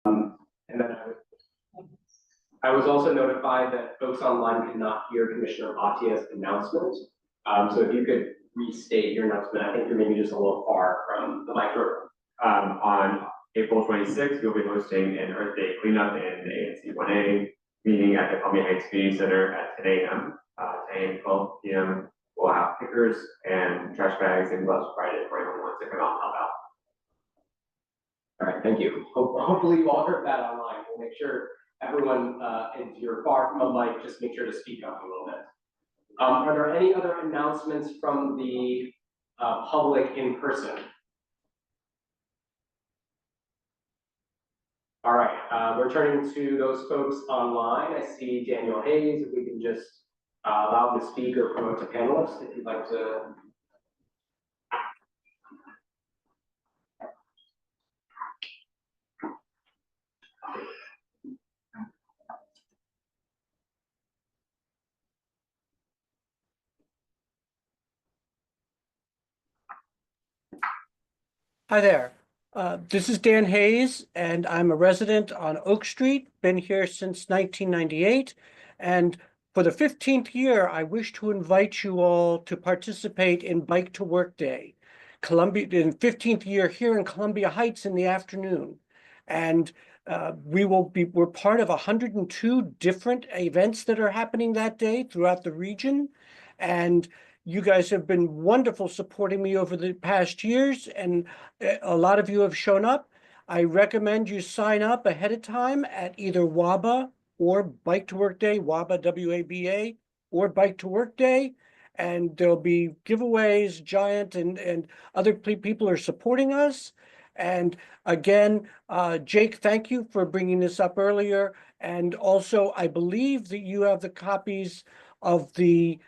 And then I was also notified that folks online could not hear Commissioner Batia's announcement. So if you could restate your announcement, I think you're maybe just a little far from the microphone. On April 26th, we'll be hosting an Earth Day cleanup in the ANC 1A meeting at the Columbia Heights Community Center at 10 a.m. 10 a.m. 12 p.m. We'll have pickers and trash bags and gloves provided for anyone who wants to come out and help out. All right, thank you. Hopefully you all heard that online. We'll make sure everyone, if you're far from a mic, just make sure to speak up a little bit. Are there any other announcements from the public in person? All right, we're turning to those folks online. I see Daniel Hayes. If we can just allow him to speak or promote the panelists, if you'd like to. Hi there. This is Dan Hayes, and I'm a resident on Oak Street, been here since 1998. And for the 15th year, I wish to invite you all to participate in Bike to Work Day, in 15th year here in Columbia Heights in the afternoon. And we're part of 102 different events that are happening that day throughout the region. And you guys have been wonderful supporting me over the past years, and a lot of you have shown up. I recommend you sign up ahead of time at either WABA or Bike to Work Day, WABA, W-A-B-A, or Bike to Work Day. And there'll be giveaways, Giant and other people are supporting us. And again, Jake, thank you for bringing this up earlier. And also, I believe that you have the copies of the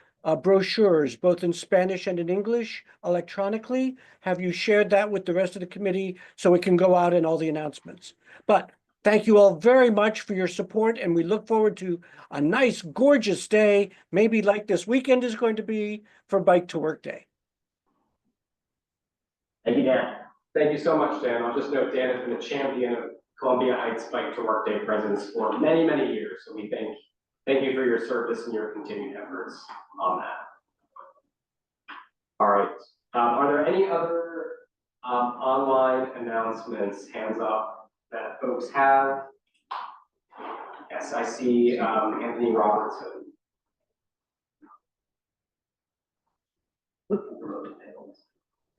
brochures, both in Spanish and in English, electronically. Have you shared that with the rest of the committee so it can go out in all the announcements? But thank you all very much for your support, and we look forward to a nice, gorgeous day, maybe like this weekend is going to be, for Bike to Work Day. Thank you, Dan. Thank you so much, Dan. I'll just note Dan has been a champion of Columbia Heights Bike to Work Day presence for many, many years. So we thank you for your service and your continued efforts on that. All right. Are there any other online announcements, hands up, that folks have? Yes, I see Anthony Robertson.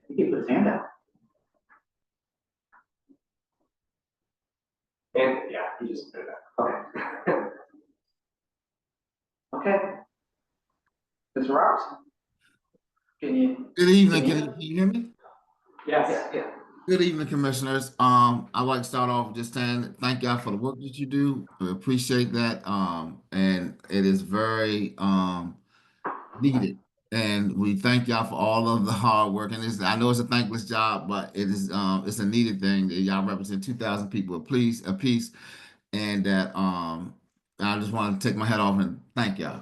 He put his hand out. And yeah, he just put it back. Okay. Okay. Mr. Robertson, can you? Good evening. Can you hear me? Yes. Yeah. Good evening, commissioners. I'd like to start off just saying thank y'all for the work that you do. We appreciate that. And it is very needed. And we thank y'all for all of the hard work. And I know it's a thankless job, but it is it's a needed thing. Y'all represent 2,000 people a piece. And that I just want to take my hat off and thank y'all.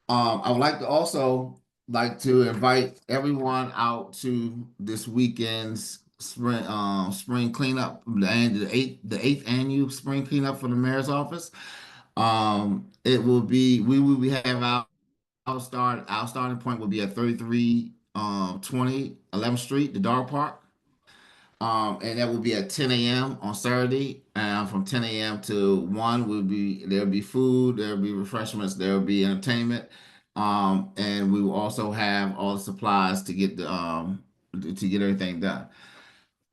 I would like to also invite everyone out to this weekend's spring cleanup, the eighth annual spring cleanup for the mayor's office. We will be having our starting point will be at 3320 11th Street, the dog park. And that will be at 10 a.m. on Saturday. And from 10 a.m. to 1 there'll be food, there'll be refreshments, there'll be entertainment. And we will also have all the supplies to get everything done.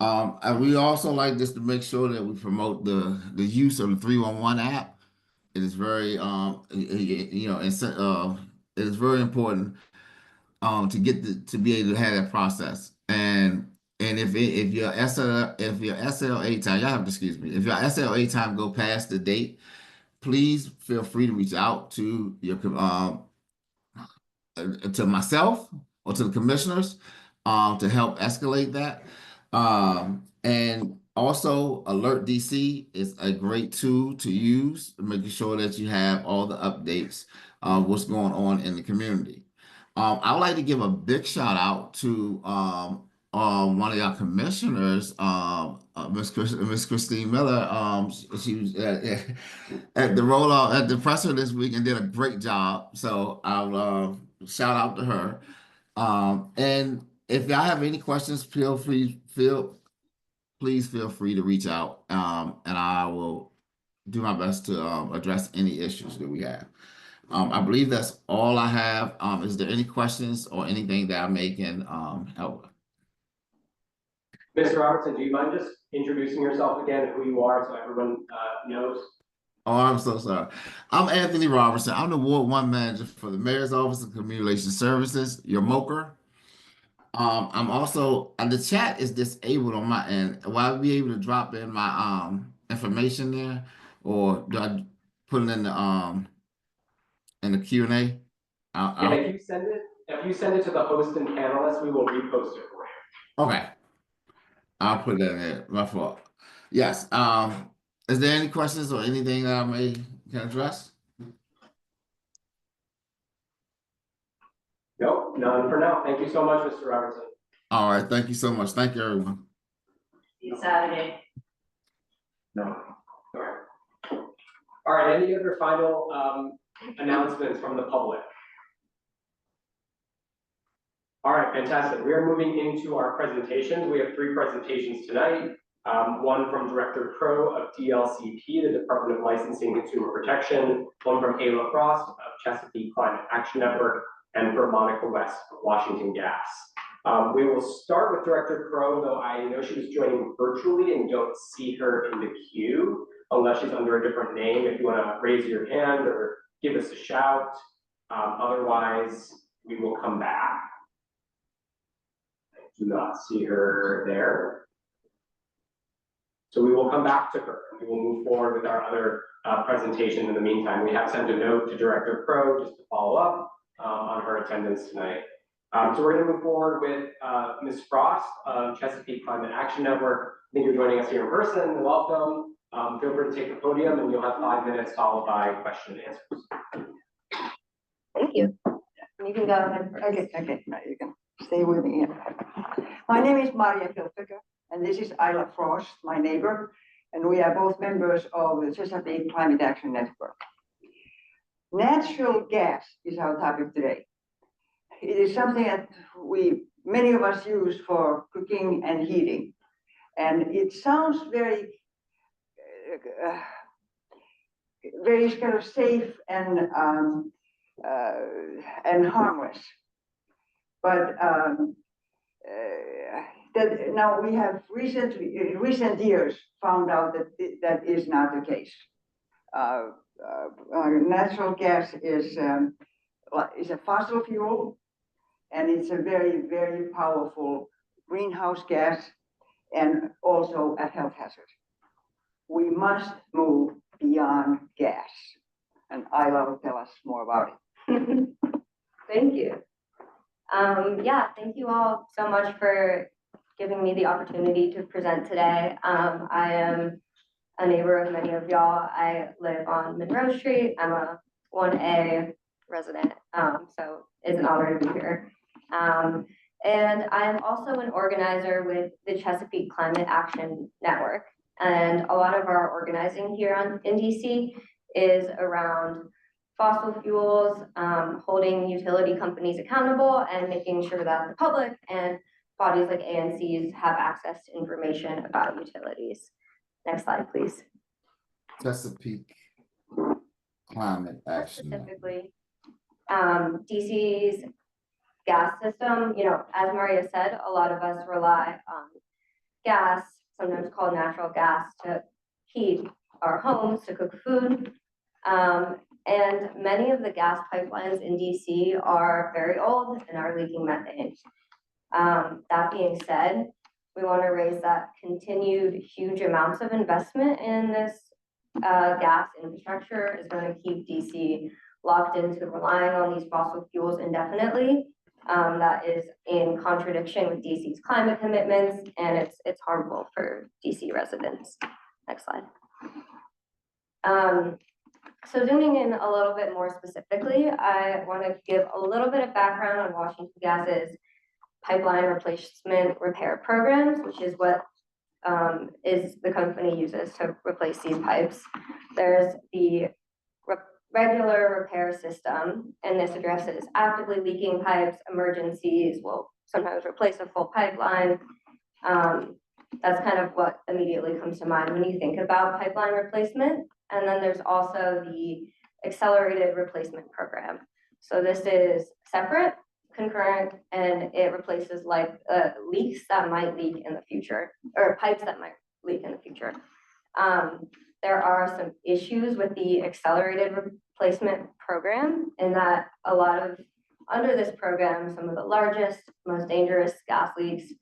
And we also like just to make sure that we promote the use of the 311 app. It is very it is very important to be able to have that process. And if your SLA time, y'all have to excuse me, if your SLA time go past the date, please feel free to reach out to your to myself or to the commissioners to help escalate that. And also, Alert DC is a great tool to use, making sure that you have all the updates what's going on in the community. I would like to give a big shout out to one of your commissioners, Miss Christine Miller, she was at the rollout at the presser this week and did a great job. So I'll shout out to her. And if y'all have any questions, please feel free to reach out. And I will do my best to address any issues that we have. I believe that's all I have. Is there any questions or anything that I may can help with? Mr. Robertson, do you mind just introducing yourself again, who you are, so everyone knows? Oh, I'm so sorry. I'm Anthony Robertson. I'm the Ward 1 manager for the Mayor's Office of Community Services, your MOCR. I'm also, the chat is disabled on my end. Will I be able to drop in my information there, or do I put it in the Q&A? Yeah, if you send it to the host and panelists, we will repost it for you. Okay. I'll put that in there. My fault. Yes. Is there any questions or anything that I can address? Nope, none for now. Thank you so much, Mr. Robertson. All right. Thank you so much. Thank you, everyone. See you Saturday. No. All right, any other final announcements from the public? All right, fantastic. We are moving into our presentations. We have 3 presentations tonight. One from Director Crow of DLCP, the Department of Licensing and Consumer Protection, one from Ayla Frost of Chesapeake Climate Action Network, and from Monica West of Washington Gas. We will start with Director Crow, though I know she was joining virtually and don't see her in the queue, unless she's under a different name. If you want to raise your hand or give us a shout. Otherwise, we will come back. I do not see her there. So we will come back to her and we will move forward with our other presentation. In the meantime, we have sent a note to Director Crow just to follow up on her attendance tonight. So we're going to move forward with Ms. Frost of Chesapeake Climate Action Network. I think you're joining us here in person. Welcome. Feel free to take the podium and you'll have 5 minutes followed by question and answers. Thank you. You can go ahead first. Okay, now you can stay with me here. My name is Maria Vilfiker, and this is Ayla Frost, my neighbor, and we are both members of the Chesapeake Climate Action Network. Natural gas is our topic today. It is something that many of us use for cooking and heating, and it sounds very kind of safe and harmless. But now we have in recent years found out that that is not the case. Natural gas is a fossil fuel, and it's a very, very powerful greenhouse gas and also a health hazard. We must move beyond gas, and Ayla will tell us more about it. Thank you. Yeah, thank you all so much for giving me the opportunity to present today. I am a neighbor of many of y'all. I live on Monroe Street. I'm a 1A resident, so it's an honor to be here. And I'm also an organizer with the Chesapeake Climate Action Network. And a lot of our organizing here in DC is around fossil fuels, holding utility companies accountable and making sure that the public and bodies like ANCs have access to information about utilities. Next slide, please. Chesapeake Climate Action. Specifically, DC's gas system, as Maria said, a lot of us rely on gas, sometimes called natural gas, to heat our homes, to cook food. And many of the gas pipelines in DC are very old and are leaking methane. That being said, we want to raise that continued huge amounts of investment in this gas infrastructure is going to keep DC locked into relying on these fossil fuels indefinitely. That is in contradiction with DC's climate commitments, and it's harmful for DC residents. Next slide. So zooming in a little bit more specifically, I want to give a little bit of background on Washington Gas's pipeline replacement repair programs, which is what is the company uses to replace these pipes. There's the regular repair system, and this addresses actively leaking pipes, emergencies, will sometimes replace a full pipeline. That's kind of what immediately comes to mind when you think about pipeline replacement. And then there's also the accelerated replacement program. So this is separate, concurrent, and it replaces like leaks that might leak in the future, or pipes that might leak in the future. There are some issues with the accelerated replacement program in that a lot of, under this program, some of the largest, most dangerous gas leaks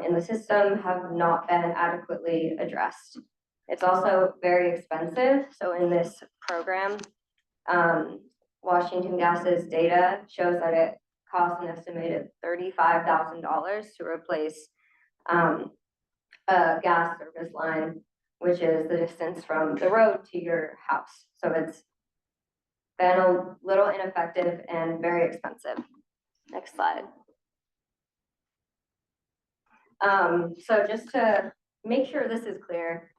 in the system have not been adequately addressed. It's also very expensive. So in this program, Washington Gas's data shows that it costs an estimated $35,000 to replace a gas service line, which is the distance from the road to your house. So it's been a little ineffective and very expensive. Next slide. So just to make sure this is clear,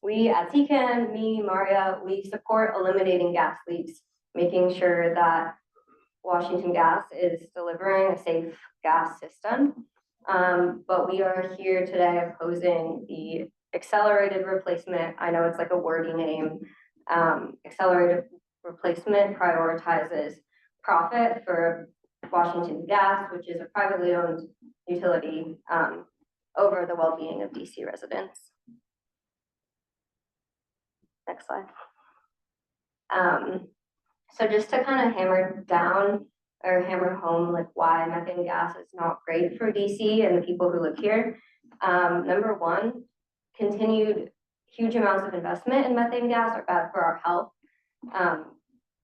we at TCAN, me, Maria, we support eliminating gas leaks, making sure that Washington Gas is delivering a safe gas system. But we are here today opposing the accelerated replacement. I know it's like a wordy name. Accelerated replacement prioritizes profit for Washington Gas, which is a privately owned utility, over the well-being of DC residents. Next slide. So just to kind of hammer down or hammer home like why methane gas is not great for DC and the people who live here. Number one, continued huge amounts of investment in methane gas are bad for our health.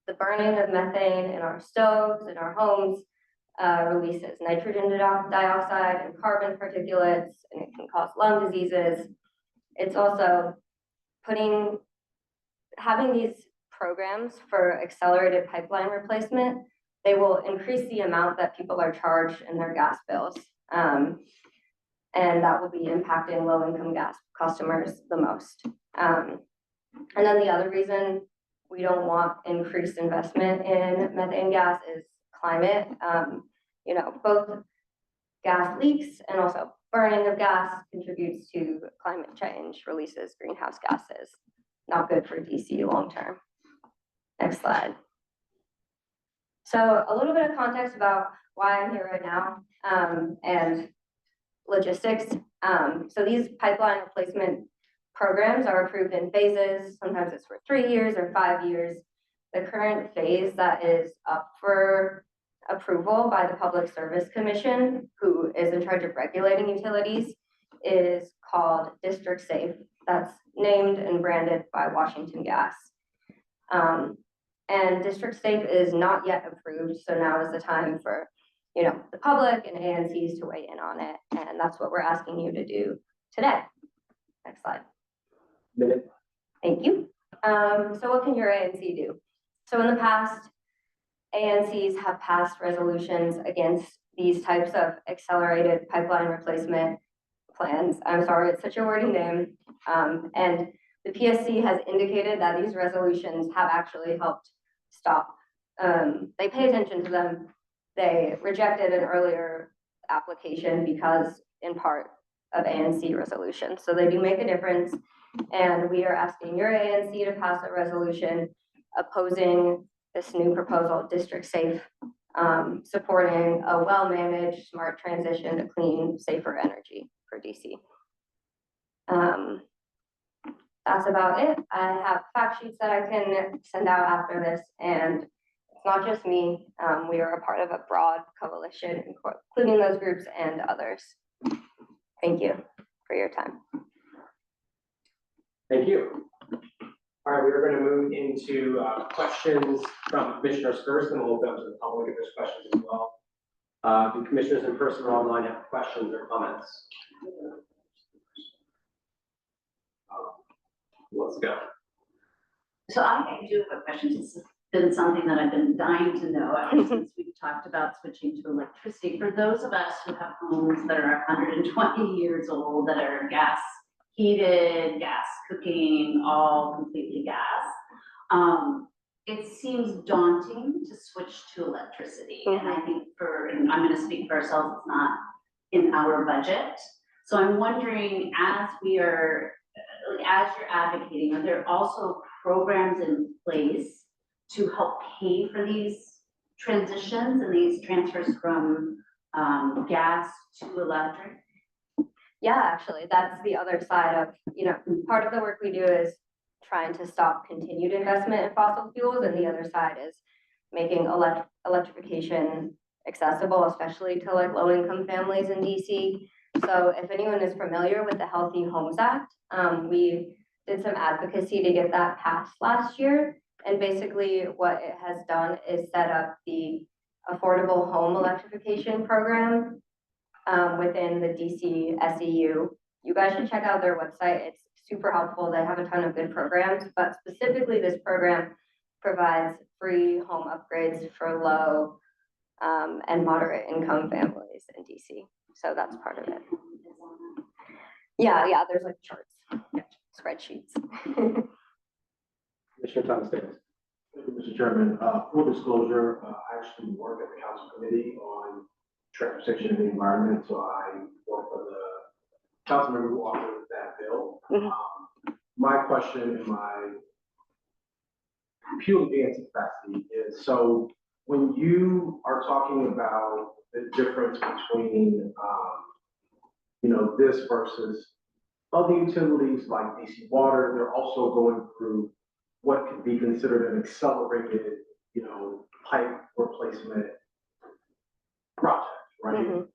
The burning of methane in our stoves, in our homes, releases nitrogen dioxide and carbon particulates, and it can cause lung diseases. It's also having these programs for accelerated pipeline replacement, they will increase the amount that people are charged in their gas bills. And that will be impacting low-income gas customers the most. And then the other reason we don't want increased investment in methane gas is climate. You know, both gas leaks and also burning of gas contributes to climate change, releases greenhouse gases. Not good for DC long-term. Next slide. So a little bit of context about why I'm here right now and logistics. So these pipeline replacement programs are approved in phases. Sometimes it's for 3 years or 5 years. The current phase that is up for approval by the Public Service Commission, who is in charge of regulating utilities, is called District Safe. That's named and branded by Washington Gas. And District Safe is not yet approved, so now is the time for, you know, the public and ANCs to weigh in on it, and that's what we're asking you to do today. Next slide. Minute. Thank you. So what can your ANC do? So in the past, ANCs have passed resolutions against these types of accelerated pipeline replacement plans. I'm sorry, it's such a wordy name. And the PSC has indicated that these resolutions have actually helped stop. They pay attention to them. They rejected an earlier application because in part of ANC resolutions. So they do make a difference. And we are asking your ANC to pass a resolution opposing this new proposal, District Safe, supporting a well-managed, smart transition to clean, safer energy for DC. That's about it. I have fact sheets that I can send out after this, and it's not just me. We are a part of a broad coalition, including those groups and others. Thank you for your time. Thank you. All right, we're going to move into questions from commissioners first, and we'll go to the public if there's questions as well. Do commissioners in person or online have questions or comments? Let's go. So I do have questions. been something that I've been dying to know ever since we've talked about switching to electricity. For those of us who have homes that are 120 years old, that are gas heated, gas cooking, all completely gas, it seems daunting to switch to electricity. And I think and I'm gonna speak for ourselves, it's not in our budget. So I'm wondering, as we are, as you're advocating, are there also programs in place to help pay for these transitions and these transfers from gas to electric? Yeah, actually, that's the other side of, part of the work we do is trying to stop continued investment in fossil fuels, and the other side is making electrification accessible, especially to like low-income families in DC. So if anyone is familiar with the Healthy Homes Act, we did some advocacy to get that passed last year. And basically what it has done is set up the affordable home electrification program within the DC SEU. You guys should check out their website. It's super helpful. They have a ton of good programs, but specifically this program provides free home upgrades for low and moderate income families in DC. So that's part of it. Yeah, there's like charts, spreadsheets. Commissioner Thomas Davis. Thank you, Mr. Chairman. Full disclosure, I actually work at the council committee on transportation and the environment, so I work for the council member who authored that bill. My question in my purely ANC capacity is, so when you are talking about the difference between, this versus other utilities like DC Water, they're also going through what could be considered an accelerated, pipe replacement project, right?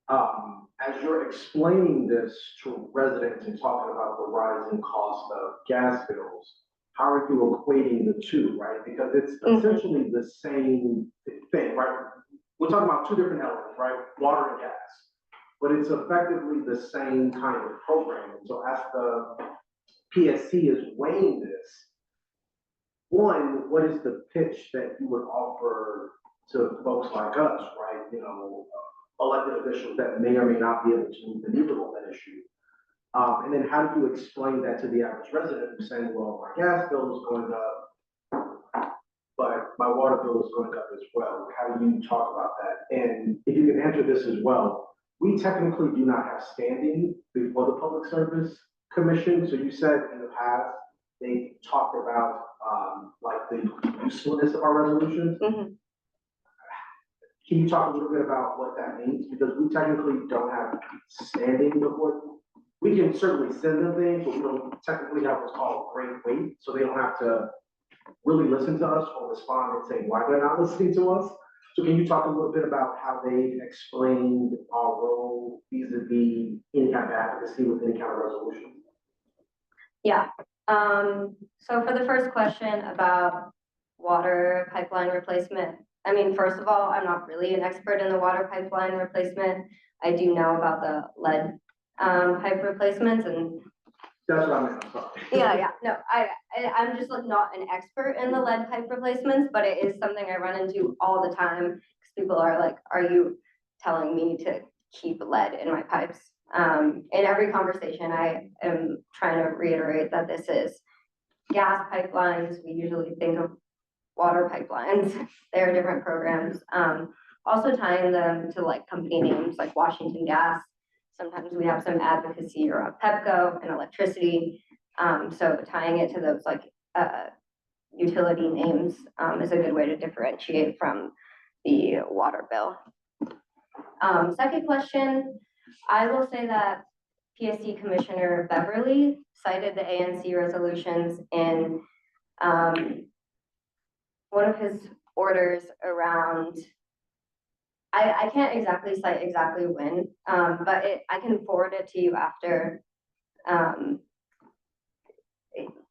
As you're explaining this to residents and talking about the rising cost of gas bills, how are you equating the two, right? Because it's essentially the same thing, right? We're talking about two different elements, right? Water and gas, but it's effectively the same kind of program. So as the PSC is weighing this, one, what is the pitch that you would offer to folks like us, right? Elected officials that may or may not be able to move the needle on that issue. And then how do you explain that to the average resident who's saying, well, my gas bill is going up, but my water bill is going up as well? How do you talk about that? And if you can answer this as well, we technically do not have standing before the Public Service Commission. So you said in the past, they talked about like the usefulness of our resolutions. Can you talk a little bit about what that means? Because we technically don't have standing before. We can certainly send them things, but we don't technically have what's called great weight. So they don't have to really listen to us or respond and say why they're not listening to us. So can you talk a little bit about how they explained our role vis-a-vis any kind of advocacy with any kind of resolution? Yeah. So for the first question about water pipeline replacement, I mean, first of all, I'm not really an expert in the water pipeline replacement. I do know about the lead pipe replacements, and That's what I meant, I'm sorry. yeah. No, I'm just like not an expert in the lead pipe replacements, but it is something I run into all the time because people are like, are you telling me to keep lead in my pipes? In every conversation, I am trying to reiterate that this is gas pipelines. We usually think of water pipelines. They're different programs. Also tying them to like company names like Washington Gas. Sometimes we have some advocacy around Pepco and electricity. So tying it to those like utility names is a good way to differentiate from the water bill. Second question, I will say that PSC Commissioner Beverly cited the ANC resolutions in one of his orders around, I can't exactly cite exactly when, but I can forward it to you after.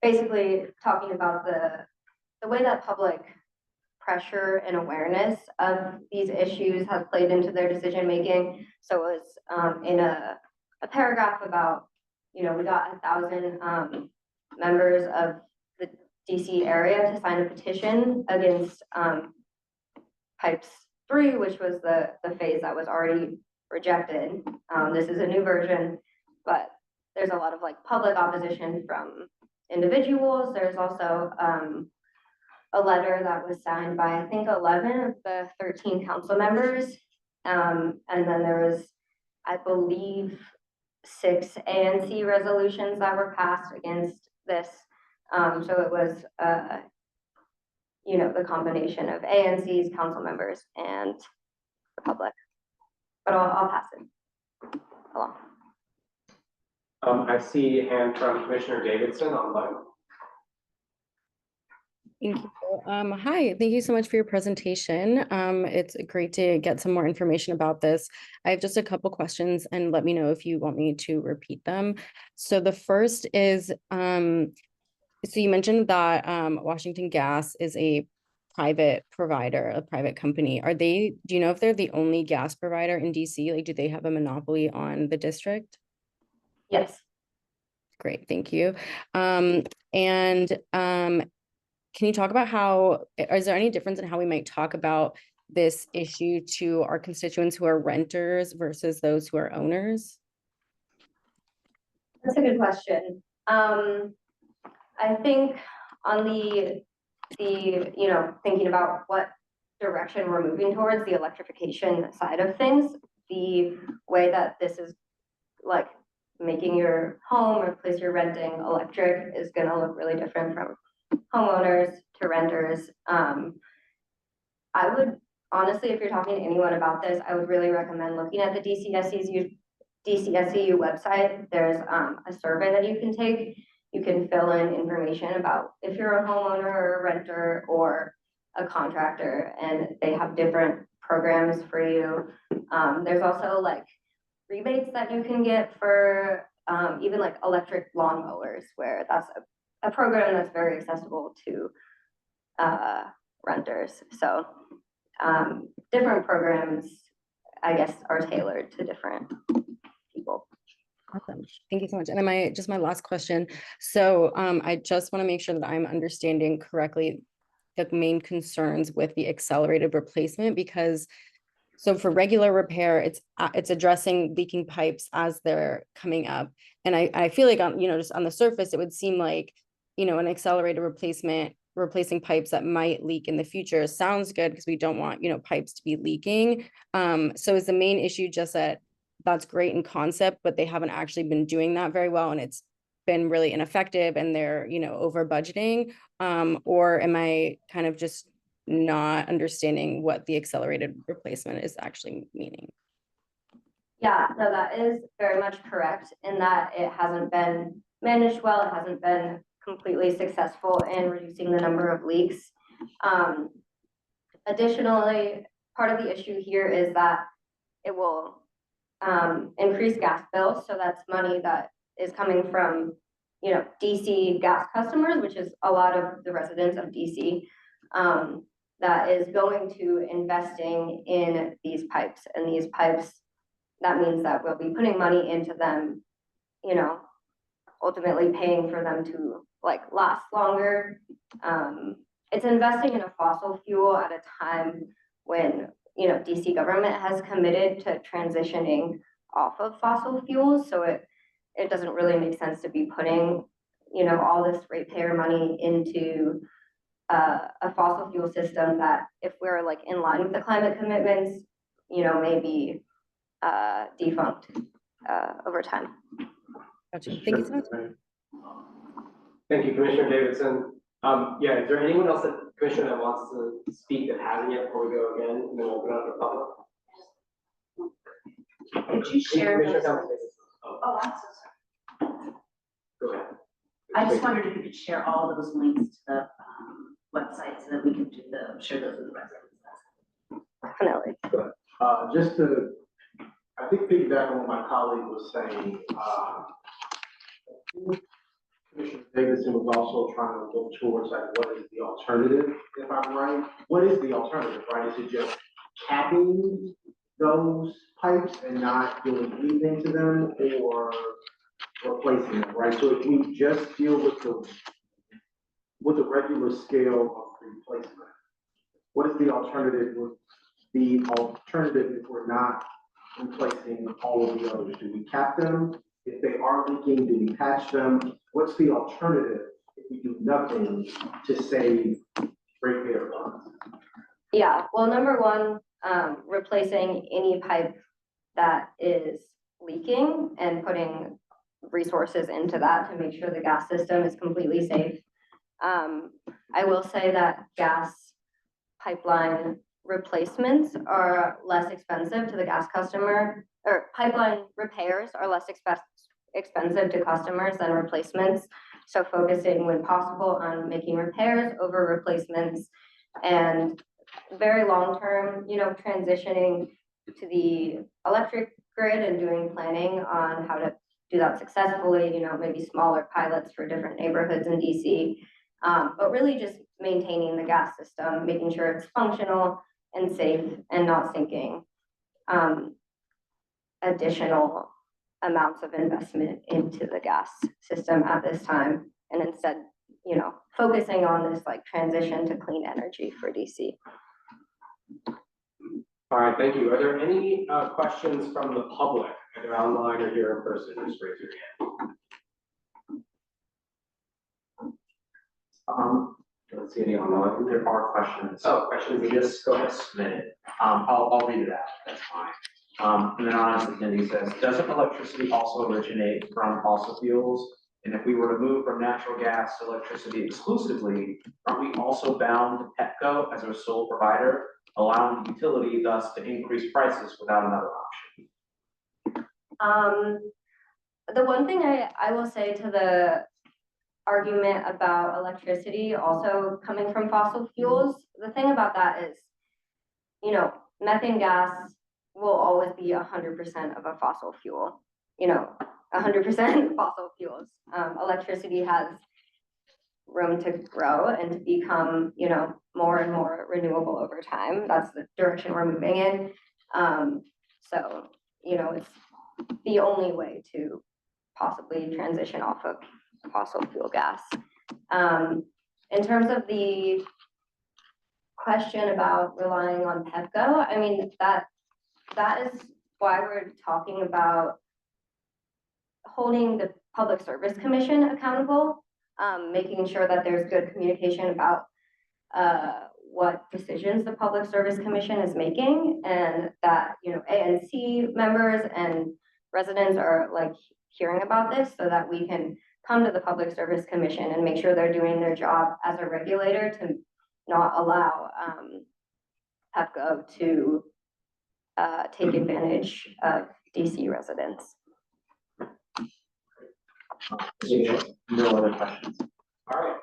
Basically talking about the way that public pressure and awareness of these issues has played into their decision making. So it was in a paragraph about, we got 1,000 members of the DC area to sign a petition against pipes 3, which was the phase that was already rejected. This is a new version, but there's a lot of like public opposition from individuals. There's also a letter that was signed by, I think, 11 of the 13 council members. And then there was, I believe, 6 ANC resolutions that were passed against this. So it was, you know, the combination of ANC's council members and the public. But I'll pass it along. I see a hand from Commissioner Davidson online. Thank you. Hi, thank you so much for your presentation. It's great to get some more information about this. I have just a couple questions and let me know if you want me to repeat them. So the first is, so you mentioned that Washington Gas is a private provider, a private company. Do you know if they're the only gas provider in DC? Like, do they have a monopoly on the district? Yes. Great, thank you. Can you talk about is there any difference in how we might talk about this issue to our constituents who are renters versus those who are owners? That's a good question. I think on the you know, thinking about what direction we're moving towards, the electrification side of things, the way that this is like making your home or place you're renting electric is going to look really different from homeowners to renters. I would honestly, if you're talking to anyone about this, I would really recommend looking at the DCSCU website. There's a survey that you can take. You can fill in information about if you're a homeowner or a renter or a contractor, and they have different programs for you. There's also like rebates that you can get for even like electric lawnmowers, where that's a program that's very accessible to renters. So different programs, I guess, are tailored to different people. Awesome. Thank you so much. And then my last question. So I just want to make sure that I'm understanding correctly the main concerns with the accelerated replacement, because so for regular repair, it's addressing leaking pipes as they're coming up. And I feel like just on the surface, it would seem like, an accelerated replacement, replacing pipes that might leak in the future sounds good because we don't want, pipes to be leaking. So is the main issue just that that's great in concept, but they haven't actually been doing that very well, and it's been really ineffective and they're, over budgeting? Or am I kind of just not understanding what the accelerated replacement is actually meaning? Yeah, no, that is very much correct in that it hasn't been managed well. It hasn't been completely successful in reducing the number of leaks. Additionally, part of the issue here is that it will increase gas bills. So that's money that is coming from, DC gas customers, which is a lot of the residents of DC, that is going to investing in these pipes. And these pipes, that means that we'll be putting money into them, ultimately paying for them to last longer. It's investing in a fossil fuel at a time when, DC government has committed to transitioning off of fossil fuels. So it doesn't really make sense to be putting, all this ratepayer money into a fossil fuel system that, if we're in line with the climate commitments, may be defunct over time. Gotcha. Thank you so much. Thank you, Commissioner Davidson. Yeah, is there anyone else Commissioner, that wants to speak that hasn't yet before we go again, and then we'll open up to the public? Could you share Commissioner those? Davidson. Oh, I'm so sorry. Go ahead. I just wondered if you could share all those links to the website so that we can share those with the residents. Definitely. Just to, I think piggyback on what my colleague was saying, Commissioner Davidson was also trying to look towards what is the alternative, if I'm right? What is the alternative, right? Is it just capping those pipes and not doing anything to them, or replacing them, right? So if we just deal with with a regular scale of replacement? What is the alternative? The alternative if we're not replacing all of the others? Do we cap them? If they are leaking, do we patch them? What's the alternative if we do nothing to save ratepayer funds? Yeah, well, number one, replacing any pipe that is leaking and putting resources into that to make sure the gas system is completely safe. I will say that gas pipeline replacements are less expensive to the gas customer, or pipeline repairs are less expensive to customers than replacements. So focusing when possible on making repairs over replacements, and very long-term, transitioning to the electric grid and doing planning on how to do that successfully, maybe smaller pilots for different neighborhoods in DC. But really just maintaining the gas system, making sure it's functional and safe and not sinking additional amounts of investment into the gas system at this time. And instead, focusing on this like transition to clean energy for DC. All right, thank you. Are there any questions from the public, either online or here in person? Just raise your hand. Don't see any online. There are questions. Oh, questions, just go ahead. Submitted. I'll read it out, that's fine. And then honest attendee says, doesn't electricity also originate from fossil fuels? And if we were to move from natural gas to electricity exclusively, are we also bound to Petco as our sole provider, allowing the utility thus to increase prices without another option? The one thing I will say to the argument about electricity also coming from fossil fuels, the thing about that is, methane gas will always be 100% of a fossil fuel, 100% fossil fuels. Electricity has room to grow and to become, more and more renewable over time. That's the direction we're moving in. So, it's the only way to possibly transition off of fossil fuel gas. In terms of the question about relying on Petco, I mean, that is why we're talking about holding the Public Service Commission accountable, making sure that there's good communication about what decisions the Public Service Commission is making, and that, ANC members and residents are like hearing about this so that we can come to the Public Service Commission and make sure they're doing their job as a regulator to not allow Petco to take advantage of DC residents. No other questions. All right.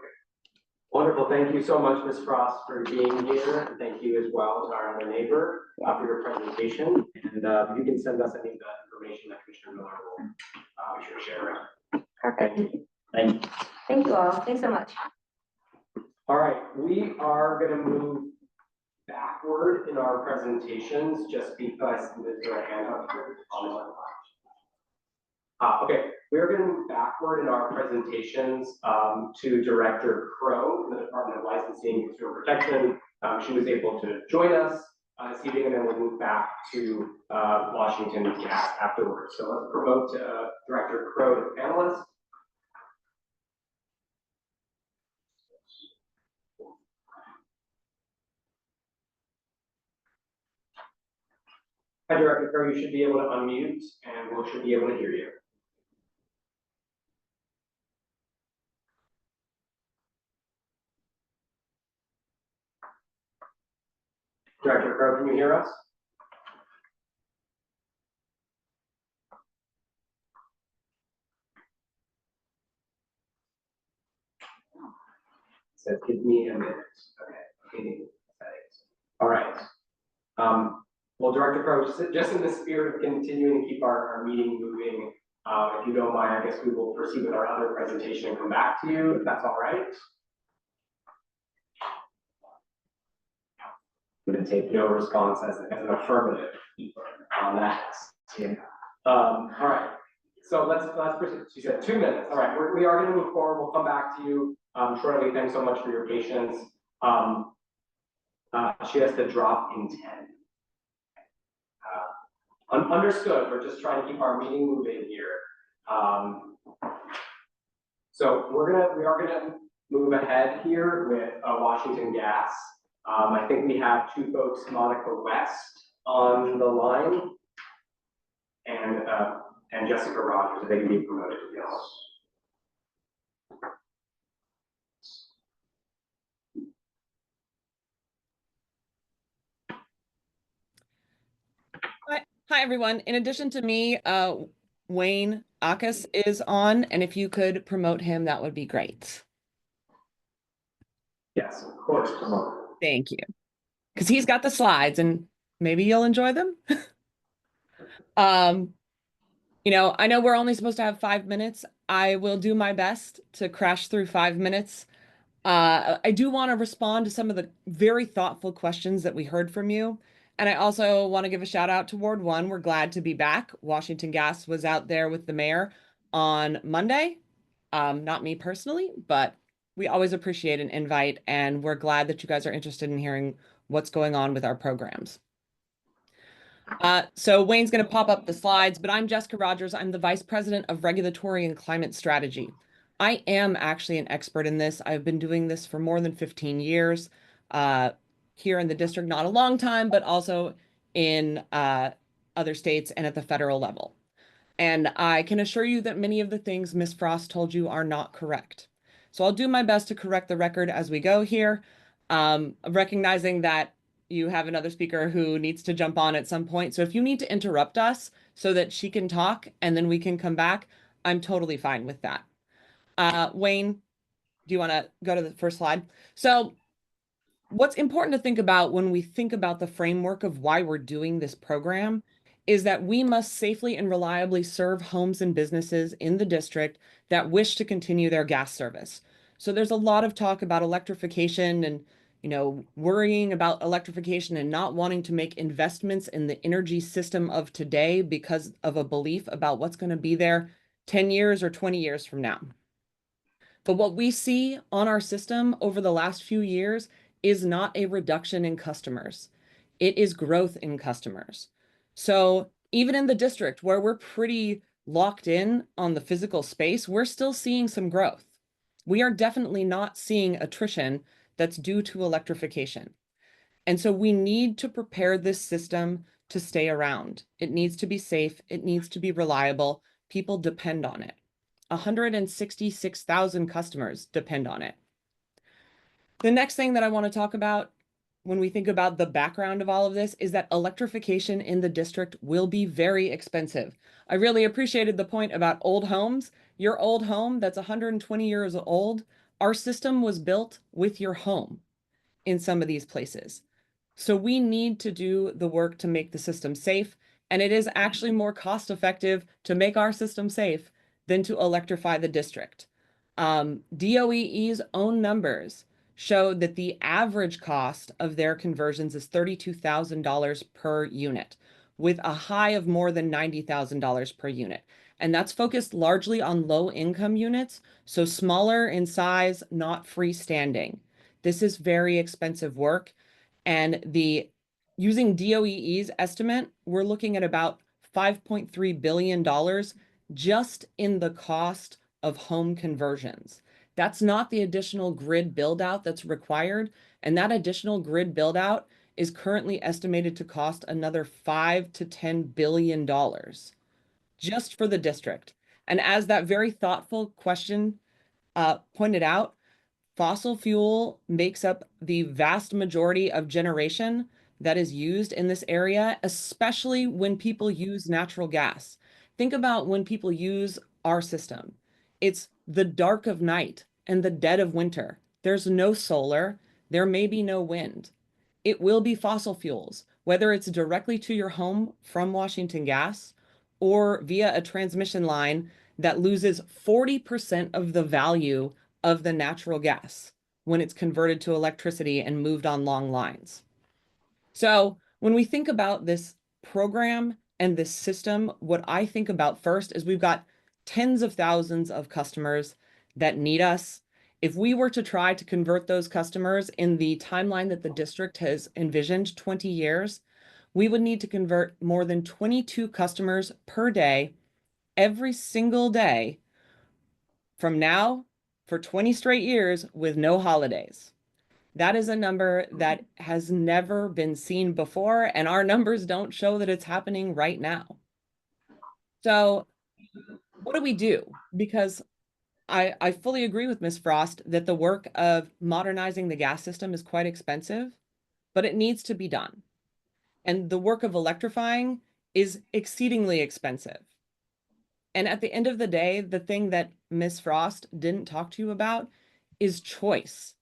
Wonderful. Thank you so much, Ms. Frost, for being here. And thank you as well to our other neighbor for your presentation. And you can send us any of the information that Commissioner Miller will be sure to share around. Perfect. Thank you. Thank you all. Thanks so much. All right, we are going to move backward in our presentations just because there's a hand up here. Okay, we're going to move backward in our presentations to Director Crow in the Department of Licensing and Consumer Protection. She was able to join us this evening, and then we'll move back to Washington Gas afterwards. So let's promote Director Crow to the panelist. Hi, Director Crow, you should be able to unmute and we should be able to hear you. Director Crow, can you hear us? Says give me a minute. Okay, settings. All right. Well, Director Crow, just in the spirit of continuing to keep our meeting moving, if you don't mind, I guess we will proceed with our other presentation and come back to you, if that's all right. I'm going to take no response as an affirmative on that. Yeah. All right. So let's proceed. She said 2 minutes. All right, we are gonna move forward. We'll come back to you shortly. Thanks so much for your patience. She has to drop in 10. Understood. We're just trying to keep our meeting moving here. So we are gonna move ahead here with Washington Gas. I think we have two folks, Monica West on the line and Jessica Rogers. They can be promoted to the office. Hi, everyone. In addition to me, Wayne Akis is on, and if you could promote him, that would be great. Yes, of course. Come on. Thank you. Because he's got the slides and maybe you'll enjoy them. I know we're only supposed to have 5 minutes. I will do my best to crash through 5 minutes. I do want to respond to some of the very thoughtful questions that we heard from you. And I also want to give a shout out to Ward 1. We're glad to be back. Washington Gas was out there with the mayor on Monday. Not me personally, but we always appreciate an invite, and we're glad that you guys are interested in hearing what's going on with our programs. So Wayne's going to pop up the slides, but I'm Jessica Rogers. I'm the Vice President of Regulatory and Climate Strategy. I am actually an expert in this. I've been doing this for more than 15 years here in the district, not a long time, but also in other states and at the federal level. And I can assure you that many of the things Ms. Frost told you are not correct. So I'll do my best to correct the record as we go here, recognizing that you have another speaker who needs to jump on at some point. So if you need to interrupt us so that she can talk and then we can come back, I'm totally fine with that. Wayne, do you want to go to the first slide? So what's important to think about when we think about the framework of why we're doing this program is that we must safely and reliably serve homes and businesses in the district that wish to continue their gas service. So there's a lot of talk about electrification and worrying about electrification and not wanting to make investments in the energy system of today because of a belief about what's going to be there 10 years or 20 years from now. But what we see on our system over the last few years is not a reduction in customers. It is growth in customers. So even in the district where we're pretty locked in on the physical space, we're still seeing some growth. We are definitely not seeing attrition that's due to electrification. And so we need to prepare this system to stay around. It needs to be safe. It needs to be reliable. People depend on it. 166,000 customers depend on it. The next thing that I want to talk about when we think about the background of all of this is that electrification in the district will be very expensive. I really appreciated the point about old homes. Your old home that's 120 years old, our system was built with your home in some of these places. So we need to do the work to make the system safe, and it is actually more cost effective to make our system safe than to electrify the district. DOEE's own numbers showed that the average cost of their conversions is $32,000 per unit, with a high of more than $90,000 per unit. And that's focused largely on low-income units, so smaller in size, not freestanding. This is very expensive work, and using DOEE's estimate, we're looking at about $5.3 billion just in the cost of home conversions. That's not the additional grid build out that's required. And that additional grid build out is currently estimated to cost another $5 to $10 billion just for the district. And as that very thoughtful question pointed out, fossil fuel makes up the vast majority of generation that is used in this area, especially when people use natural gas. Think about when people use our system. It's the dark of night and the dead of winter. There's no solar. There may be no wind. It will be fossil fuels, whether it's directly to your home from Washington Gas or via a transmission line that loses 40% of the value of the natural gas when it's converted to electricity and moved on long lines. So when we think about this program and this system, what I think about first is we've got tens of thousands of customers that need us. If we were to try to convert those customers in the timeline that the district has envisioned, 20 years, we would need to convert more than 22 customers per day, every single day from now for 20 straight years with no holidays. That is a number that has never been seen before, and our numbers don't show that it's happening right now. So what do we do? Because I fully agree with Ms. Frost that the work of modernizing the gas system is quite expensive, but it needs to be done. And the work of electrifying is exceedingly expensive. And at the end of the day, the thing that Ms. Frost didn't talk to you about is choice.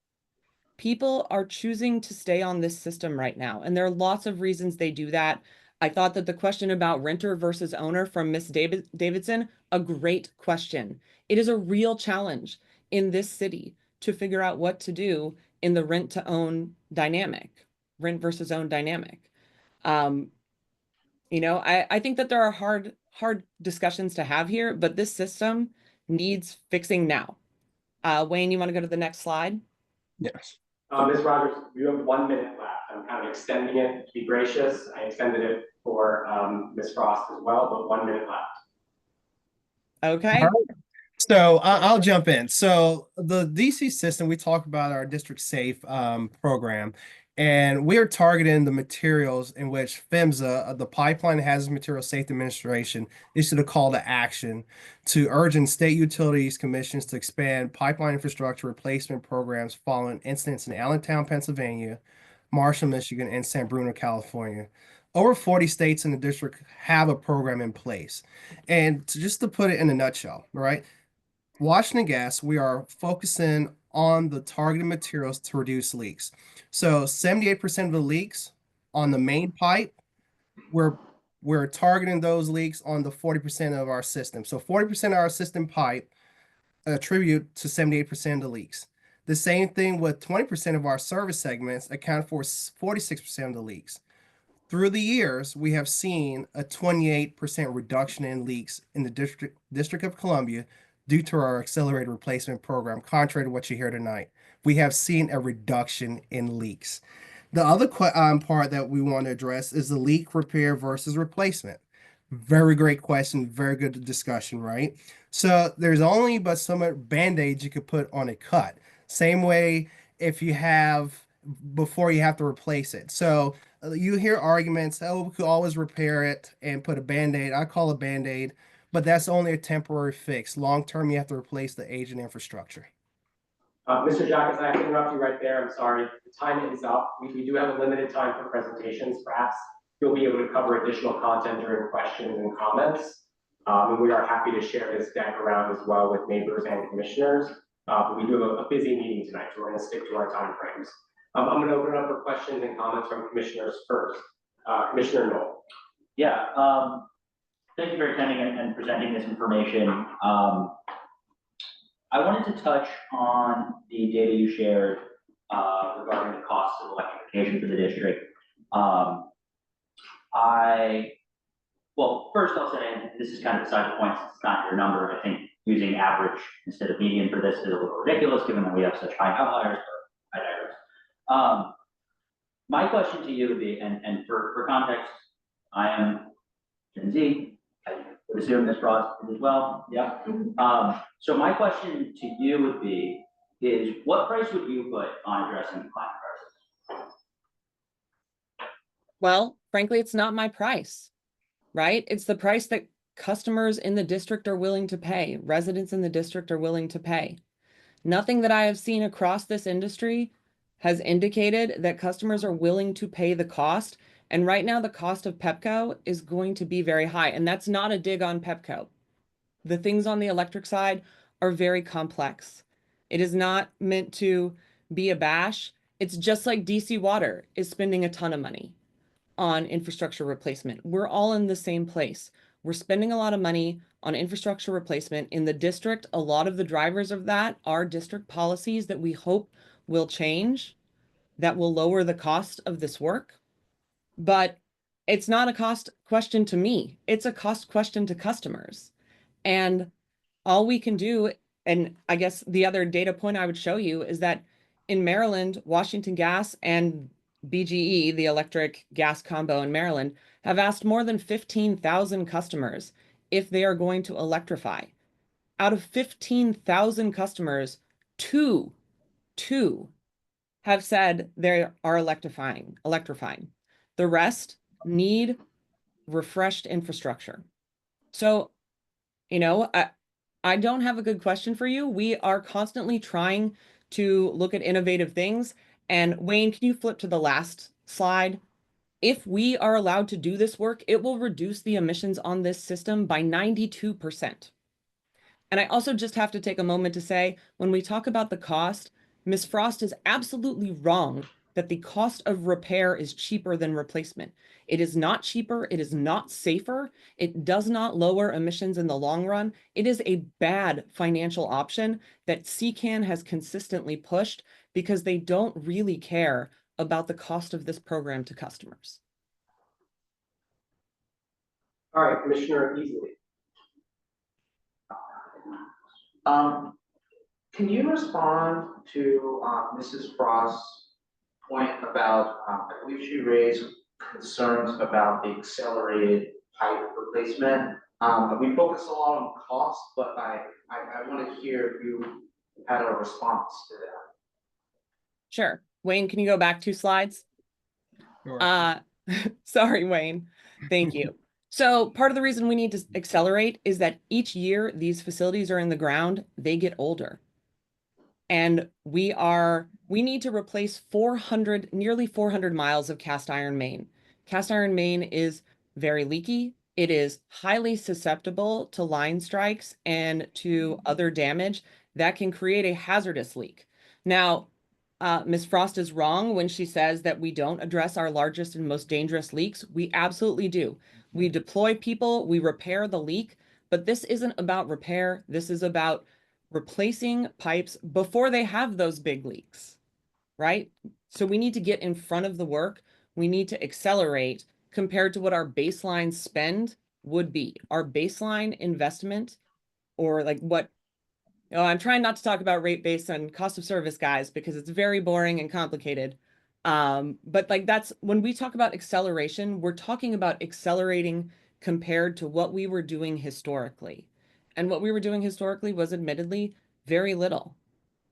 People are choosing to stay on this system right now, and there are lots of reasons they do that. I thought that the question about renter versus owner from Ms. Davidson, a great question. It is a real challenge in this city to figure out what to do in the rent to own dynamic, rent versus own dynamic. I think that there are hard discussions to have here, but this system needs fixing now. Wayne, you want to go to the next slide? Yes. Ms. Rogers, you have 1 minute left. I'm kind of extending it to be gracious. I extended it for Ms. Frost as well, but 1 minute left. Okay. All right. So I'll jump in. So the DC system, we talk about our District Safe program, and we are targeting the materials in which PHMSA, the Pipeline and Hazardous Materials Safety Administration, issued a call to action to urge state utilities commissions to expand pipeline infrastructure replacement programs following incidents in Allentown, Pennsylvania, Marshall, Michigan, and San Bruno, California. Over 40 states in the district have a program in place. And just to put it in a nutshell, right? Washington Gas, we are focusing on the targeted materials to reduce leaks. So 78% of the leaks on the main pipe, we're targeting those leaks on the 40% of our system. So 40% of our system pipe attribute to 78% of the leaks. The same thing with 20% of our service segments account for 46% of the leaks. Through the years, we have seen a 28% reduction in leaks in the District of Columbia due to our accelerated replacement program, contrary to what you hear tonight. We have seen a reduction in leaks. The other part that we want to address is the leak repair versus replacement. Very great question, very good discussion, right? So there's only but so much band-aids you could put on a cut. Same way if you have before you have to replace it. So you hear arguments, oh, we could always repair it and put a band-aid. I call a band-aid, but that's only a temporary fix. Long term, you have to replace the aging infrastructure. Mr. Jacques, I have to interrupt you right there. I'm sorry. The time is up. We do have a limited time for presentations. Perhaps you'll be able to cover additional content during questions and comments. And we are happy to share this deck around as well with neighbors and commissioners. But we do have a busy meeting tonight, so we're going to stick to our time frames. I'm going to open it up for questions and comments from commissioners first. Commissioner Knoll. Yeah, thank you for attending and presenting this information. I wanted to touch on the data you shared regarding the cost of electrification for the district. Well, first I'll say, and this is kind of beside the point, since it's not your number. I think using average instead of median for this is a little ridiculous, given that we have such high outliers, but I digress. My question to you would be, and for context, I am Gen Z. I would assume Ms. Frost is as well. Yeah. So my question to you would be, is what price would you put on addressing the climate crisis? Well, frankly, it's not my price, right? It's the price that customers in the district are willing to pay, residents in the district are willing to pay. Nothing that I have seen across this industry has indicated that customers are willing to pay the cost. And right now, the cost of Pepco is going to be very high. And that's not a dig on Pepco. The things on the electric side are very complex. It is not meant to be a bash. It's just like DC Water is spending a ton of money on infrastructure replacement. We're all in the same place. We're spending a lot of money on infrastructure replacement in the district. A lot of the drivers of that are district policies that we hope will change, that will lower the cost of this work. But it's not a cost question to me. It's a cost question to customers. And all we can do, and I guess the other data point I would show you is that in Maryland, Washington Gas and BGE, the electric gas combo in Maryland, have asked more than 15,000 customers if they are going to electrify. Out of 15,000 customers, two have said they are electrifying. The rest need refreshed infrastructure. So, I don't have a good question for you. We are constantly trying to look at innovative things. And Wayne, can you flip to the last slide? If we are allowed to do this work, it will reduce the emissions on this system by 92%. And I also just have to take a moment to say, when we talk about the cost, Ms. Frost is absolutely wrong that the cost of repair is cheaper than replacement. It is not cheaper. It is not safer. It does not lower emissions in the long run. It is a bad financial option that CCAN has consistently pushed because they don't really care about the cost of this program to customers. All right, Commissioner Easley. Can you respond to Mrs. Frost's point about, I believe she raised concerns about the accelerated pipe replacement? We focus a lot on cost, but I want to hear if you had a response to that. Sure. Wayne, can you go back 2 slides? Sure. Sorry, Wayne. Thank you. So part of the reason we need to accelerate is that each year these facilities are in the ground, they get older. And we need to replace nearly 400 miles of cast iron main. Cast iron main is very leaky. It is highly susceptible to line strikes and to other damage that can create a hazardous leak. Now, Ms. Frost is wrong when she says that we don't address our largest and most dangerous leaks. We absolutely do. We deploy people, we repair the leak, but this isn't about repair. This is about replacing pipes before they have those big leaks, right? So we need to get in front of the work. We need to accelerate compared to what our baseline spend would be. Our baseline investment, or like what, I'm trying not to talk about rate base and cost of service, guys, because it's very boring and complicated. But like that's when we talk about acceleration, we're talking about accelerating compared to what we were doing historically. And what we were doing historically was admittedly very little.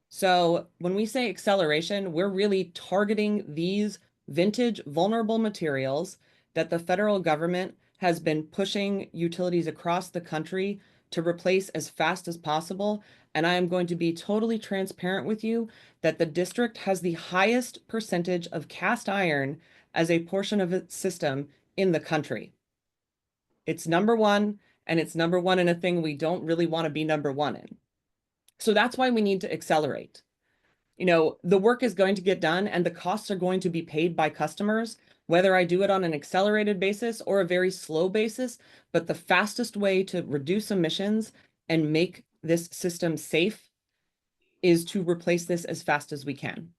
So when we say acceleration, we're really targeting these vintage vulnerable materials that the federal government has been pushing utilities across the country to replace as fast as possible. And I am going to be totally transparent with you that the district has the highest percentage of cast iron as a portion of its system in the country. It's number one, and it's number one in a thing we don't really want to be number one in. So that's why we need to accelerate. The work is going to get done and the costs are going to be paid by customers, whether I do it on an accelerated basis or a very slow basis. But the fastest way to reduce emissions and make this system safe is to replace this as fast as we can.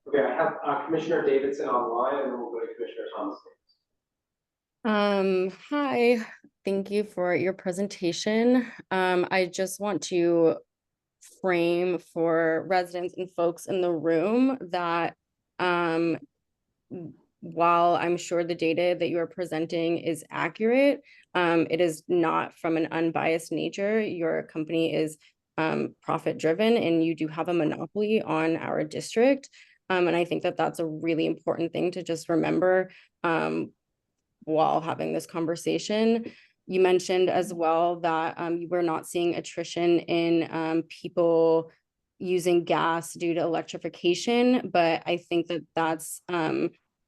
Okay, I have Commissioner Davidson online, and then we'll go to Commissioner Thomas. Hi, thank you for your presentation. I just want to frame for residents and folks in the room that while I'm sure the data that you are presenting is accurate, it is not from an unbiased nature. Your company is profit driven and you do have a monopoly on our district. And I think that that's a really important thing to just remember while having this conversation. You mentioned as well that you were not seeing attrition in people using gas due to electrification, but I think that that's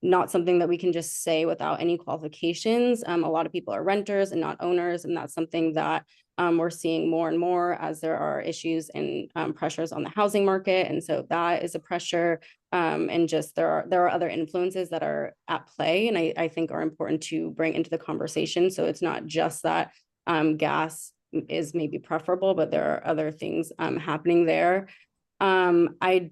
not something that we can just say without any qualifications. A lot of people are renters and not owners, and that's something that we're seeing more and more as there are issues and pressures on the housing market. And so that is a pressure. And just there are other influences that are at play and I think are important to bring into the conversation. So it's not just that gas is maybe preferable, but there are other things happening there. I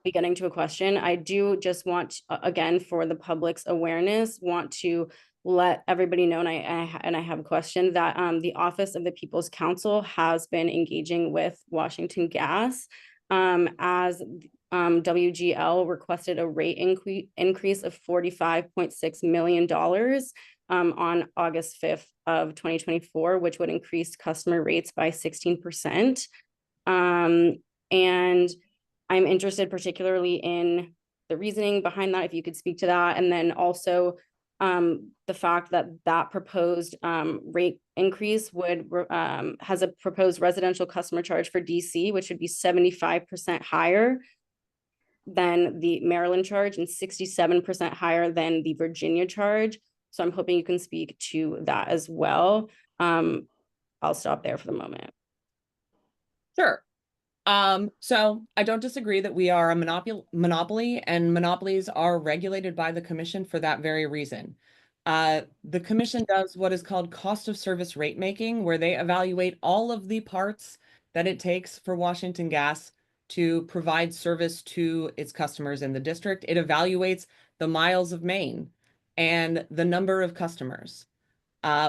be getting to a question. I do just want, again, for the public's awareness, want to let everybody know, and I have a question, that the Office of the People's Counsel has been engaging with Washington Gas as WGL requested a rate increase of $45.6 million on August 5th of 2024, which would increase customer rates by 16%. And I'm interested particularly in the reasoning behind that, if you could speak to that. And then also the fact that that proposed rate increase would has a proposed residential customer charge for DC, which would be 75% higher than the Maryland charge and 67% higher than the Virginia charge. So I'm hoping you can speak to that as well. I'll stop there for the moment. Sure. So I don't disagree that we are a monopoly, and monopolies are regulated by the commission for that very reason. The commission does what is called cost of service rate making, where they evaluate all of the parts that it takes for Washington Gas to provide service to its customers in the district. It evaluates the miles of main and the number of customers.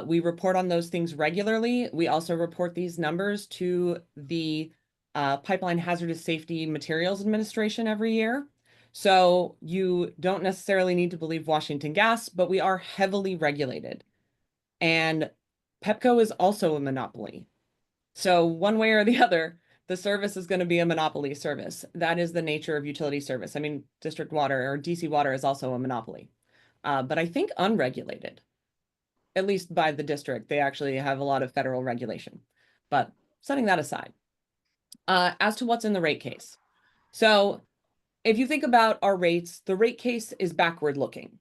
We report on those things regularly. We also report these numbers to the Pipeline Hazardous Safety Materials Administration every year. So you don't necessarily need to believe Washington Gas, but we are heavily regulated. And Pepco is also a monopoly. So one way or the other, the service is going to be a monopoly service. That is the nature of utility service. I mean, district water or DC water is also a monopoly, but I think unregulated, at least by the district. They actually have a lot of federal regulation. But setting that aside, as to what's in the rate case. So if you think about our rates, the rate case is backward looking.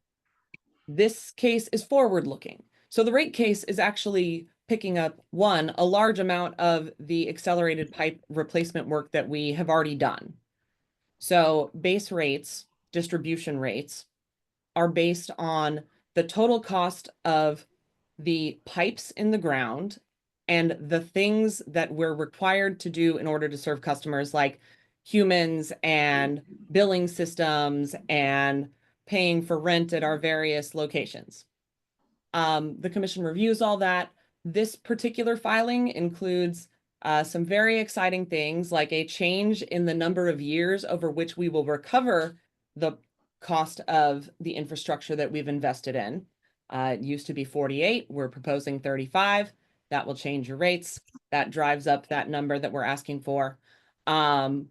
This case is forward looking. So the rate case is actually picking up, one, a large amount of the accelerated pipe replacement work that we have already done. So base rates, distribution rates, are based on the total cost of the pipes in the ground and the things that we're required to do in order to serve customers, like humans and billing systems and paying for rent at our various locations. The commission reviews all that. This particular filing includes some very exciting things, like a change in the number of years over which we will recover the cost of the infrastructure that we've invested in. It used to be 48, we're proposing 35. That will change your rates. That drives up that number that we're asking for. We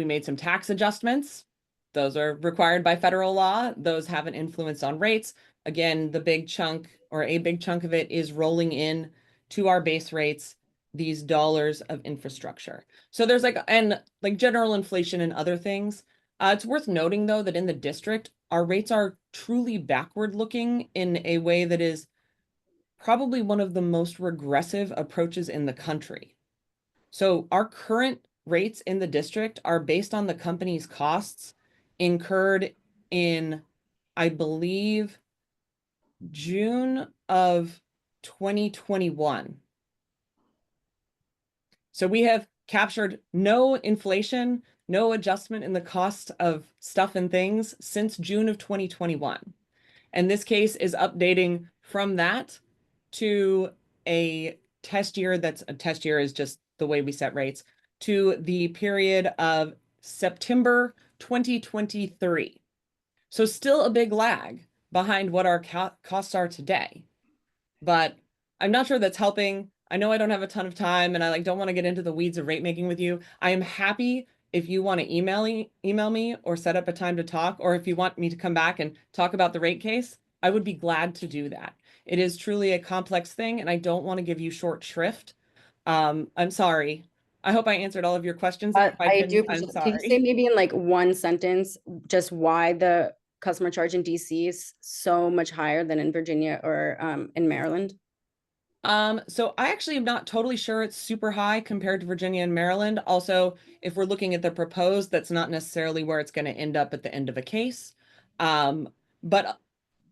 made some tax adjustments. Those are required by federal law. Those have an influence on rates. Again, the big chunk, or a big chunk of it, is rolling in to our base rates these dollars of infrastructure. So there's like general inflation and other things. It's worth noting, though, that in the district, our rates are truly backward looking in a way that is probably one of the most regressive approaches in the country. So our current rates in the district are based on the company's costs incurred in, I believe, June of 2021. So we have captured no inflation, no adjustment in the cost of stuff and things since June of 2021. And this case is updating from that to a test year. That's a test year is just the way we set rates, to the period of September 2023. So still a big lag behind what our costs are today. But I'm not sure that's helping. I know I don't have a ton of time, and I don't want to get into the weeds of rate making with you. I am happy if you want to email me or set up a time to talk, or if you want me to come back and talk about the rate case, I would be glad to do that. It is truly a complex thing, and I don't want to give you short shrift. I'm sorry. I hope I answered all of your questions. If I do. I'm Can you say sorry. maybe in like one sentence just why the customer charge in DC is so much higher than in Virginia or in Maryland? So I actually am not totally sure it's super high compared to Virginia and Maryland. Also, if we're looking at the proposed, that's not necessarily where it's going to end up at the end of a case. But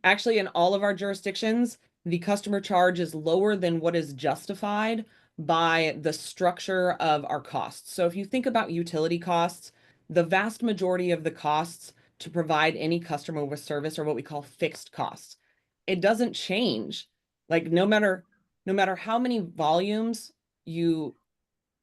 actually, in all of our jurisdictions, the customer charge is lower than what is justified by the structure of our costs. So if you think about utility costs, the vast majority of the costs to provide any customer with service are what we call fixed costs. it doesn't change. Like no matter how many volumes you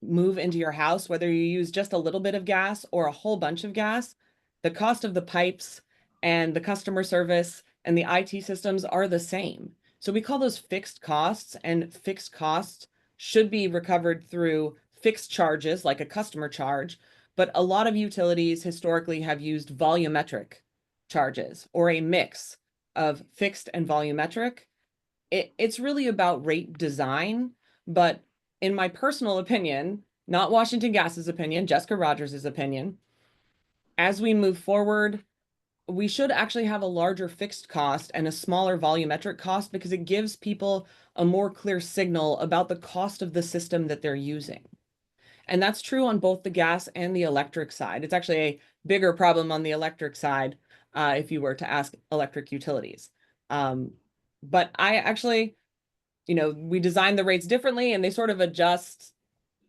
move into your house, whether you use just a little bit of gas or a whole bunch of gas, the cost of the pipes and the customer service and the IT systems are the same. So we call those fixed costs, and fixed costs should be recovered through fixed charges like a customer charge. But a lot of utilities historically have used volumetric charges or a mix of fixed and volumetric. It's really about rate design, but in my personal opinion, not Washington Gas's opinion, Jessica Rogers' opinion, as we move forward, we should actually have a larger fixed cost and a smaller volumetric cost because it gives people a more clear signal about the cost of the system that they're using. And that's true on both the gas and the electric side. It's actually a bigger problem on the electric side if you were to ask electric utilities. But I actually, we design the rates differently and they sort of adjust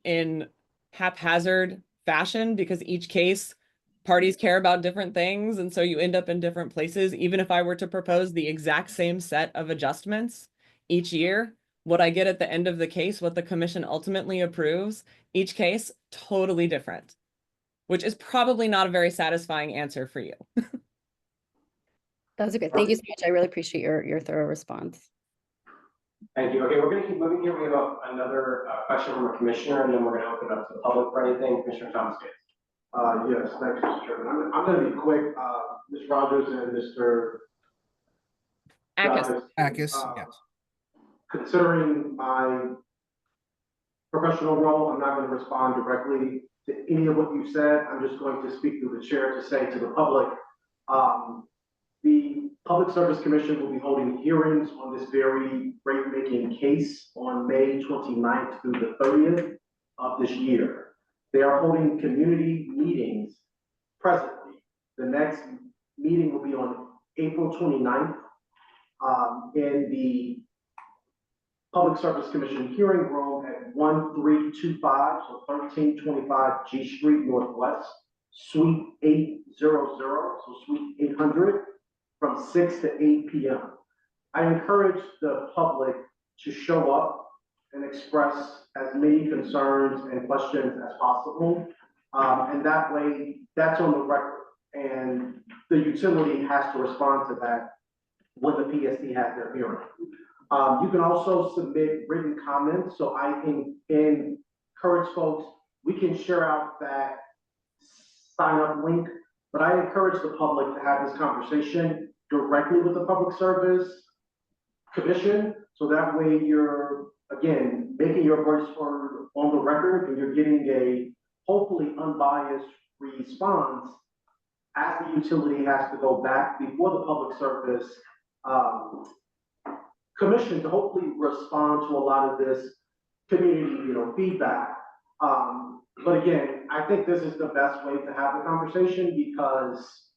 in haphazard fashion because each case parties care about different things. And so you end up in different places. Even if I were to propose the exact same set of adjustments each year, what I get at the end of the case, what the commission ultimately approves, each case totally different, which is probably not a very satisfying answer for you. That was a good. Thank you so much. I really appreciate your thorough response. Thank you. Okay, we're gonna keep moving here. We have another question from a commissioner, and then we're gonna open it up to the public for anything. Commissioner Thomas Gates. Yes, thanks, Mr. Chairman. I'm gonna be quick. Ms. Rogers and Mr. Akis, yes. Considering my professional role, I'm not gonna respond directly to any of what you said. I'm just going to speak through the chair to say to the public, the Public Service Commission will be holding hearings on this very rate-making case on May 29th through the 30th of this year. They are holding community meetings presently. The next meeting will be on April 29th in the Public Service Commission hearing room at 1325, so 1325 G Street Northwest, Suite 800, so Suite 800, from 6 to 8 p.m. I encourage the public to show up and express as many concerns and questions as possible. And that way, that's on the record. And the utility has to respond to that when the PSD has their hearing. You can also submit written comments, so I can encourage folks, we can share out that sign up link, but I encourage the public to have this conversation directly with the Public Service Commission, so that way you're, again, making your voice heard on the record and you're getting a hopefully unbiased response as the utility has to go back before the Public Service Commission to hopefully respond to a lot of this community, feedback. But again, I think this is the best way to have the conversation because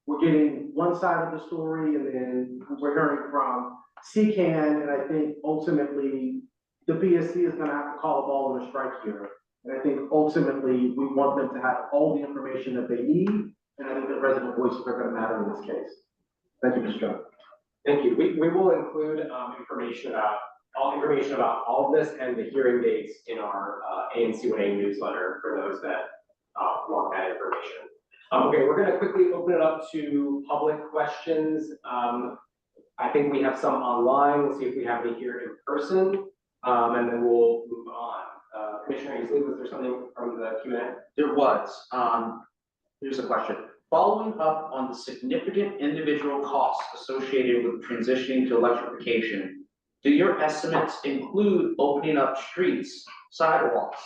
we're getting one side of the story and then we're hearing from CCAN, and I think ultimately the PSC is gonna have to call a ball and a strike here. And I think ultimately we want them to have all the information that they need, and I think the resident voices are gonna matter in this case. Thank you, Mr. Chairman. Thank you. We will include information about all of this and the hearing dates in our ANC 1A newsletter for those that want that information. Okay, we're gonna quickly open it up to public questions. I think we have some online. We'll see if we have any here in person, and then we'll move on. Commissioner Easley, was there something from the Q&A? There was. Here's a question. Following up on the significant individual costs associated with transitioning to electrification, do your estimates include opening up streets, sidewalks,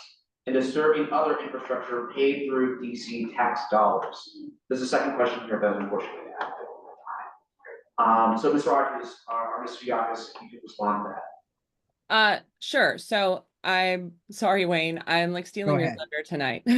and disturbing other infrastructure paid through DC tax dollars? There's a second question here, but unfortunately I have to time. So Ms. Rogers, or Mr. Yakas, if you could respond to that. Sure. So I'm sorry, Wayne, I'm like stealing your thunder tonight. Go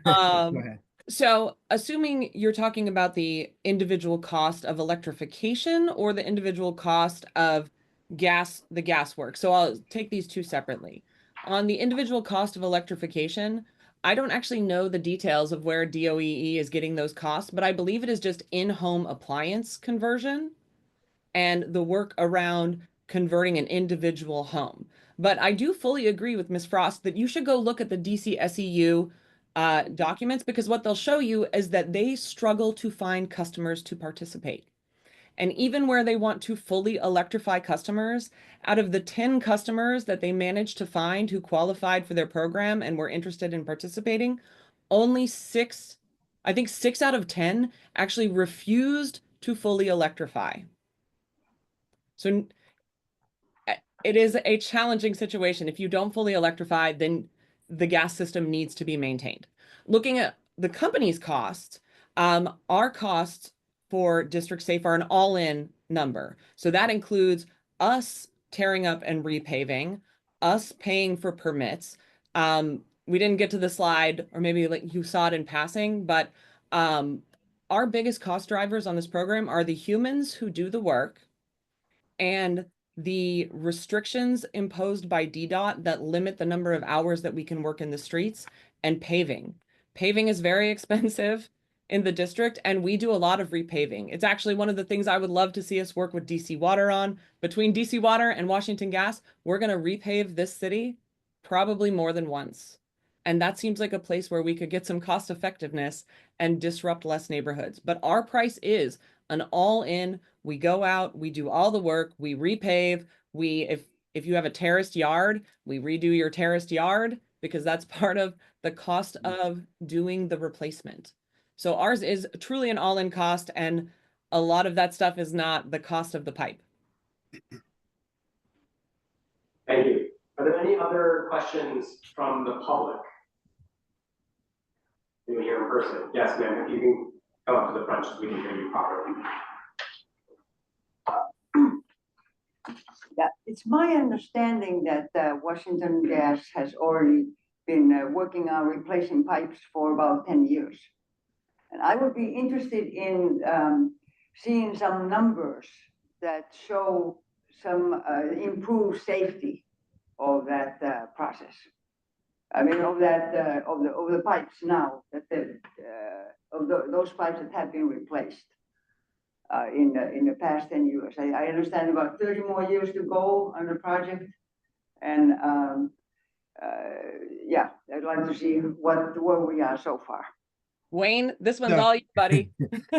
ahead. So assuming you're talking about the individual cost of electrification or the individual cost of the gas work. So I'll take these two separately. On the individual cost of electrification, I don't actually know the details of where DOEE is getting those costs, but I believe it is just in-home appliance conversion. and the work around converting an individual home. But I do fully agree with Ms. Frost that you should go look at the DC SEU documents, because what they'll show you is that they struggle to find customers to participate. And even where they want to fully electrify customers, out of the 10 customers that they managed to find who qualified for their program and were interested in participating, only 6, I think 6 out of 10 actually refused to fully electrify. So it is a challenging situation. If you don't fully electrify, then the gas system needs to be maintained. Looking at the company's costs, our costs for District Safe are an all-in number. So that includes us tearing up and repaving, us paying for permits. We didn't get to the slide, or maybe like you saw it in passing, but our biggest cost drivers on this program are the humans who do the work and the restrictions imposed by DDOT that limit the number of hours that we can work in the streets, and paving. Paving is very expensive in the district, and we do a lot of repaving. It's actually one of the things I would love to see us work with DC Water on. Between DC Water and Washington Gas, we're going to repave this city probably more than once. And that seems like a place where we could get some cost effectiveness and disrupt less neighborhoods. But our price is an all-in. We go out, we do all the work, we repave, if you have a terraced yard, we redo your terraced yard, because that's part of the cost of doing the replacement. So ours is truly an all-in cost, and a lot of that stuff is not the cost of the pipe. Thank you. Are there any other questions from the public? Anyone here in person? Yes, ma'am, if you can come up to the front so we can hear you properly. Yeah, it's my understanding that Washington Gas has already been working on replacing pipes for about 10 years. And I would be interested in seeing some numbers that show some improved safety of that process. I mean, of the pipes now, that those pipes that have been replaced in the past 10 years. I understand about 30 more years to go on the project, and yeah, I'd like to see where we are so far. Wayne, this one's So- all you, buddy.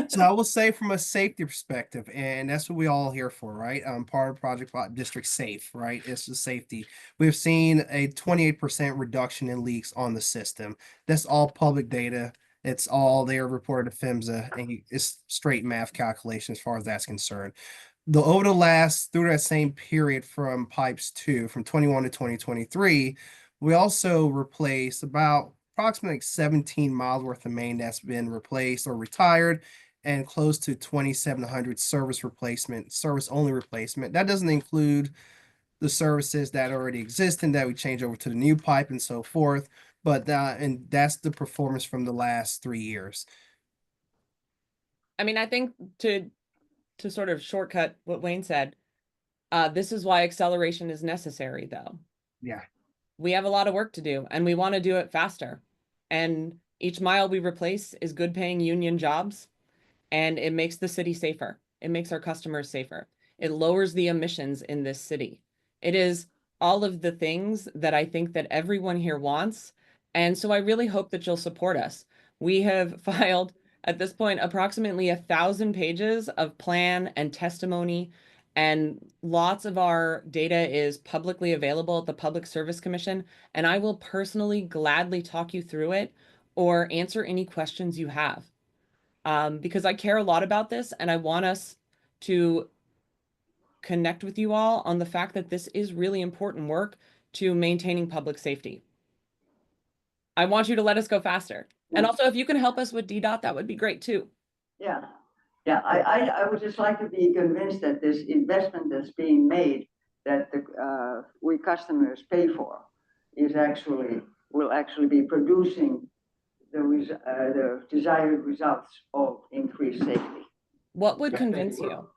So I will say, from a safety perspective, and that's what we all here for, right? Part of Project District Safe, right? It's the safety. We've seen a 28% reduction in leaks on the system. That's all public data. It's all there reported to PHMSA, and it's straight math calculation as far as that's concerned. Through that same period from pipes 2, from 21 to 2023, we also replaced about approximately 17 miles worth of main that's been replaced or retired, and close to 2,700 service only replacement. That doesn't include the services that already exist and that we change over to the new pipe and so forth. But and that's the performance from the last 3 years. I mean, I think to sort of shortcut what Wayne said, this is why acceleration is necessary, though. Yeah. We have a lot of work to do, and we want to do it faster. And each mile we replace is good paying union jobs, and it makes the city safer. It makes our customers safer. It lowers the emissions in this city. It is all of the things that I think that everyone here wants. And so I really hope that you'll support us. We have filed at this point approximately 1,000 pages of plan and testimony, and lots of our data is publicly available at the Public Service Commission, and I will personally gladly talk you through it or answer any questions you have. Because I care a lot about this, and I want us to connect with you all on the fact that this is really important work to maintaining public safety. I want you to let us go faster. And also, if you can help us with DDOT, that would be great too. Yeah, yeah. I would just like to be convinced that this investment that's being made, that we customers pay for, will actually be producing the desired results of increased safety. What would convince you?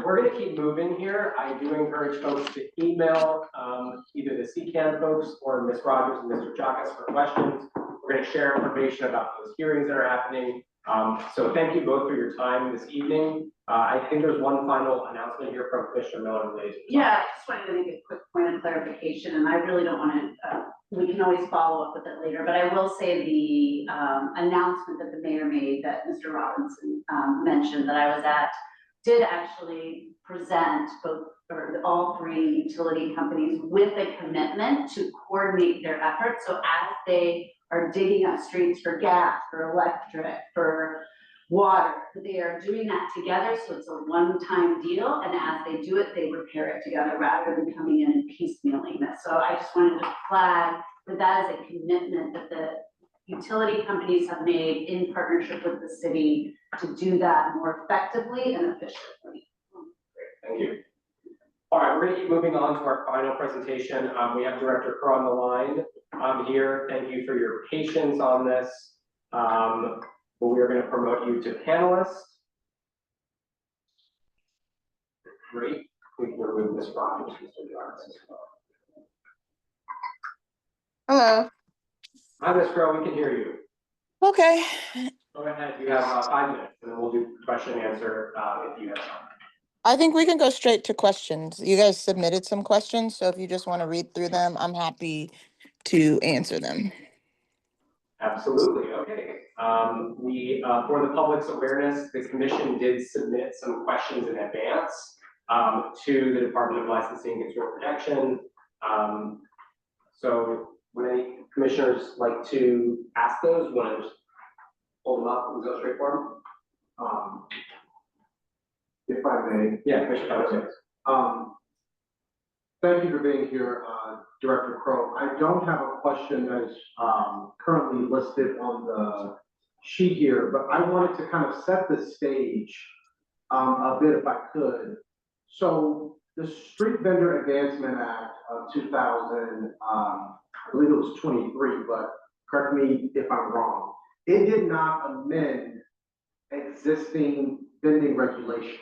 We're going to keep moving here. I do encourage folks to email either the CCAN folks or Ms. Rogers and Mr. Chakas for questions. We're going to share information about those hearings that are happening. So thank you both for your time this evening. I think there's one final announcement here from Commissioner Miller related to. Yeah, I just wanted to make a quick point of clarification, and I really don't want to, we can always follow up with it later, but I will say the announcement that the mayor made that Mr. Robinson mentioned that I was at did actually present both, or all three utility companies with a commitment to coordinate their efforts. So as they are digging up streets for gas, for electric, for water, they are doing that together, so it's a one-time deal, and as they do it, they repair it together rather than coming in and piecemealing this. So I just wanted to flag that that is a commitment that the utility companies have made in partnership with the city to do that more effectively and efficiently. Thank you. All right, we're gonna keep moving on to our final presentation. We have Director Crow on the line. Here. Thank you for your patience on this. But we are going to promote you to panelist. Great. We can remove this from Mr. Jarvis. Hello. Hi, Ms. Crow, we can hear you. Okay. Go ahead, you have 5 minutes, and then we'll do question and answer if you have some. I think we can go straight to questions. You guys submitted some questions, so if you just want to read through them, I'm happy to answer them. Absolutely, okay. For the public's awareness, the commission did submit some questions in advance to the Department of Licensing and Consumer Protection. So would any commissioners like to ask those? Want to just hold them up and go straight for them? If I may. Yeah, Commissioner Thomas. Thank you for being here, Director Crow. I don't have a question that is currently listed on the sheet here, but I wanted to kind of set the stage a bit if I could. So the Street Vendor Advancement Act of 2000, I believe it was 23, but correct me if I'm wrong. It did not amend existing vending regulation.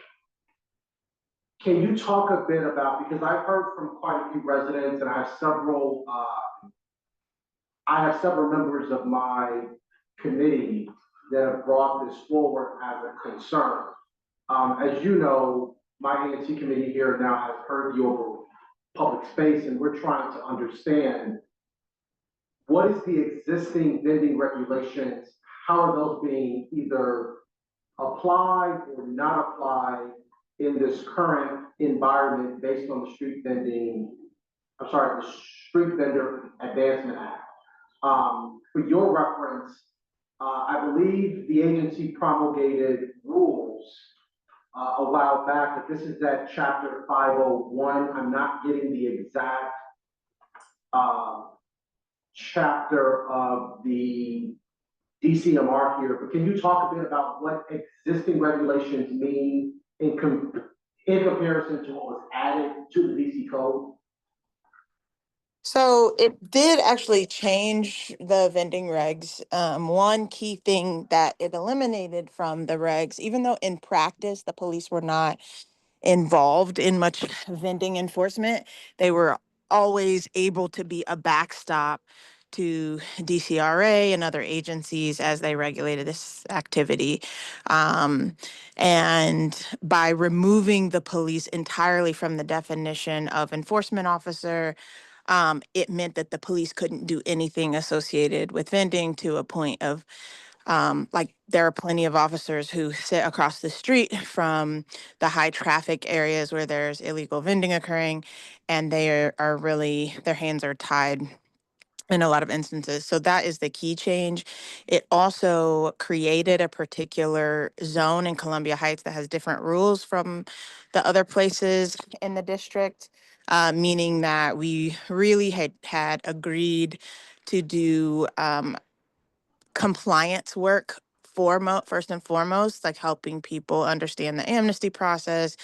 Can you talk a bit about, because I've heard from quite a few residents and I have several members of my committee that have brought this forward as a concern. As you know, my ANC committee here now has heard you over public space, and we're trying to understand what is the existing vending regulations, how are those being either applied or not applied in this current environment based on the Street Vendor Advancement Act. For your reference, I believe the agency promulgated rules a while back, but this is that chapter 501. I'm not getting the exact chapter of the DCMR here, but can you talk a bit about what existing regulations mean in comparison to what was added to the DC code? So it did actually change the vending regs. One key thing that it eliminated from the regs, even though in practice the police were not involved in much vending enforcement, they were always able to be a backstop to DCRA and other agencies as they regulated this activity. And by removing the police entirely from the definition of enforcement officer, it meant that the police couldn't do anything associated with vending, to a point of like there are plenty of officers who sit across the street from the high traffic areas where there's illegal vending occurring, and they are really, their hands are tied in a lot of instances. So that is the key change. It also created a particular zone in Columbia Heights that has different rules from the other places in the district, meaning that we really had agreed to do compliance work first and foremost, like helping people understand the amnesty process,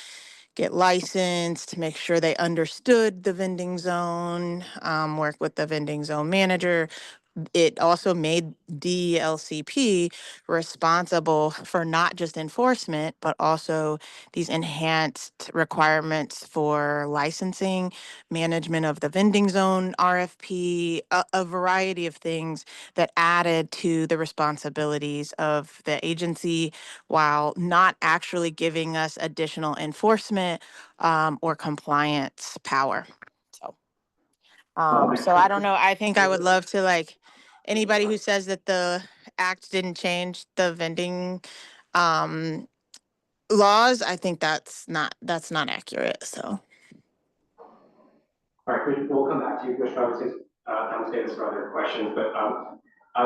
get licensed, to make sure they understood the vending zone, work with the vending zone manager, it also made DLCP responsible for not just enforcement, but also these enhanced requirements for licensing, management of the vending zone RFP, a variety of things that added to the responsibilities of the agency while not actually giving us additional enforcement or compliance power. So I don't know. I think I would love to anybody who says that the act didn't change the vending laws. I think that's not accurate. So All right, we'll come back to you, Commissioner, obviously, Thomas Davis for other questions, but,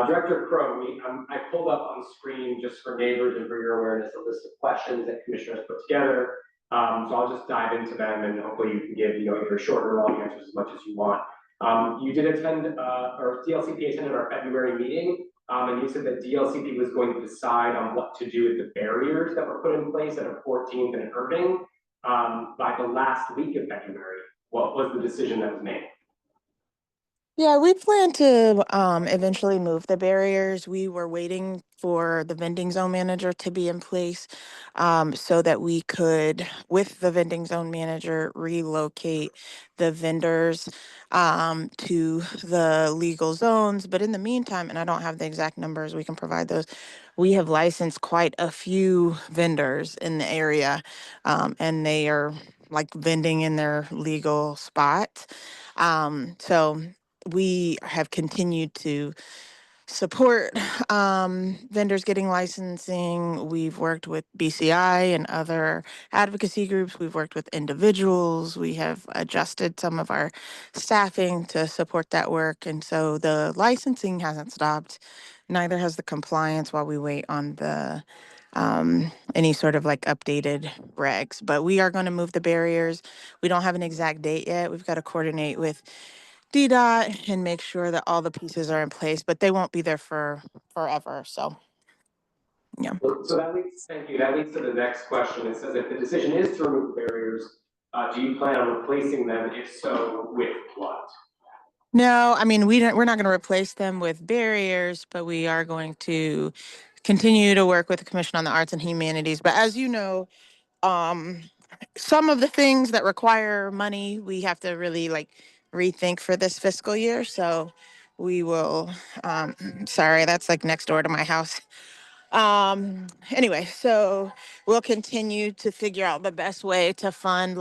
Director Crowe, I pulled up on screen just for neighbors and for your awareness, a list of questions that commissioners put together. So I'll just dive into them and hopefully you can give, either short or long answers as much as you want. You did attend, or DLCP attended our February meeting, and you said that DLCP was going to decide on what to do with the barriers that were put in place at 14th and Irving, by the last week of February. What was the decision that was made? yeah, we plan to eventually move the barriers. We were waiting for the vending zone manager to be in place so that we could, with the vending zone manager, relocate the vendors to the legal zones. But in the meantime, and I don't have the exact numbers, we can provide those. We have licensed quite a few vendors in the area and they are vending in their legal spots. So we have continued to support vendors getting licensing. We've worked with BCI and other advocacy groups. We've worked with individuals. We have adjusted some of our staffing to support that work. And so the licensing hasn't stopped. Neither has the compliance while we wait on the any sort of updated regs. But we are going to move the barriers. We don't have an exact date yet. We've got to coordinate with DDOT and make sure that all the pieces are in place, but they won't be there for forever. So, yeah. So that leads, thank you. That leads to the next question. It says if the decision is to remove barriers, do you plan on replacing them? If so, with what? No, I mean, we're not going to replace them with barriers, but we are going to continue to work with the Commission on the Arts and Humanities. But as you know, some of the things that require money, we have to really rethink for this fiscal year. So we will, sorry, that's next door to my house. Anyway, so we'll continue to figure out the best way to fund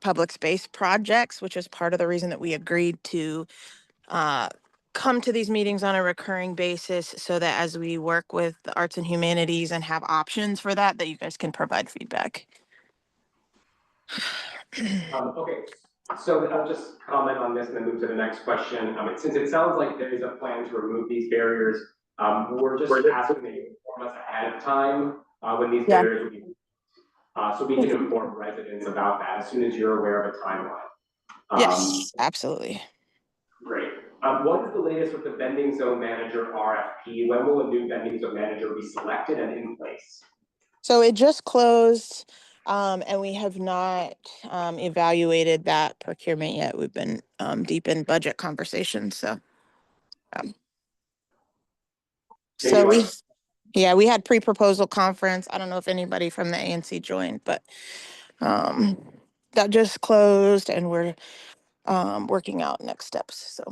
public space projects, which is part of the reason that we agreed to come to these meetings on a recurring basis so that as we work with the arts and humanities and have options for that you guys can provide feedback. Okay, so I'll just comment on this and then move to the next question. Since it sounds like there is a plan to remove these barriers, we're just asking that you inform us ahead of time when these barriers will be so we can inform residents about that as soon as you're aware of a timeline. Yes, absolutely. Great. What is the latest with the vending zone manager RFP? When will a new vending zone manager be selected and in place? So it just closed, and we have not evaluated that procurement yet. We've been deep in budget conversations. So, we had pre-proposal conference. I don't know if anybody from the ANC joined, but that just closed, and we're working out next steps. So.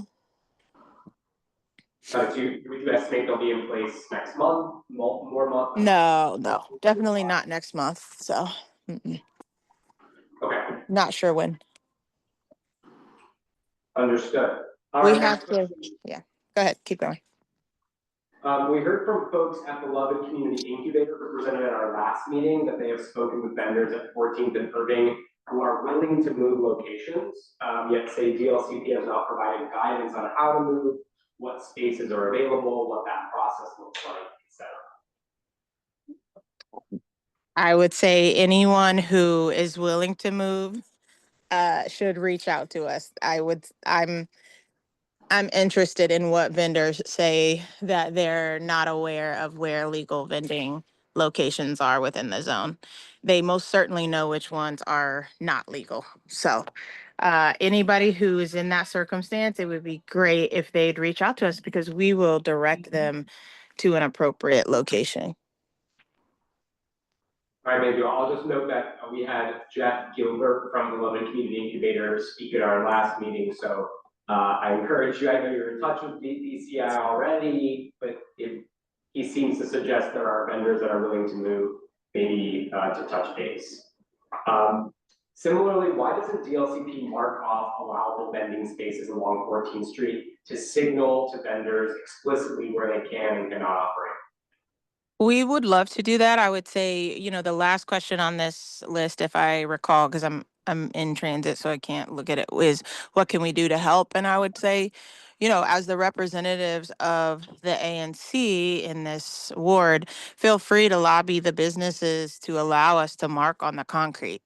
Do you estimate they'll be in place next month, more months? No, definitely not next month. So, okay, not sure when. Understood. We have to. Yeah, go ahead. Keep going. We heard from folks at the Love and Community Incubator represented at our last meeting that they have spoken with vendors at 14th and Irving who are willing to move locations, yet say DLCP has not provided guidance on how to move, what spaces are available, what that process looks like, etc. I would say anyone who is willing to move should reach out to us. I'm interested in what vendors say that they're not aware of where legal vending locations are within the zone. They most certainly know which ones are not legal. So Anybody who is in that circumstance, it would be great if they'd reach out to us because we will direct them to an appropriate location. All right, thank you. I'll just note that we had Jeff Gilbert from the London Community Incubator speak at our last meeting, so I encourage you, I know you're in touch with DCI already, but if he seems to suggest there are vendors that are willing to move, maybe to touch base. Similarly, why doesn't DLCP mark off allowable vending spaces along 14th Street to signal to vendors explicitly where they can and cannot operate? We would love to do that. I would say, the last question on this list, if I recall, because I'm in transit, so I can't look at it, is what can we do to help? And I would say, as the representatives of the ANC in this ward, feel free to lobby the businesses to allow us to mark on the concrete.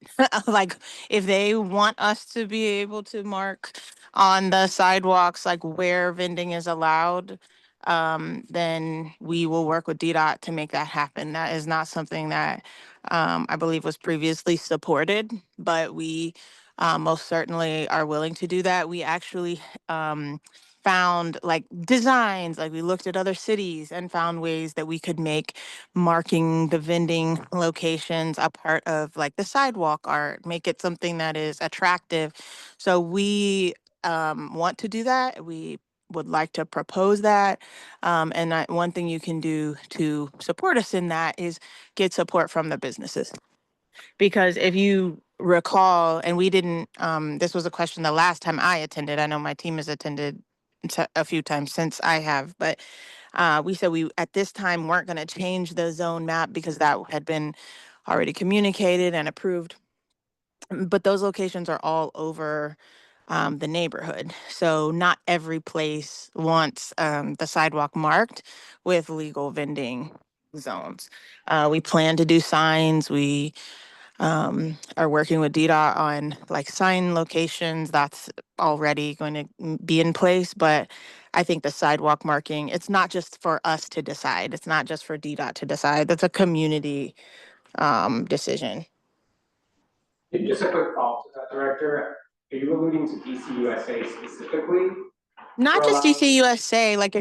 Like, if they want us to be able to mark on the sidewalks, like where vending is allowed, then we will work with DDOT to make that happen. That is not something that I believe was previously supported, but we most certainly are willing to do that. We actually found like designs, like we looked at other cities and found ways that we could make marking the vending locations a part of like the sidewalk art, make it something that is attractive. So we want to do that. We would like to propose that. One thing you can do to support us in that is get support from the businesses. Because if you recall, and we didn't, this was a question the last time I attended. I know my team has attended a few times since I have, but we said we at this time weren't going to change the zone map because that had been already communicated and approved. But those locations are all over the neighborhood. So not every place wants the sidewalk marked with legal vending zones. We plan to do signs. We are working with DDOT on like sign locations. That's already going to be in place. But I think the sidewalk marking, it's not just for us to decide. It's not just for DDOT to decide. That's a community decision. Just a quick follow-up to that, Director. Are you alluding to DCUSA specifically? Not For just allowing- DCUSA, like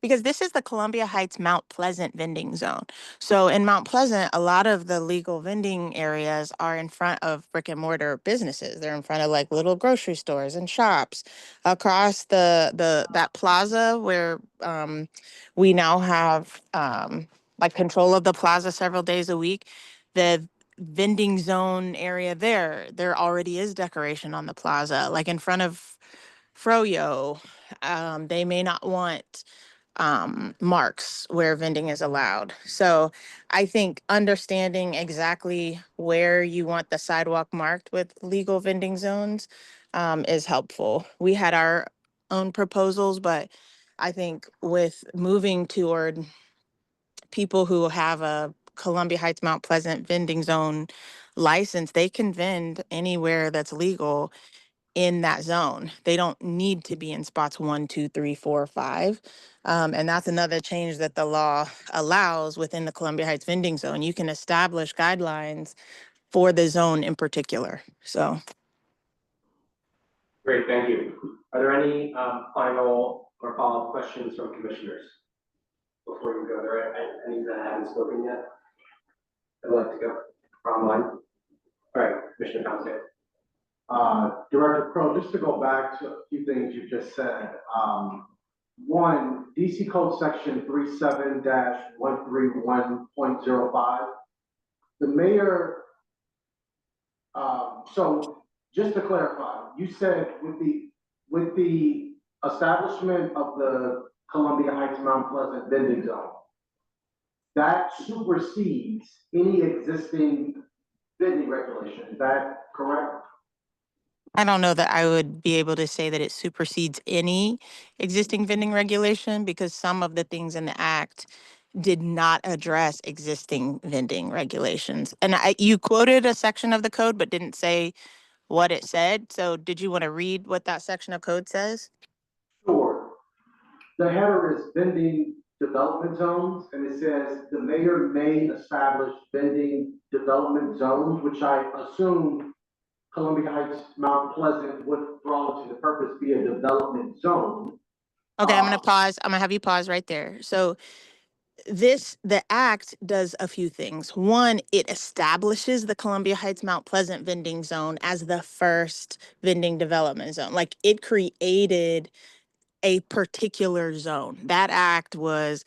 because this is the Columbia Heights Mount Pleasant vending zone. So in Mount Pleasant, a lot of the legal vending areas are in front of brick and mortar businesses. They're in front of like little grocery stores and shops across that plaza where we now have like control of the plaza several days a week. The vending zone area there already is decoration on the plaza, like in front of Froyo. They may not want marks where vending is allowed. So I think understanding exactly where you want the sidewalk marked with legal vending zones is helpful. We had our own proposals, but I think with moving toward people who have a Columbia Heights Mount Pleasant vending zone license, they can vend anywhere that's legal in that zone. They don't need to be in spots 1, 2, 3, 4, 5. And that's another change that the law allows within the Columbia Heights vending zone. You can establish guidelines for the zone in particular. So. Great, thank you. Are there any final or follow-up questions from commissioners? Before you go there, any that haven't spoken yet? I'd like to go online. All right, Commissioner Poundstone. Director Crowe, just to go back to a few things you just said. One, DC Code Section 37-131.05. The mayor, so just to clarify, you said with the establishment of the Columbia Heights Mount Pleasant vending zone, that supersedes any existing vending regulation. Is that correct? I don't know that I would be able to say that it supersedes any existing vending regulation because some of the things in the act did not address existing vending regulations. And you quoted a section of the code, but didn't say what it said. So did you want to read what that section of code says? Sure. The header is vending development zones, and it says the mayor may establish vending development zones, which I assume Columbia Heights, Mount Pleasant would, for all intents and purposes, be a development zone. Okay, I'm gonna pause. I'm gonna have you pause right there. So the act does a few things. One, it establishes the Columbia Heights Mount Pleasant vending zone as the first vending development zone. Like, it created a particular zone. That act was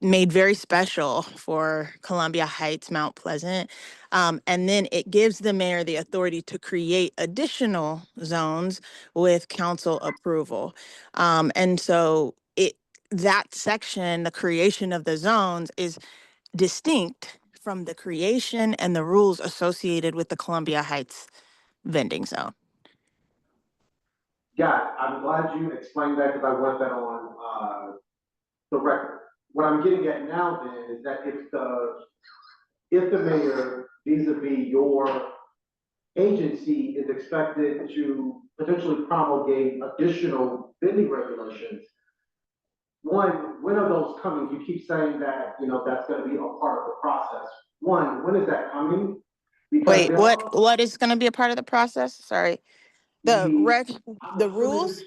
made very special for Columbia Heights, Mount Pleasant. And then it gives the mayor the authority to create additional zones with council approval. And so that section, the creation of the zones, is distinct from the creation and the rules associated with the Columbia Heights vending zone. Yeah, I'm glad you explained that because I want that on the record. What I'm getting at now then is that if the mayor vis-a-vis your agency is expected to potentially promulgate additional vending regulations, one, when are those coming? You keep saying that, that's gonna be a part of the process. One, when is that coming? Because Wait, there what are what is going to be a part of the process? Sorry. The I'm the assuming- rules?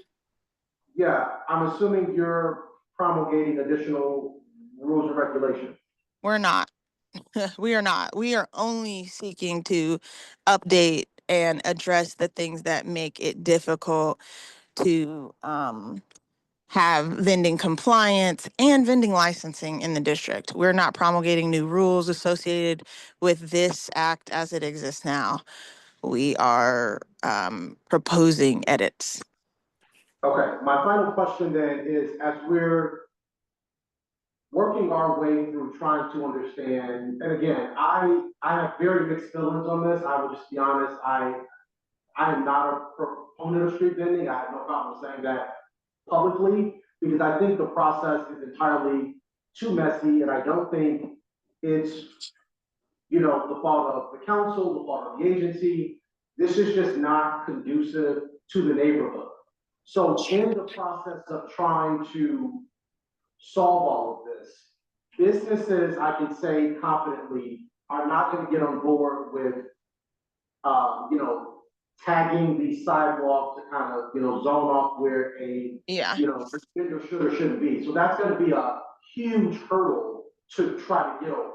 Yeah, I'm assuming you're promulgating additional rules and regulations. We're not. We are not. We are only seeking to update and address the things that make it difficult to have vending compliance and vending licensing in the district. We're not promulgating new rules associated with this act as it exists now. We are proposing edits. Okay, my final question then is, as we're working our way through trying to understand, and again, I have very mixed feelings on this. I will just be honest, I am not a proponent of street vending. I have no problem saying that publicly, because I think the process is entirely too messy, and I don't think it's, the fault of the council, the fault of the agency. This is just not conducive to the neighborhood. So in the process of trying to solve all of this, businesses, I can say confidently, are not gonna get on board with, tagging the sidewalk to kind of, zone off where Yeah. vendor should or shouldn't be. So that's gonna be a huge hurdle to try to get over.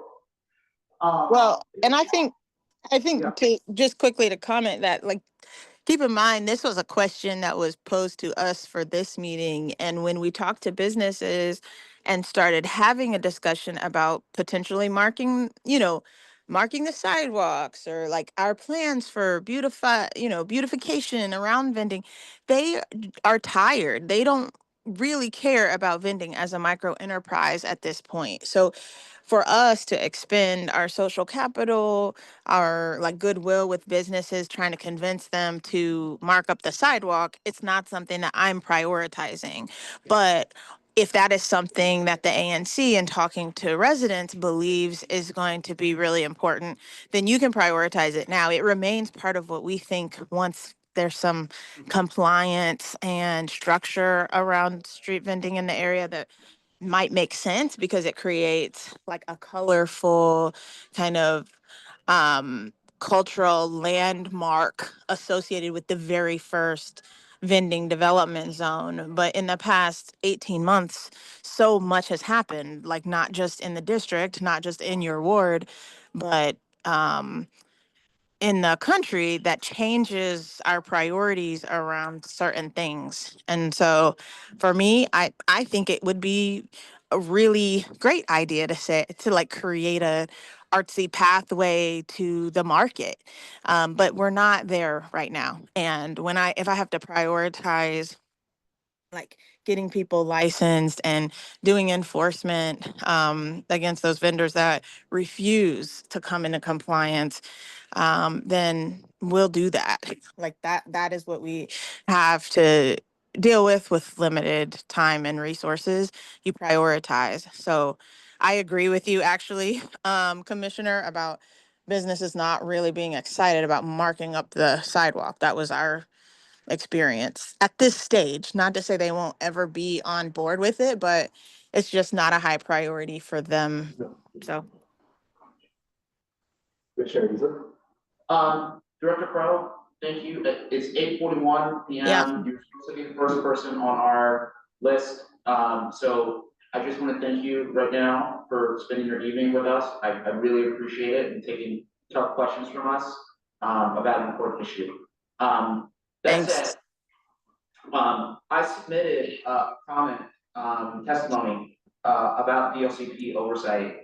Well, and I think Yeah. to just quickly to comment that, like, keep in mind, this was a question that was posed to us for this meeting. And when we talked to businesses and started having a discussion about potentially marking the sidewalks, or like our plans for beautification around vending, they are tired. They don't really care about vending as a micro enterprise at this point. So for us to expend our social capital, our like goodwill with businesses, trying to convince them to mark up the sidewalk, it's not something that I'm prioritizing. But if that is something that the ANC, and talking to residents, believes is going to be really important, then you can prioritize it now. It remains part of what we think once there's some compliance and structure around street vending in the area that might make sense, because it creates like a colorful kind of cultural landmark associated with the very first vending development zone. But in the past 18 months, so much has happened, like not just in the district, not just in your ward, but in the country, that changes our priorities around certain things. And so for me, I think it would be a really great idea to like create a artsy pathway to the market. But we're not there right now. And if I have to prioritize like getting people licensed and doing enforcement against those vendors that refuse to come into compliance, then we'll do that. Like that is what we have to deal with limited time and resources. You prioritize. So I agree with you actually, Commissioner, about businesses not really being excited about marking up the sidewalk. That was our experience at this stage. Not to say they won't ever be on board with it, but it's just not a high priority for them. So Commissioner Eason? Director Crowe, thank you. It's 8:41 p.m. Yeah. You're supposed to be the first person on our list. So I just want to thank you right now for spending your evening with us. I really appreciate it and taking tough questions from us about an important issue. That Thanks. said, I submitted a comment, testimony about DLCP oversight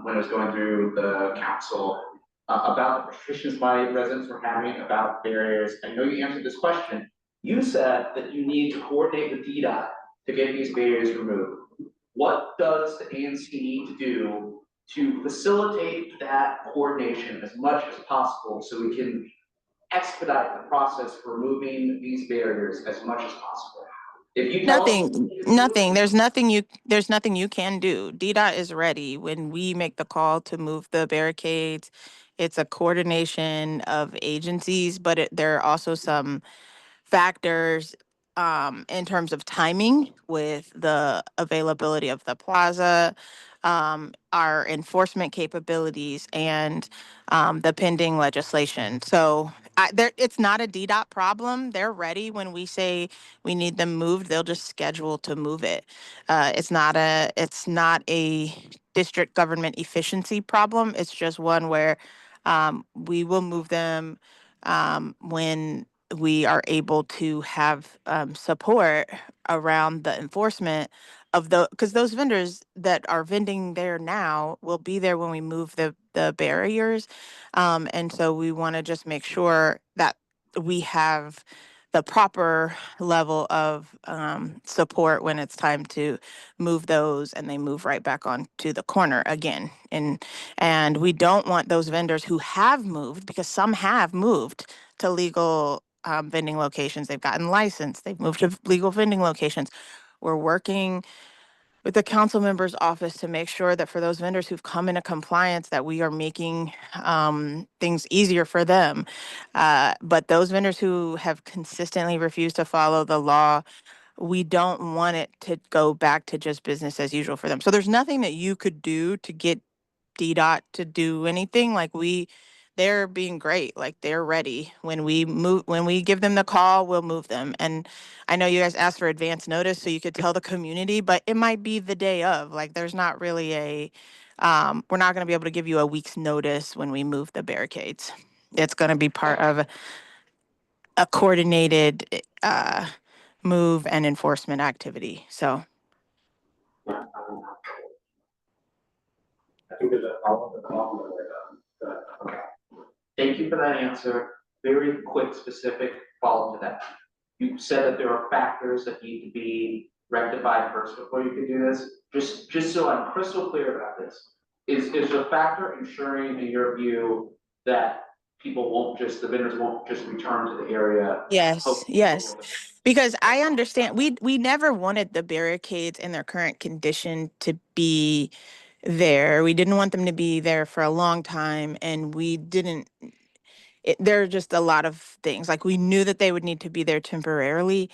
when it was going through the council about the frustrations my residents were having about barriers. I know you answered this question. You said that you need to coordinate with DDOT to get these barriers removed. What does the ANC need to do to facilitate that coordination as much as possible so we can expedite the process for removing these barriers as much as possible? If you tell us- Nothing. There's nothing you can do. DDOT is ready. When we make the call to move the barricades, it's a coordination of agencies, but there are also some factors in terms of timing with the availability of the plaza, our enforcement capabilities, and the pending legislation. So it's not a DDOT problem. They're ready. When we say we need them moved, they'll just schedule to move it. It's not a district government efficiency problem. It's just one where we will move them when we are able to have support around the enforcement of because those vendors that are vending there now will be there when we move the barriers. And so we want to just make sure that we have the proper level of support when it's time to move those, and they move right back on to the corner again. And we don't want those vendors who have moved, because some have moved to legal vending locations. They've gotten licensed. They've moved to legal vending locations. We're working with the council member's office to make sure that for those vendors who've come into compliance, that we are making things easier for them. But those vendors who have consistently refused to follow the law, we don't want it to go back to just business as usual for them. So there's nothing that you could do to get DDOT to do anything. They're being great. Like, they're ready. When we give them the call, we'll move them. And I know you guys asked for advance notice so you could tell the community, but it might be the day of. Like, there's not really we're not going to be able to give you a week's notice when we move the barricades. It's going to be part of a coordinated move and enforcement activity. So I think there's a follow-up with okay. Thank you for that answer. Very quick, specific follow-up to that. You said that there are factors that need to be rectified first before you can do this. Just so I'm crystal clear about this, is the factor ensuring, in your view, that the vendors won't just return to the area? yes. Because I understand, we never wanted the barricades in their current condition to be there. We didn't want them to be there for a long time, and there are just a lot of things. Like, we knew that they would need to be there temporarily.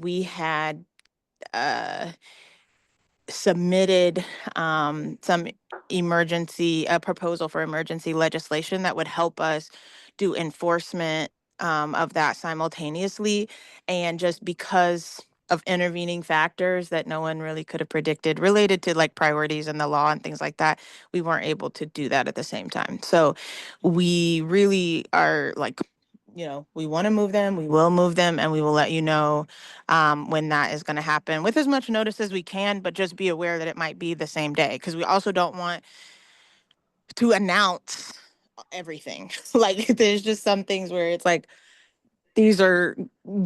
We had submitted some a proposal for emergency legislation that would help us do enforcement of that simultaneously. And just because of intervening factors that no one really could have predicted related to, like, priorities in the law and things like that, we weren't able to do that at the same time. So we really are like, we want to move them, we will move them, and we will let you know when that is going to happen with as much notice as we can, but just be aware that it might be the same day, because we also don't want to announce everything. Like, there's just some things where it's like, these are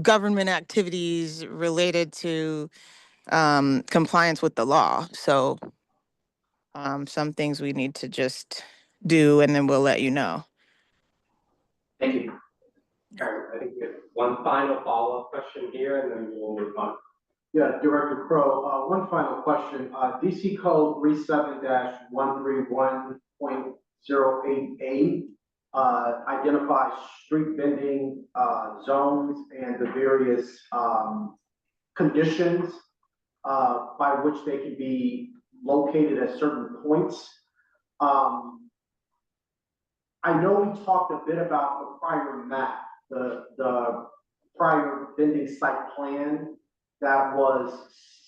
government activities related to compliance with the law. So some things we need to just do, and then we'll let you know. Thank you. All right, I think we have one final follow-up question here, and then we'll move on. Yeah, Director Crowe, one final question. DC Code 37-131.08A identifies street vending zones and the various conditions by which they can be located at certain points. I know we talked a bit about the prior map, the prior vending site plan that was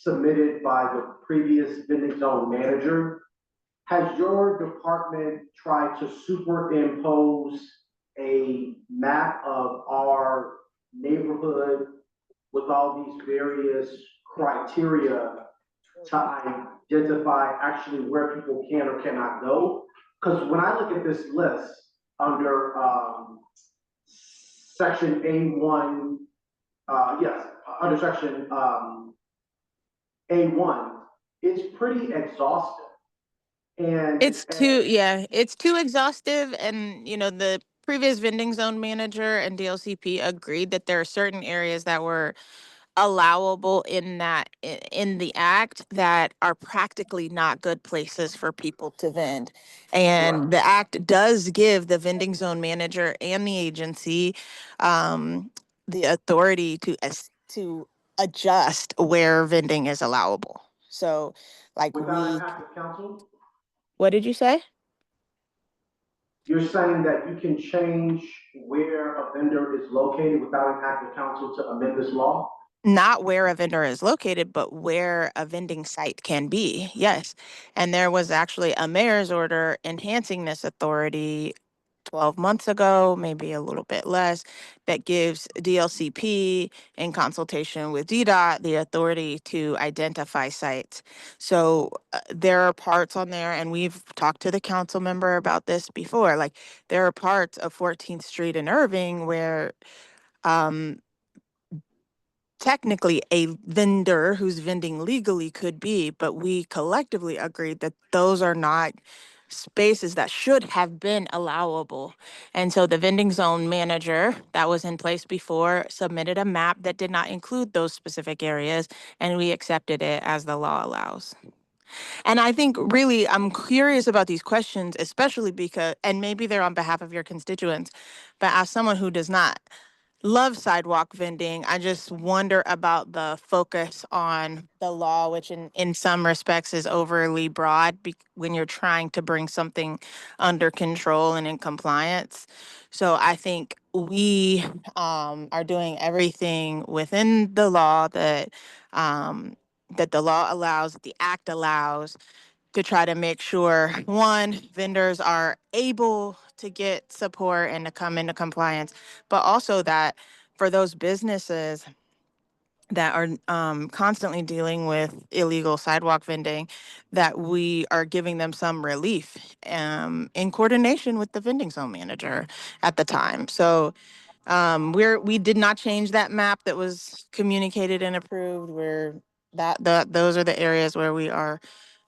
submitted by the previous vending zone manager. Has your department tried to superimpose a map of our neighborhood with all these various criteria to identify actually where people can or cannot go? Because when I look at this list under section A1, yes, under section A1, it's pretty exhaustive. And It's too, yeah, it's too exhaustive. And, you know, the previous vending zone manager and DLCP agreed that there are certain areas that were allowable in that, in the act, that are practically not good places for people to vend. And the act does give the vending zone manager and the agency the authority to adjust where vending is allowable. So like without an act of council, what did you say? you're saying that you can change where a vendor is located without an act of council to amend this law? Not where a vendor is located, but where a vending site can be. Yes. And there was actually a mayor's order enhancing this authority 12 months ago, maybe a little bit less, that gives DLCP in consultation with DDOT the authority to identify sites. So there are parts on there, and we've talked to the council member about this before. Like there are parts of 14th Street in Irving where um, technically a vendor who's vending legally could be, but we collectively agreed that those are not spaces that should have been allowable. And so the vending zone manager that was in place before submitted a map that did not include those specific areas, and we accepted it as the law allows. And I think really I'm curious about these questions, especially because, and maybe they're on behalf of your constituents, but as someone who does not love sidewalk vending, I just wonder about the focus on the law, which in some respects is overly broad when you're trying to bring something under control and in compliance. So I think we are doing everything within the law that the law allows, that the act allows, to try to make sure, one, vendors are able to get support and to come into compliance, but also that for those businesses that are constantly dealing with illegal sidewalk vending, that we are giving them some relief in coordination with the vending zone manager at the time. So we did not change that map that was communicated and approved. Those are the areas where we are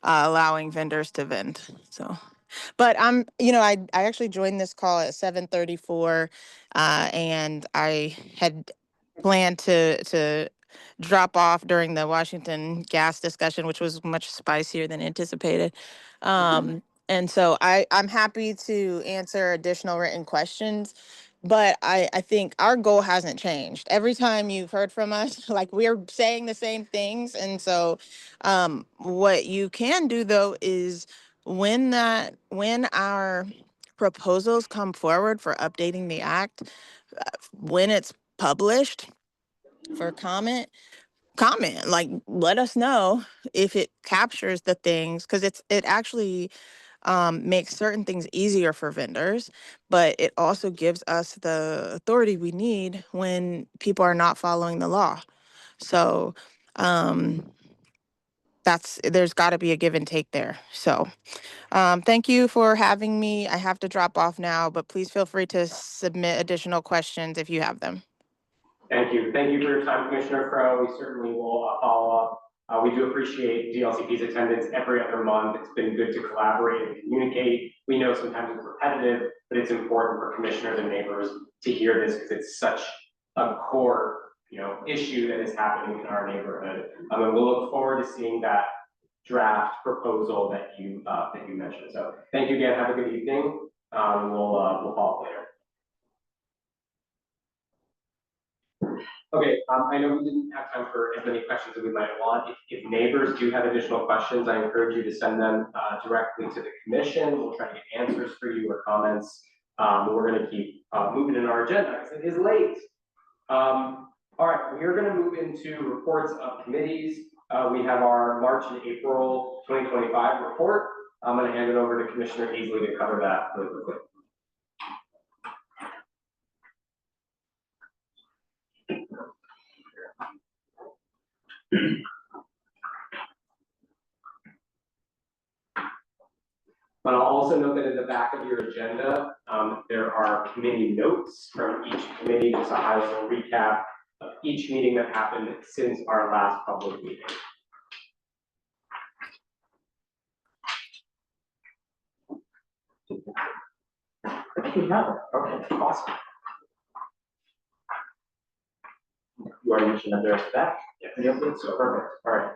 allowing vendors to vend. So, but I actually joined this call at 7:34, and I had planned to drop off during the Washington gas discussion, which was much spicier than anticipated. And so I'm happy to answer additional written questions. But I think our goal hasn't changed. Every time you've heard from us, like we're saying the same things. And so what you can do though is when our proposals come forward for updating the act, when it's published for comment, like let us know if it captures the things, because it actually makes certain things easier for vendors, but it also gives us the authority we need when people are not following the law. So there's got to be a give and take there. So thank you for having me. I have to drop off now, but please feel free to submit additional questions if you have them. Thank you. Thank you for your time, Commissioner Crowe. We certainly will follow up. We do appreciate DLCP's attendance every other month. It's been good to collaborate and communicate. We know sometimes it's repetitive, but it's important for commissioners and neighbors to hear this because it's such a core, issue that is happening in our neighborhood. And we'll look forward to seeing that draft proposal that you mentioned. So thank you again. Have a good evening. We'll follow up later. Okay, I know we didn't have time for as many questions as we might want. If neighbors do have additional questions, I encourage you to send them directly to the commission. We'll try to get answers for you or comments. But we're gonna keep moving in our agenda because it is late. All right, we are gonna move into reports of committees. We have our March and April 2025 report. I'm gonna hand it over to Commissioner Easley to cover that really quickly. But I'll also note that in the back of your agenda, there are committee notes from each committee, just a high level recap of each meeting that happened since our last public meeting. I think we have it. Okay, awesome. You already mentioned that there's back. Yeah. Any updates? So perfect. All right.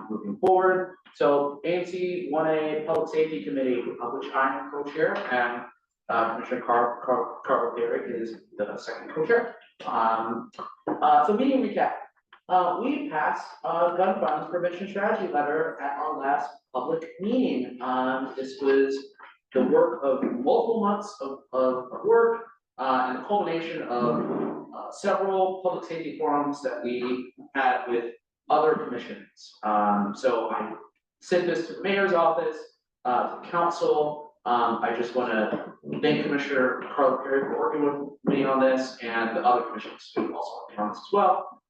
Moving forward. So ANC 1A Public Safety Committee, of which I am co-chair, and Commissioner Carl Derrick is the second co-chair. So meeting recap. We passed a gun violence prevention strategy letter at our last public meeting. This was the work of multiple months of work and the culmination of several public safety forums that we had with other commissions. So I sent this to the mayor's office, to the council. I just want to thank Commissioner Carl Perry for working with me on this and the other commissions who also worked on this as well.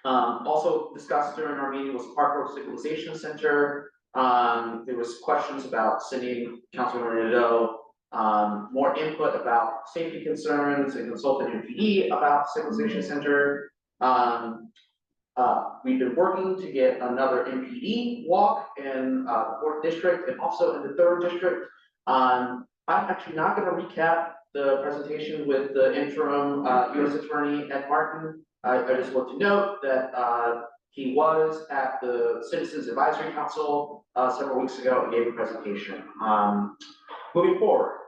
Also discussed during our meeting was Park Road Stabilization Center. There was questions about sending Councilmember Nadeau more input about safety concerns and consulting MPD about Stabilization Center. We've been working to get another MPD walk in the 4th district and also in the 3rd district. I'm actually not going to recap the presentation with the interim U.S. Attorney Ed Martin. I just want to note that he was at the Citizens Advisory Council several weeks ago and gave a presentation. Moving forward,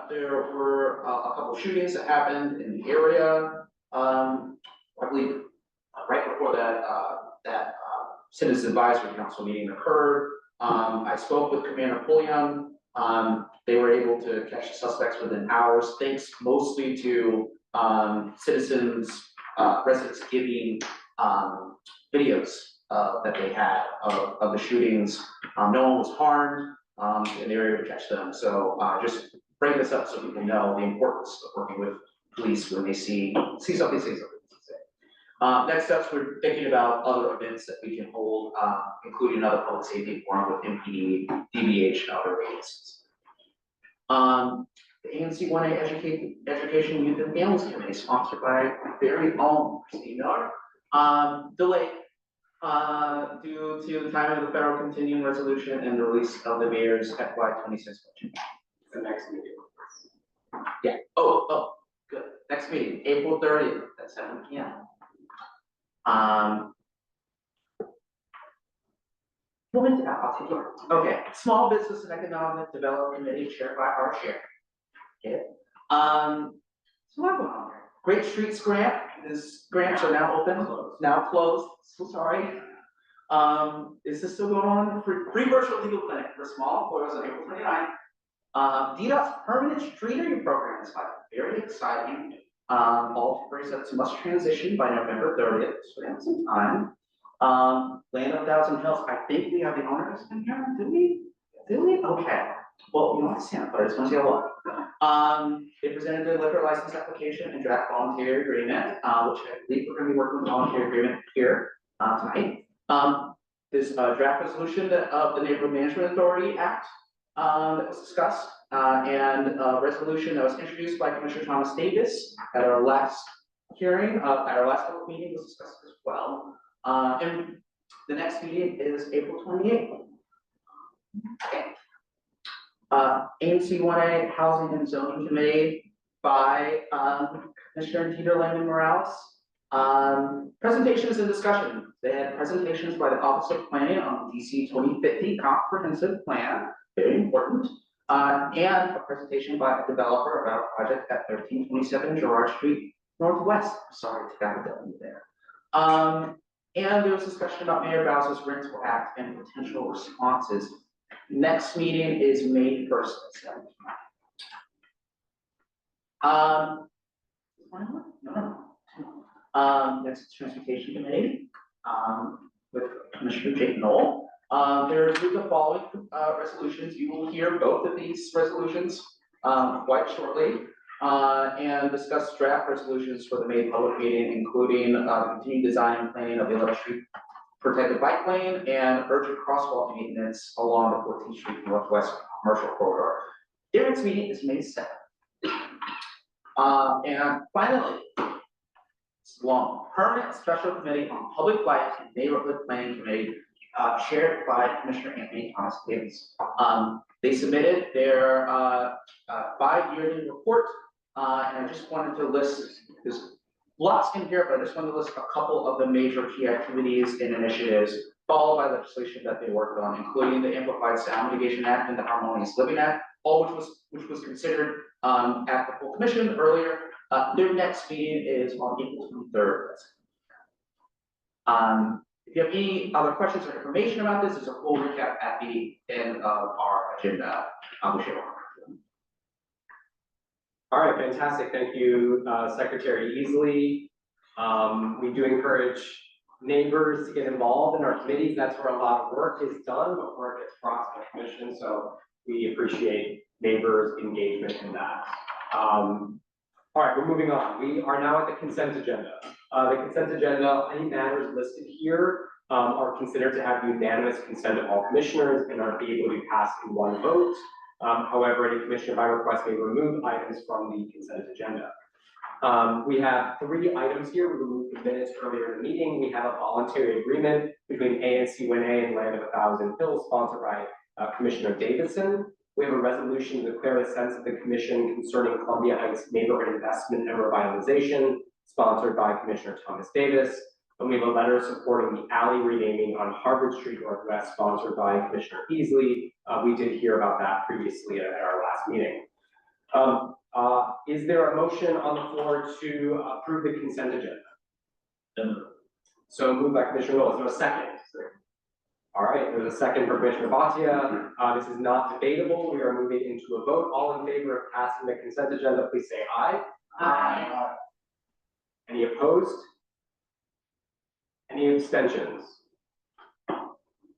there were a couple shootings that happened in the area. I believe right before that Citizens Advisory Council meeting occurred. I spoke with Commander Pulliam. They were able to catch the suspects within hours, thanks mostly to citizens, residents giving videos that they had of the shootings. No one was harmed, and they were able to catch them. So just bring this up so people know the importance of working with police when they see something, say something. Next steps, we're thinking about other events that we can hold, including another public safety forum with MPD, DBH, and other agencies. The ANC 1A Education, Youth, and Families Committee, sponsored by my very own Christine Miller, delayed due to the timing of the federal continuing resolution and the release of the mayor's FY 26 budget. The next meeting. Yeah. Oh, good. Next meeting, April 30th at 7 p.m. I'll take it. Okay, Small Business and Economic Development Committee chaired by our chair. Okay. So what going on here? Great Streets Grant. These grants are now open, now closed. So sorry. Is this still going on? Free virtual legal clinic for small employers on April 29th. DDOT's permanent street reading program is very exciting. All temporary must transition by November 30th, so we have some time. Land of Thousand Hills, I think we have the owners in here, did we? Okay. Well, you don't have to stand, but I just want to say hello. They presented their liquor license application and draft volunteer agreement, which I believe we're going to be working with volunteer agreement here tonight. This draft resolution of the Neighborhood Management Authority Act that was discussed, and a resolution that was introduced by Commissioner Thomas Davis at our last hearing, at our last public meeting was discussed as well. And the next meeting is April 28th. Okay. ANC 1A Housing and Zoning Committee by Commissioner Dieter Landon Morales. Presentations and discussion. They had presentations by the Office of Planning on the DC 2050 Comprehensive Plan, very important, and a presentation by a developer about a project at 1327 Gerard Street Northwest. Sorry to have a W there. And there was discussion about Mayor Bowser's Rental Act and potential responses. Next meeting is May 1st at 7 p.m. Next Transportation Committee, with Commissioner Jake Knoll. There's the following, resolutions. You will hear both of these resolutions, quite shortly. And discuss draft resolutions for the May public meeting, including, continued design and planning of the 11th Street protected bike lane and urgent crosswalk maintenance along the 14th Street Northwest commercial corridor. Their next meeting is May 7th. And finally, it's long, permanent special committee on public life and neighborhood planning committee, chaired by Commissioner Anthony Thomas Davis. They submitted their 5-yearly report, and I just wanted to list, there's lots in here, but I just wanted to list a couple of the major key activities and initiatives followed by legislation that they worked on, including the Amplified Sound Mitigation Act and the Harmonious Living Act, all which was considered at the full commission earlier. Their next meeting is on April 23rd. If you have any other questions or information about this, there's a full recap at the end of our agenda. We'll share. All right, fantastic. Thank you, Secretary Easley. We do encourage neighbors to get involved in our committees. That's where a lot of work is done before it gets brought to the commission. So we appreciate neighbors' engagement in that. All right, we're moving on. We are now at the consent agenda. The consent agenda, any matters listed here are considered to have unanimous consent of all commissioners and are able to be passed in one vote. However, any commissioner by request may remove items from the consent agenda. We have 3 items here. We removed the minutes earlier in the meeting. We have a voluntary agreement between ANC 1A and Land of 1,000 Hills, sponsored by Commissioner Davidson. We have a resolution to declare the sense of the commission concerning Columbia Heights neighborhood investment and revitalization, sponsored by Commissioner Thomas Davis. And we have a letter supporting the alley renaming on Harvard Street Northwest, sponsored by Commissioner Easley. We did hear about that previously at our last meeting. Is there a motion on the floor to approve the consent agenda? So moved by Commissioner Knoll. Is there a second? All right, there's a second for Commissioner Bhatia. This is not debatable. We are moving into a vote. All in favor of passing the consent agenda, please say aye. Aye. Any opposed? Any abstentions?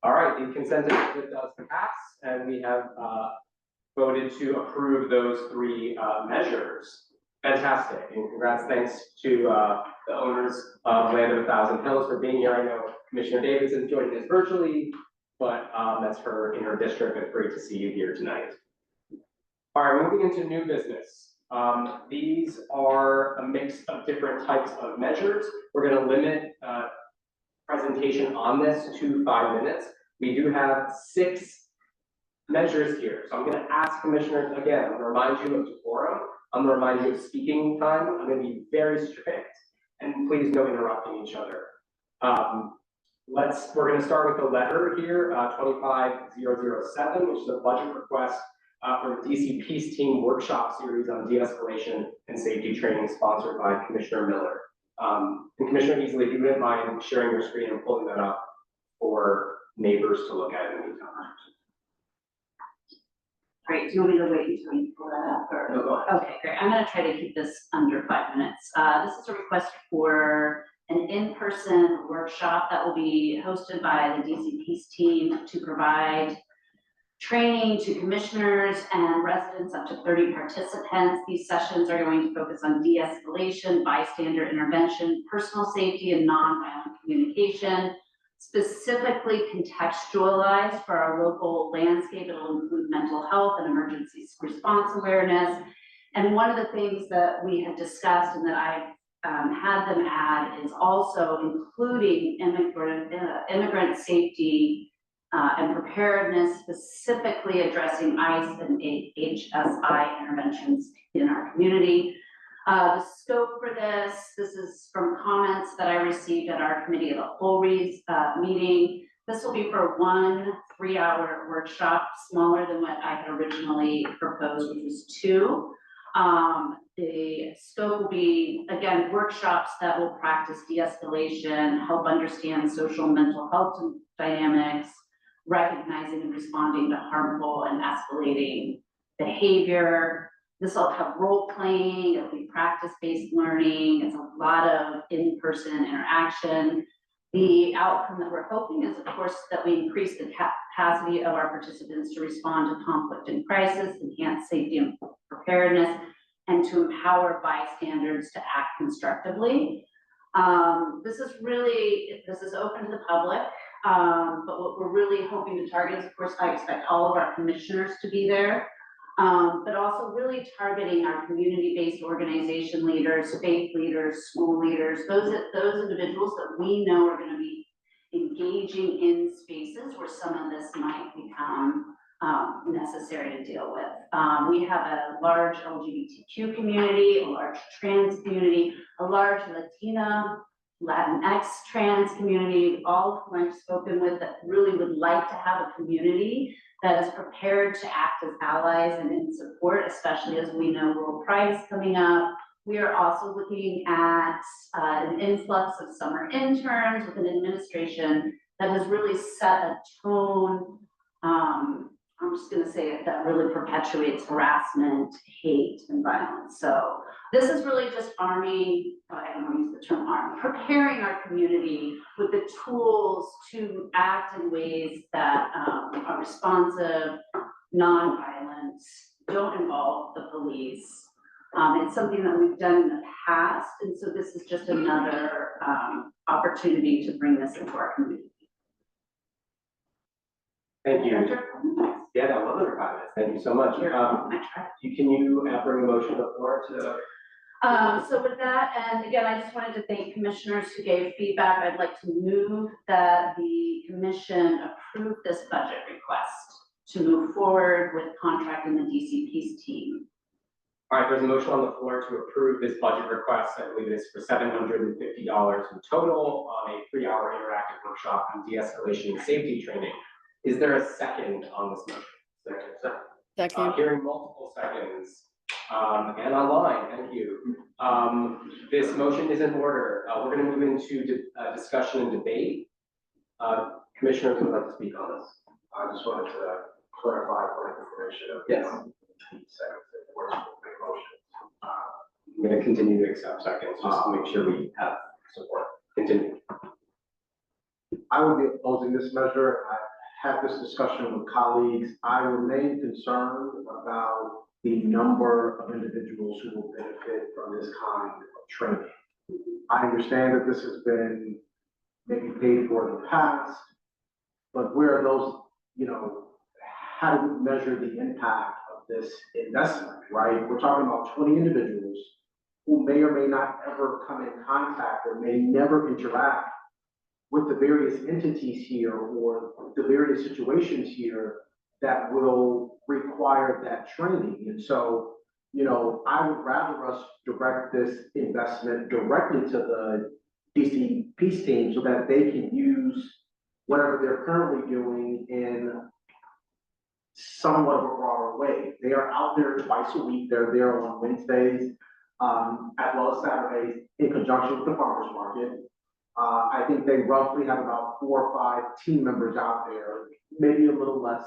All right, the consent agenda does pass, and we have voted to approve those 3 measures. Fantastic, and congrats, thanks to the owners of Land of 1,000 Hills for being here. I know Commissioner Davidson joining us virtually, but that's her in her district. It's great to see you here tonight. All right, moving into new business. These are a mix of different types of measures. We're going to limit presentation on this to 5 minutes. We do have 6 measures here. So I'm going to ask commissioners again, I'm going to remind you of decorum. I'm going to remind you of speaking time. I'm going to be very strict, and please no interrupting each other. We're going to start with the letter here, 25007, which is a budget request from DC Peace Team Workshop Series on De-escalation and Safety Training, sponsored by Commissioner Miller. And Commissioner Easley, if you wouldn't mind sharing your screen and pulling that up for neighbors to look at in the meantime. Great, do you want me to wait until you pull that up? Or? No, go ahead. Okay, great. I'm gonna try to keep this under 5 minutes. This is a request for an in-person workshop that will be hosted by the DC Peace Team to provide training to commissioners and residents, up to 30 participants. These sessions are going to focus on de-escalation, bystander intervention, personal safety, and nonviolent communication, specifically contextualized for our local landscape. It'll include mental health and emergency response awareness. And one of the things that we had discussed and that I've had them add is also including immigrant safety and preparedness, specifically addressing ICE and HSI interventions in our community. The scope for this is from comments that I received at our committee of the whole meeting. This will be for 1 3-hour workshop, smaller than what I had originally proposed, which was 2. The scope will be, again, workshops that will practice de-escalation, help understand social and mental health dynamics, recognizing and responding to harmful and escalating behavior, This will have role playing, it'll be practice-based learning, it's a lot of in-person interaction. The outcome that we're hoping is, of course, that we increase the capacity of our participants to respond to conflict and crisis, enhance safety and preparedness, and to empower bystanders to act constructively. This is open to the public, but what we're really hoping to target is, of course, I expect all of our commissioners to be there, but also really targeting our community-based organization leaders, faith leaders, school leaders, those individuals that we know are going to be engaging in spaces where some of this might become necessary to deal with. We have a large LGBTQ community, a large trans community, a large Latina, Latinx trans community, all of whom I've spoken with that really would like to have a community that is prepared to act as allies and in support, especially as we know World Pride is coming up. We are also looking at an influx of summer interns with an administration that has really set a tone, I'm just gonna say it, that really perpetuates harassment, hate, and violence. So this is really just arming, I don't want to use the term arm, preparing our community with the tools to act in ways that are responsive, non-violent, don't involve the police. It's something that we've done in the past, and so this is just another opportunity to bring this into our community. Thank you. Yeah, that was under 5 minutes. Thank you so much. Can you bring a motion to the floor to? So with that, and again, I just wanted to thank commissioners who gave feedback. I'd like to move that the commission approve this budget request to move forward with contracting the DC Peace team. All right, there's a motion on the floor to approve this budget request. I believe it is for $750 in total on a 3-hour interactive workshop on de-escalation and safety training. Is there a second on this motion? Second. Hearing multiple seconds, and online, thank you. This motion is in order. We're gonna move into discussion and debate. Commissioners would like to speak on this. I just wanted to clarify for information. Yes. I'm gonna continue to accept seconds, just to make sure we have support. Continue. I would be opposing this measure. I had this discussion with colleagues. I remain concerned about the number of individuals who will benefit from this kind of training. I understand that this has been maybe paid for in the past, but where are those, how do we measure the impact of this investment, right? We're talking about 20 individuals who may or may not ever come in contact or may never interact with the various entities here or the various situations here that will require that training. And so, I would rather us direct this investment directly to the DC Peace team so that they can use whatever they're currently doing in somewhat of a broader way. They are out there twice a week. They're there on Wednesdays, as well as Saturdays in conjunction with the farmers market. I think they roughly have about 4 or 5 team members out there, maybe a little less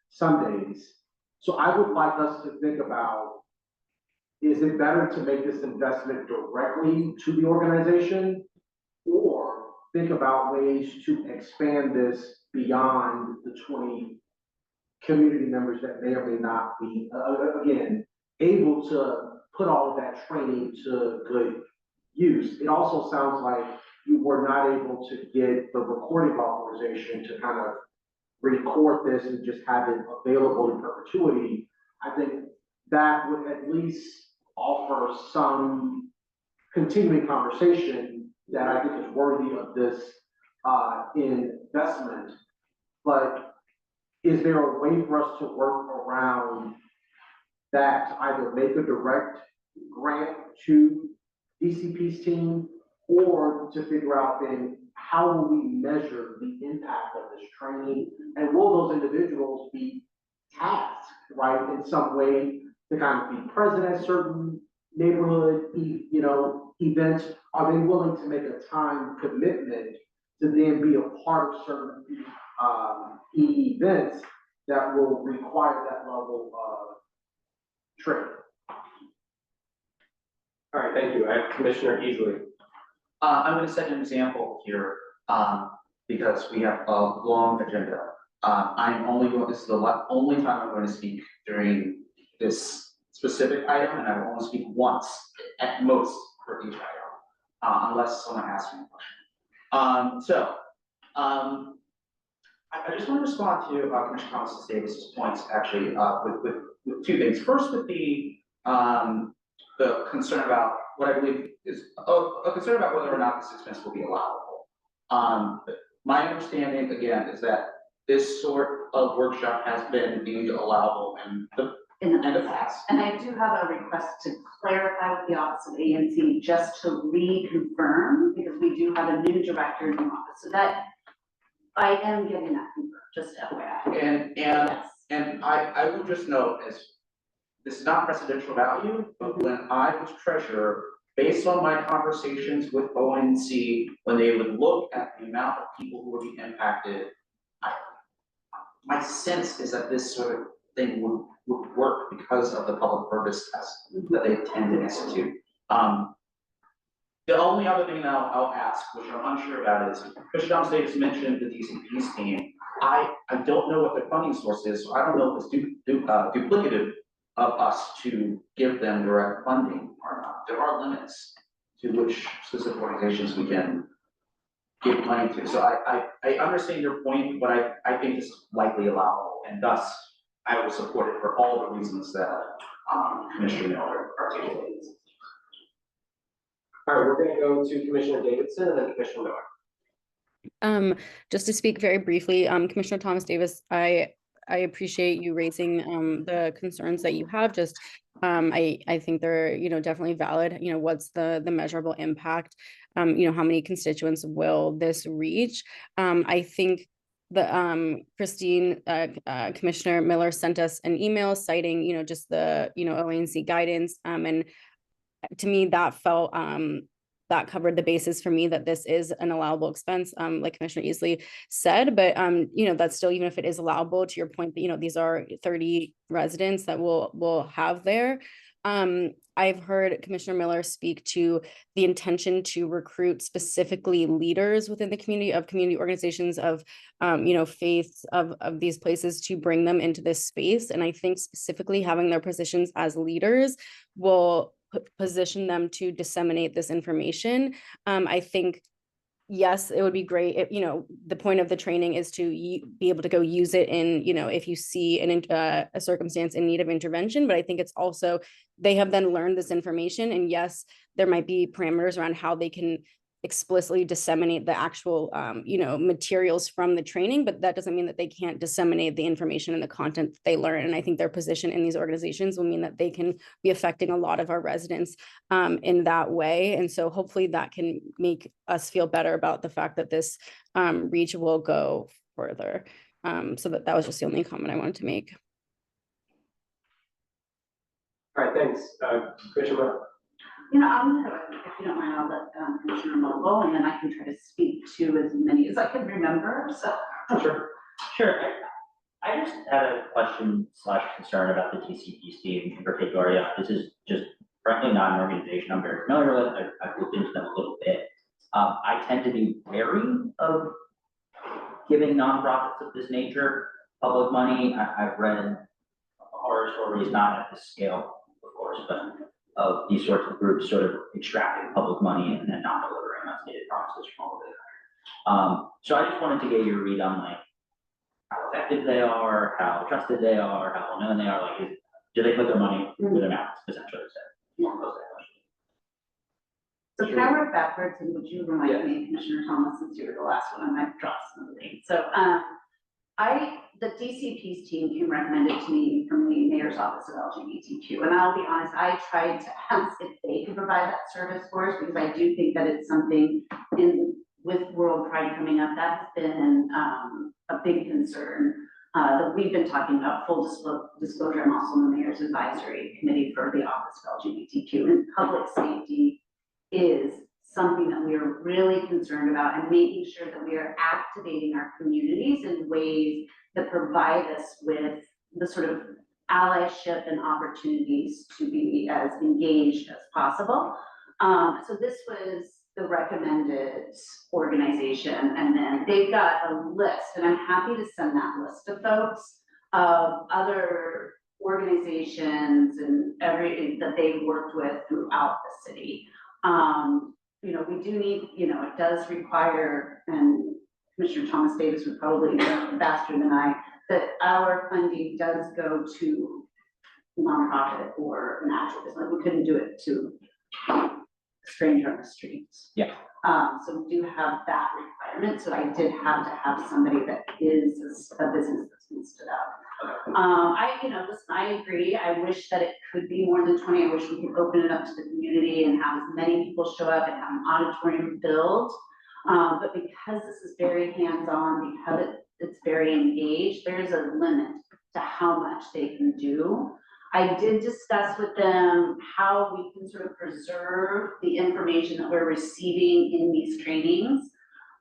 some days. So I would like us to think about, is it better to make this investment directly to the organization, or think about ways to expand this beyond the 20 community members that may or may not be, again, able to put all of that training to good use. It also sounds like you were not able to get the recording authorization to kind of record this and just have it available in perpetuity. I think that would at least offer some continuing conversation that I think is worthy of this investment. But is there a way for us to work around that, to either make a direct grant to DC Peace team, or to figure out then how will we measure the impact of this training, and will those individuals be tasked, right, in some way to kind of be present at certain neighborhood, events? Are they willing to make a time commitment to then be a part of certain events that will require that level of training? All right, thank you. I have Commissioner Easley. I'm gonna set an example here, because we have a long agenda. This is the only time I'm going to speak during this specific item, and I will only speak once at most for each item, unless someone asks me a question. I just want to respond to Commissioner Thomas Davis's points, actually, with two things. First, with the concern about what I believe is a concern about whether or not this expense will be allowable. My understanding, again, is that this sort of workshop has been deemed allowable in the past. And I do have a request to clarify with the Office of ANC, just to reconfirm, because we do have a new director in the office, so that I am getting that confirmed, just FYI. Yes. And I will just note, as this is not precedential value, but when I was treasurer, based on my conversations with ONC, when they would look at the amount of people who would be impacted, my sense is that this sort of thing would work because of the public purpose test that they tend to institute. The only other thing that I'll ask, which I'm unsure about, is Commissioner Thomas Davis mentioned the DCP's team. I don't know what their funding source is, so I don't know if it's duplicative of us to give them direct funding or not. There are limits to which specific organizations we can give money to. So I understand your point, but I think this is likely allowable, and thus I will support it for all the reasons that Commissioner Miller articulated. All right, we're gonna go to Commissioner Davidson and then Commissioner Miller. Just to speak very briefly, Commissioner Thomas Davis, I appreciate you raising the concerns that you have. Just I think they're definitely valid. What's the measurable impact? How many constituents will this reach? I think the Christine Commissioner Miller sent us an email citing just the OANC guidance, and to me that felt that covered the basis for me that this is an allowable expense, like Commissioner Easley said, but that's still, even if it is allowable, to your point that these are 30 residents that will have there. I've heard Commissioner Miller speak to the intention to recruit specifically leaders within the community organizations of faiths of these places to bring them into this space, and I think specifically having their positions as leaders will position them to disseminate this information. I think, yes, it would be great if, the point of the training is to be able to go use it in, if you see a circumstance in need of intervention, but I think it's also, they have then learned this information, and yes, there might be parameters around how they can explicitly disseminate the actual, materials from the training, but that doesn't mean that they can't disseminate the information and the content that they learn. And I think their position in these organizations will mean that they can be affecting a lot of our residents in that way. And so hopefully that can make us feel better about the fact that this reach will go further. So that was just the only comment I wanted to make. All right, thanks. Commissioner Miller. I'm gonna, if you don't mind, I'll let Commissioner Miller go, and then I can try to speak to as many as I can remember, so. Sure. Sure. I just had a question / concern about the DCPC in particular. Yeah, this is just frankly not an organization I'm very familiar with. I've looked into them a little bit. I tend to be wary of giving nonprofits of this nature public money. I've read horror stories, not at this scale, of course, but of these sorts of groups sort of extracting public money and then not delivering on stated promises from all of it. So I just wanted to get your read on how effective they are, how trusted they are, how well known they are. Do they put their money where their mouth is, essentially? So can I work backwards, and would you remind me, Commissioner Thomas, since you were the last one, I might drop something. So the DCP's team came recommended to me from the Mayor's Office of LGBTQ, and I'll be honest, I tried to ask if they could provide that service for us, because I do think that it's something with World Pride coming up, that's been a big concern that we've been talking about. Full disclosure, I'm also on the Mayor's Advisory Committee for the Office of LGBTQ, and public safety is something that we are really concerned about, and making sure that we are activating our communities in ways that provide us with the sort of allyship and opportunities to be as engaged as possible. So this was the recommended organization, and then they've got a list, and I'm happy to send that list to folks of other organizations and that they've worked with throughout the city. You know, we do need, you know, it does require, and Commissioner Thomas Davis would probably know faster than I, that our funding does go to nonprofit or natural business. We couldn't do it to a stranger on the streets. Yeah. So we do have that requirement. So I did have to have somebody that is a business that's been stood up. Listen, I agree. I wish that it could be more than 20. I wish we could open it up to the community and have as many people show up and have an auditorium built. But because this is very hands-on, because it's very engaged, there's a limit to how much they can do. I did discuss with them how we can sort of preserve the information that we're receiving in these trainings.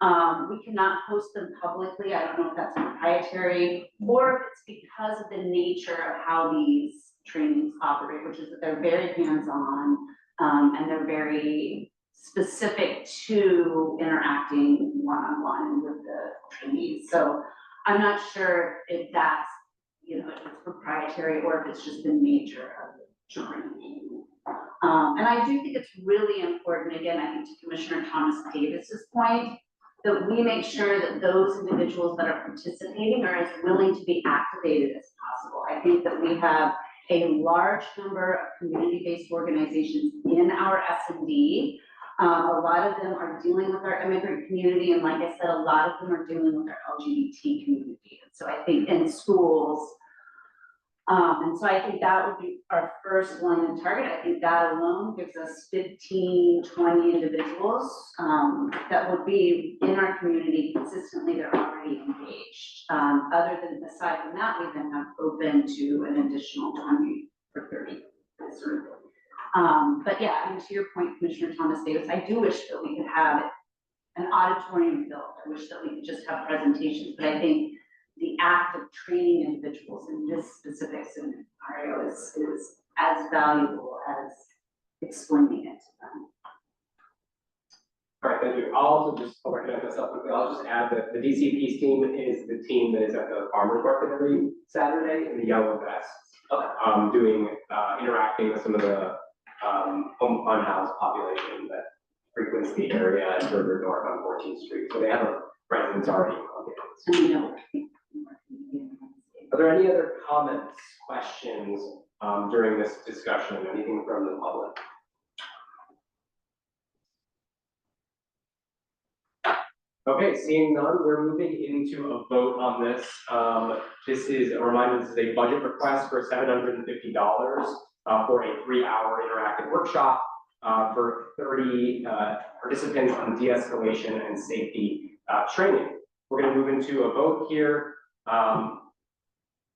We cannot post them publicly. I don't know if that's proprietary or if it's because of the nature of how these trainings operate, which is that they're very hands-on, and they're very specific to interacting one-on-one with the trainees. So I'm not sure if that's, you know, if it's proprietary or if it's just the nature of the training. And I do think it's really important, again, I think to Commissioner Thomas Davis's point, that we make sure that those individuals that are participating are as willing to be activated as possible. I think that we have a large number of community-based organizations in our S&D. A lot of them are dealing with our immigrant community, and like I said, a lot of them are dealing with our LGBT community. And so I think in schools, and so I think that would be our first line and target. I think that alone gives us 15, 20 individuals that would be in our community consistently. They're already engaged. Other than, aside from that, we then have open to an additional 20 or 30. But yeah, I mean, to your point, Commissioner Thomas Davis, I do wish that we could have an auditorium built. I wish that we could just have presentations, but I think the act of training individuals in this specific scenario is as valuable as explaining it to them. All right, thank you. I'll also just, I'll recognize myself quickly. I'll just add that the DCP's team is the team that is at the farmer's market every Saturday in the yellow vests. Doing, interacting with some of the unhoused population that frequents the area and further north on 14th Street. So they have a presence already on campus. Are there any other comments, questions during this discussion? Anything from the public? Okay, seeing none, we're moving into a vote on this. This is a reminder, this is a budget request for $750 for a 3-hour interactive workshop for 30 participants on de-escalation and safety training. We're going to move into a vote here.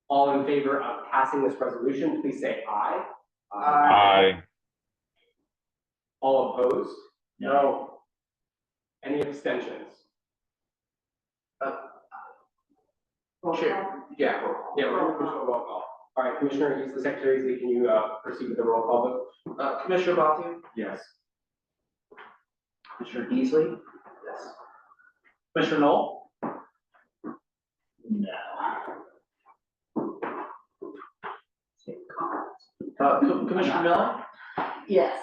All in favor of passing this resolution, please say aye. Aye. All opposed? No. Any abstentions? Chair. Yeah, roll call. All right, Commissioner, use the Secretary, can you proceed with the roll call vote? Commissioner Batu? Yes. Commissioner Beasley? Yes. Commissioner Knoll? No. Commissioner Miller? Yes.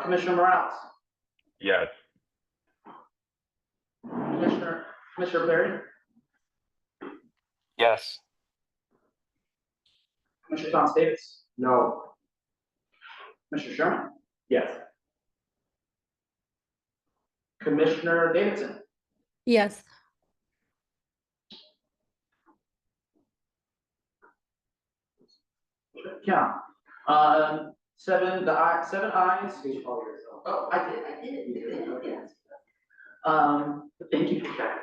Commissioner Morales? Yes. Commissioner Perry? Yes. Commissioner Thomas Davis? No. Commissioner Sherman? Yes. Commissioner Davidson? Yes. Yeah. Seven ayes. Oh, I did, yes. Thank you for that.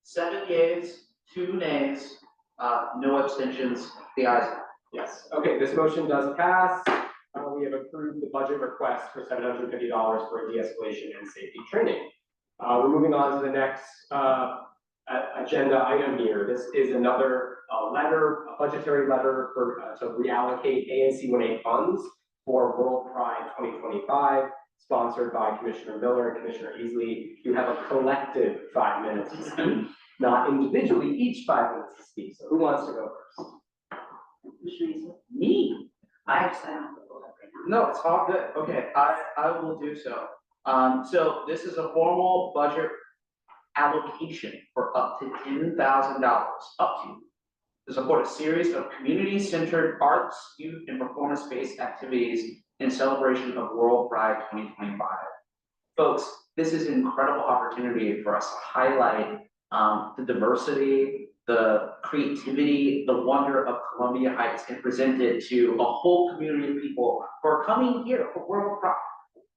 7 yeas, 2 nays, no abstentions, the ayes have it. Yes. Okay, this motion does pass. We have approved the budget request for $750 for de-escalation and safety training. We're moving on to the next agenda item here. This is another letter, a budgetary letter for to reallocate ANC 1A funds for World Pride 2025, sponsored by Commissioner Miller and Commissioner Easley. You have a collective 5 minutes to speak, not individually, each 5 minutes to speak. So who wants to go first? Me? I actually don't have to hold up right now. No, it's all good. Okay, I will do so. So this is a formal budget allocation for up to $10,000, up to support a series of community-centered arts, youth, and performance-based activities in celebration of World Pride 2025. Folks, this is an incredible opportunity for us to highlight the diversity, the creativity, the wonder of Columbia Heights, and present it to a whole community of people who are coming here for World Pride.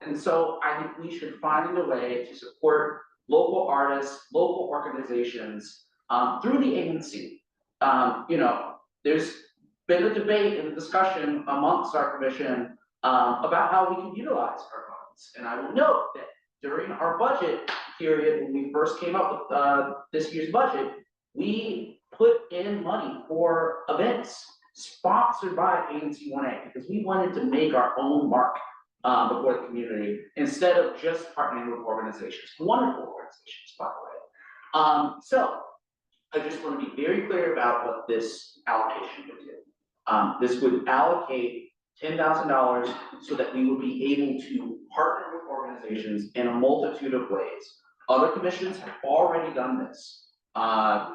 And so I think we should find a way to support local artists, local organizations through the ANC. You know, there's been a debate and a discussion amongst our commission about how we can utilize our funds. And I will note that during our budget period, when we first came up with this year's budget, we put in money for events sponsored by ANC 1A because we wanted to make our own mark before the community instead of just partnering with organizations, wonderful organizations, by the way. So I just want to be very clear about what this allocation would do. This would allocate $10,000 so that we would be able to partner with organizations in a multitude of ways. Other commissions have already done this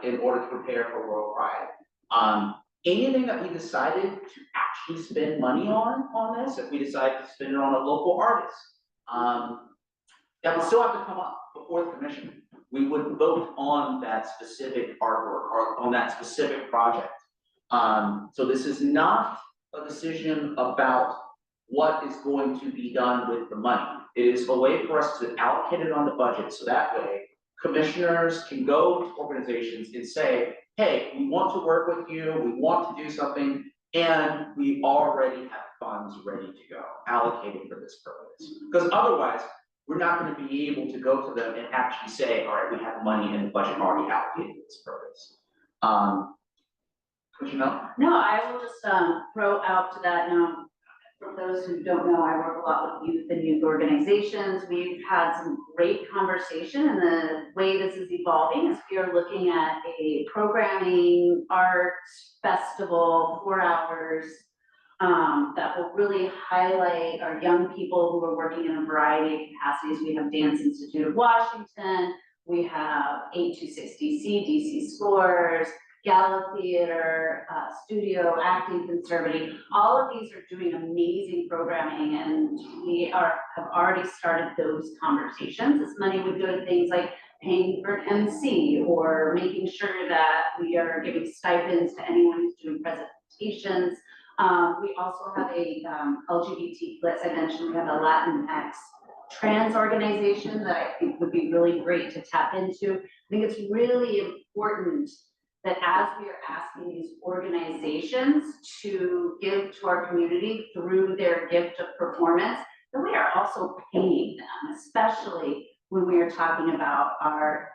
in order to prepare for World Pride. Anything that we decided to actually spend money on this, if we decide to spend it on a local artist, that would still have to come up before the commission. We would vote on that specific artwork or on that specific project. So this is not a decision about what is going to be done with the money. It is a way for us to allocate it on the budget, so that way commissioners can go to organizations and say, hey, we want to work with you, we want to do something, and we already have funds ready to go, allocated for this purpose. Because otherwise, we're not going to be able to go to them and actually say, all right, we have money in the budget already allocated for this purpose. Commissioner? No, I will just throw out to that now. For those who don't know, I work a lot with youth and youth organizations. We've had some great conversation, and the way this is evolving is we are looking at a programming arts festival, 4 hours, that will really highlight our young people who are working in a variety of capacities. We have Dance Institute of Washington, we have 8260C, DC Scores, Gala Theater, Studio, Acting Conservative. All of these are doing amazing programming, and we have already started those conversations. This money would go to things like paying for an MC or making sure that we are giving stipends to anyone who's doing presentations. We also have a LGBT, as I mentioned, we have a Latinx trans organization that I think would be really great to tap into. I think it's really important that as we are asking these organizations to give to our community through their gift of performance, that we are also paying them, especially when we are talking about our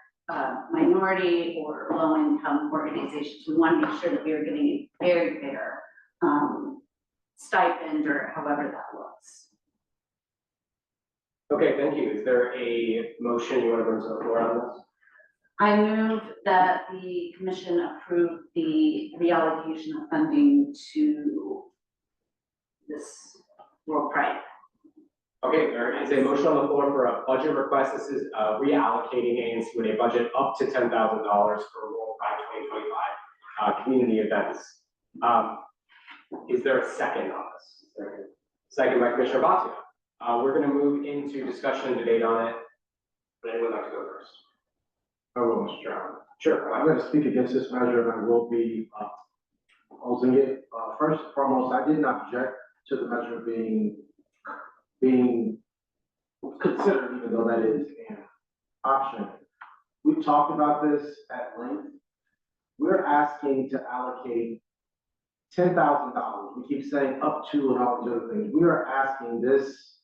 minority or low-income organizations. We want to make sure that we are getting a very fair stipend or however that looks. Okay, thank you. Is there a motion you want to bring to the floor on this? I move that the commission approve the reallocation of funding to this World Pride. Okay, there is a motion on the floor for a budget request. This is reallocating ANC with a budget up to $10,000 for World Pride 2025 community events. Is there a second on this? Second by Commissioner Bhatia. We're going to move into discussion and debate on it. Would anyone like to go first? I will, Mr. Chairman. Sure. I'm going to speak against this measure, and I will be opposing it. First and foremost, I didn't object to the measure being considered, even though that is an option. We've talked about this at length. We're asking to allocate $10,000. We keep saying up to and all these other things. We are asking this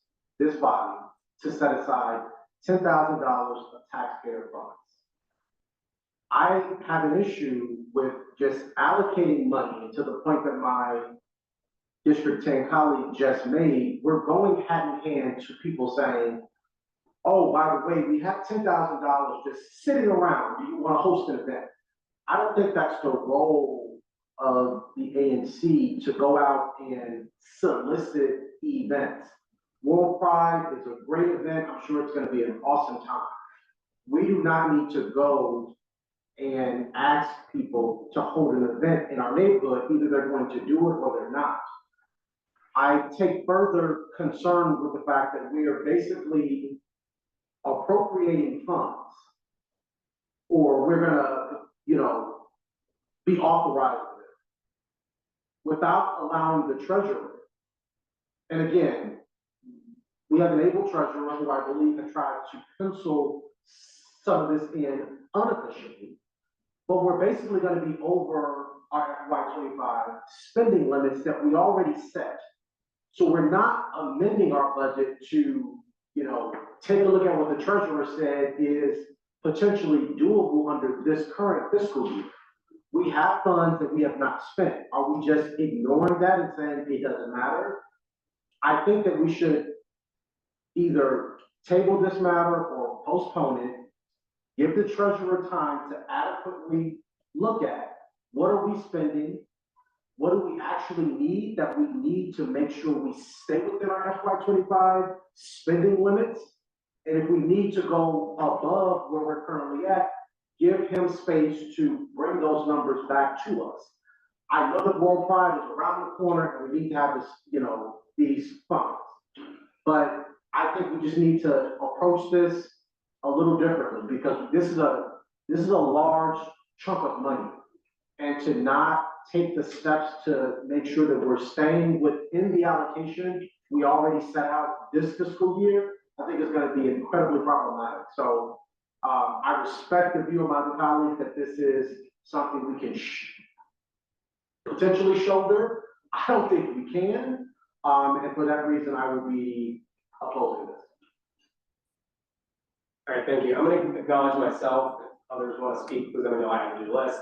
body to set aside $10,000 of taxpayer funds. I have an issue with just allocating money to the point that my District 10 colleague just made. We're going hand in hand to people saying, oh, by the way, we have $10,000 just sitting around. Do you want to host an event? I don't think that's the role of the ANC to go out and solicit events. World Pride is a great event. I'm sure it's going to be an awesome time. We do not need to go and ask people to hold an event in our neighborhood. Either they're going to do it or they're not. I take further concern with the fact that we are basically appropriating funds, or we're gonna, be authorized with it without allowing the treasurer. And again, we have an able treasurer who I believe has tried to pencil some of this in unofficially, but we're basically gonna be over our FY25 spending limits that we already set. So we're not amending our budget to, take a look at what the treasurer said is potentially doable under this current fiscal year. We have funds that we have not spent. Are we just ignoring that and saying it doesn't matter? I think that we should either table this matter or postpone it, give the treasurer time to adequately look at what are we spending, what do we actually need that we need to make sure we stay within our FY25 spending limits? And if we need to go above where we're currently at, give him space to bring those numbers back to us. I know that World Pride is around the corner and we need to have this, these funds. But I think we just need to approach this a little differently because this is a large chunk of money. And to not take the steps to make sure that we're staying within the allocation we already set out this fiscal year, I think is going to be incredibly problematic. So I respect the view of my other colleagues that this is something we can potentially shoulder. I don't think we can. And for that reason, I will be opposing this. All right, thank you. I'm going to acknowledge myself. If others want to speak, because I know I have to do the list.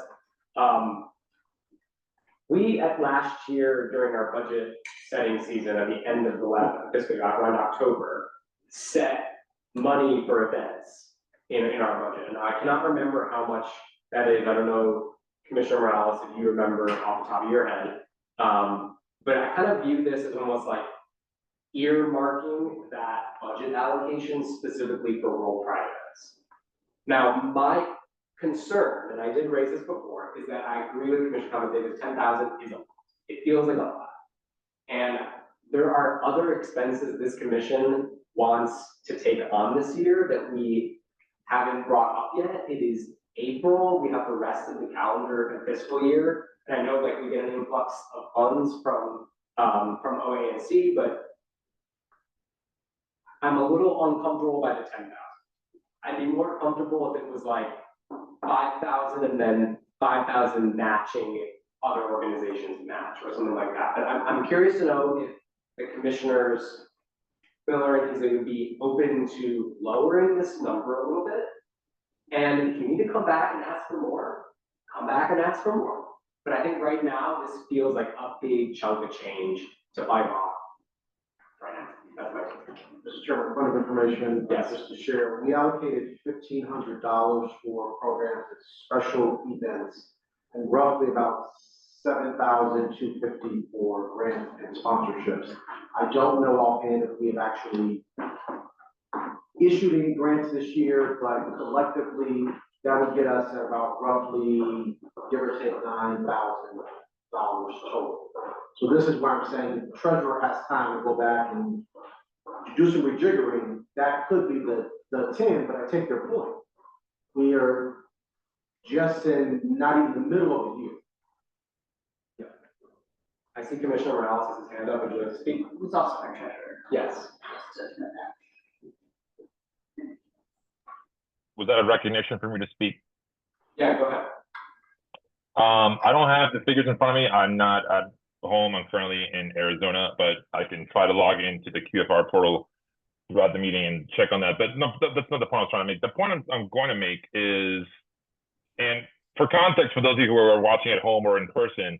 We at last year during our budget setting season at the end of the last fiscal year, around October, set money for events in our budget. And I cannot remember how much that is. I don't know, Commissioner Morales, if you remember off the top of your head. But I kind of view this as almost like earmarking that budget allocation specifically for World Pride events. Now, my concern, and I did raise this before, is that I agree with Commissioner Davis, 10,000 is a lot. It feels like a lot. And there are other expenses this commission wants to take on this year that we haven't brought up yet. It is April, we have the rest of the calendar and fiscal year. And I know like we get an influx of funds from OANC, but I'm a little uncomfortable by the 10,000. I'd be more comfortable if it was like 5,000 and then 5,000 matching other organizations match or something like that. But I'm curious to know if the commissioners feel like they would be open to lowering this number a little bit. And if you need to come back and ask for more, come back and ask for more. But I think right now this feels like a big chunk of change to bite off. Right now, that's my opinion. Mr. Chairman, point of information, Yes. just to share, we allocated $1,500 for programs and special events, and roughly about $7,250 for grants and sponsorships. I don't know offhand if we have actually issued any grants this year, but collectively, that would get us at about roughly, give or take, $9,000 total. So this is why I'm saying the treasurer has time to go back and do some rejiggering. That could be the 10, but I take their point. We are just in not even the middle of the year. Yeah. I see Commissioner Morales has his hand up. Would you like to speak? Who's also our treasurer. Yes. Was that a recognition for me to speak? Yeah, go ahead. I don't have the figures in front of me. I'm not at home. I'm currently in Arizona, but I can try to log into the QFR portal throughout the meeting and check on that. But no, that's not the point I was trying to make. The point I'm going to make is And for context, for those of you who are watching at home or in person,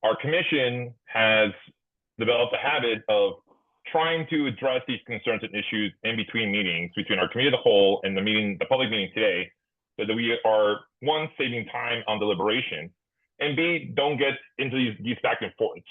our commission has developed a habit of trying to address these concerns and issues in between meetings, between our committee of the whole and the public meeting today, so that we are, one, saving time on deliberation, and B, don't get into these back and forths.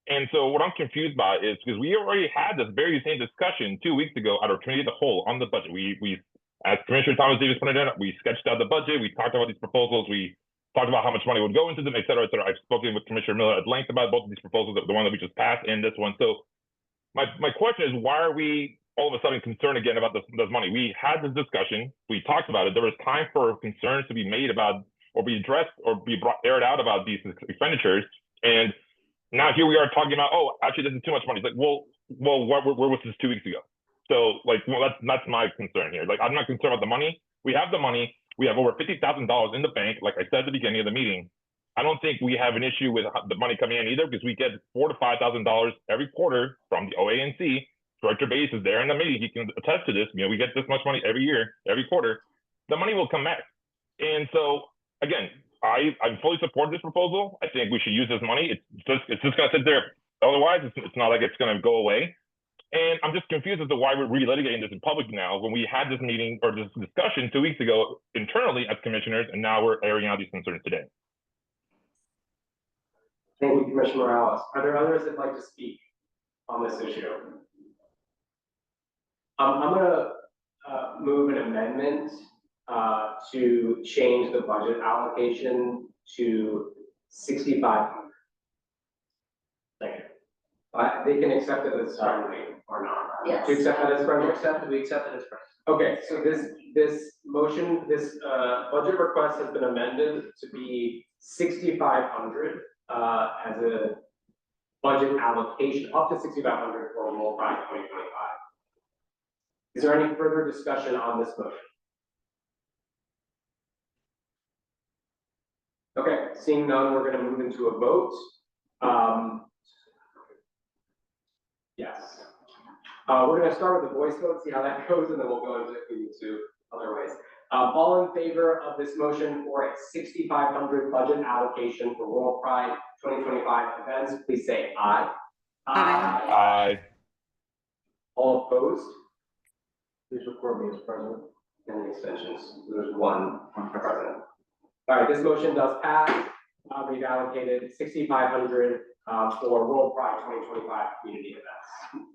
And so what I'm confused by is because we already had this very same discussion 2 weeks ago at our committee of the whole on the budget. We as Commissioner Thomas Davis pointed out, we sketched out the budget, we talked about these proposals, we talked about how much money would go into them, et cetera, et cetera. I've spoken with Commissioner Miller at length about both of these proposals, the one that we just passed and this one. So my question is, why are we all of a sudden concerned again about this money? We had this discussion, we talked about it, there was time for concerns to be made about, or be addressed, or be aired out about these expenditures. And now here we are talking about, oh, actually this is too much money. It's like, well, where was this 2 weeks ago? So like, well, that's my concern here. Like, I'm not concerned about the money. We have the money. We have over $50,000 in the bank. Like I said at the beginning of the meeting, I don't think we have an issue with the money coming in either, because we get $4,000 to $5,000 every quarter from the ANC. Director Bates is there in the meeting. He can attest to this. You know, we get this much money every year, every quarter. The money will come back. And so again, I fully support this proposal. I think we should use this money. It's just going to sit there. Otherwise, it's not like it's going to go away. And I'm just confused as to why we're relitigating this in public now, when we had this meeting or this discussion 2 weeks ago internally as commissioners, and now we're airing out these concerns today. Thank you, Commissioner Morales. Are there others that'd like to speak on this issue? I'm gonna move an amendment to change the budget allocation to 6,500. Thank you. They can accept it as friendly or not. Yes. To accept it as friendly? We accept it as friends. Okay, so this motion, this budget request has been amended to be 6,500 as a budget allocation, up to 6,500 for Roll Pride 2025. Is there any further discussion on this motion? Okay, seeing none, we're going to move into a vote. Yes. We're going to start with the voice vote, see how that goes, and then we'll go into other ways. All in favor of this motion for a 6,500 budget allocation for World Pride 2025 events, please say aye. Aye. Aye. All opposed? Please record me as president. Any extensions? There's one president. All right, this motion does pass. We've allocated 6,500 for World Pride 2025 community events.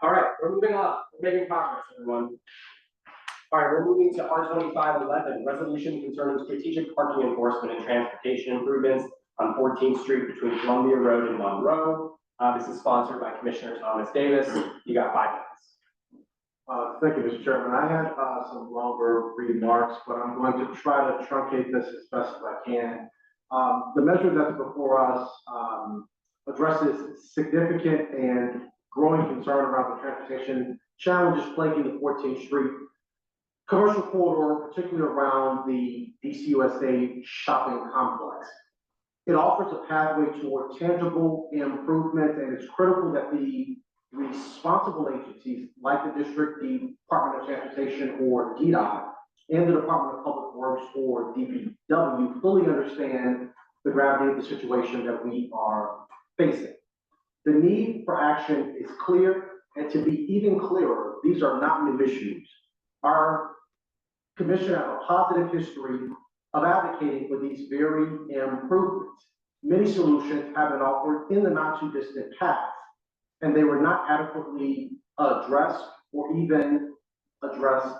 All right, we're moving on. We're making progress, everyone. All right, we're moving to R2511, resolution concerning strategic parking enforcement and transportation improvements on 14th Street between Columbia Road and Monroe. This is sponsored by Commissioner Thomas Davis. You got 5 minutes. Thank you, Mr. Chairman. I had some longer remarks, but I'm going to try to truncate this as best as I can. The measure that's before us addresses significant and growing concern around the transportation challenges plaguing the 14th Street commercial corridor, particularly around the DCUSA shopping complex. It offers a pathway toward tangible improvement, and it's critical that the responsible agencies like the district, the Department of Transportation or DDOT, and the Department of Public Works or DPW fully understand the gravity of the situation that we are facing. The need for action is clear, and to be even clearer, these are not new issues. Our commission has a positive history of advocating for these very improvements. Many solutions have been offered in the not too distant past, and they were not adequately addressed or even addressed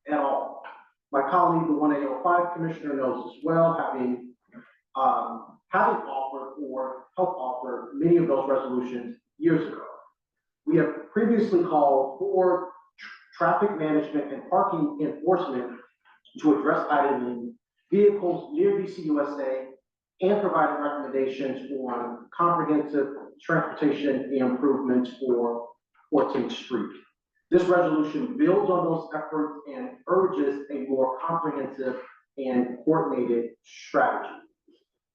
at all. My colleague, the 1805 commissioner, knows as well, having offered or helped author many of those resolutions years ago. We have previously called for traffic management and parking enforcement to address idling vehicles near DCUSA and provided recommendations on comprehensive transportation improvements for 14th Street. This resolution builds on those efforts and urges a more comprehensive and coordinated strategy.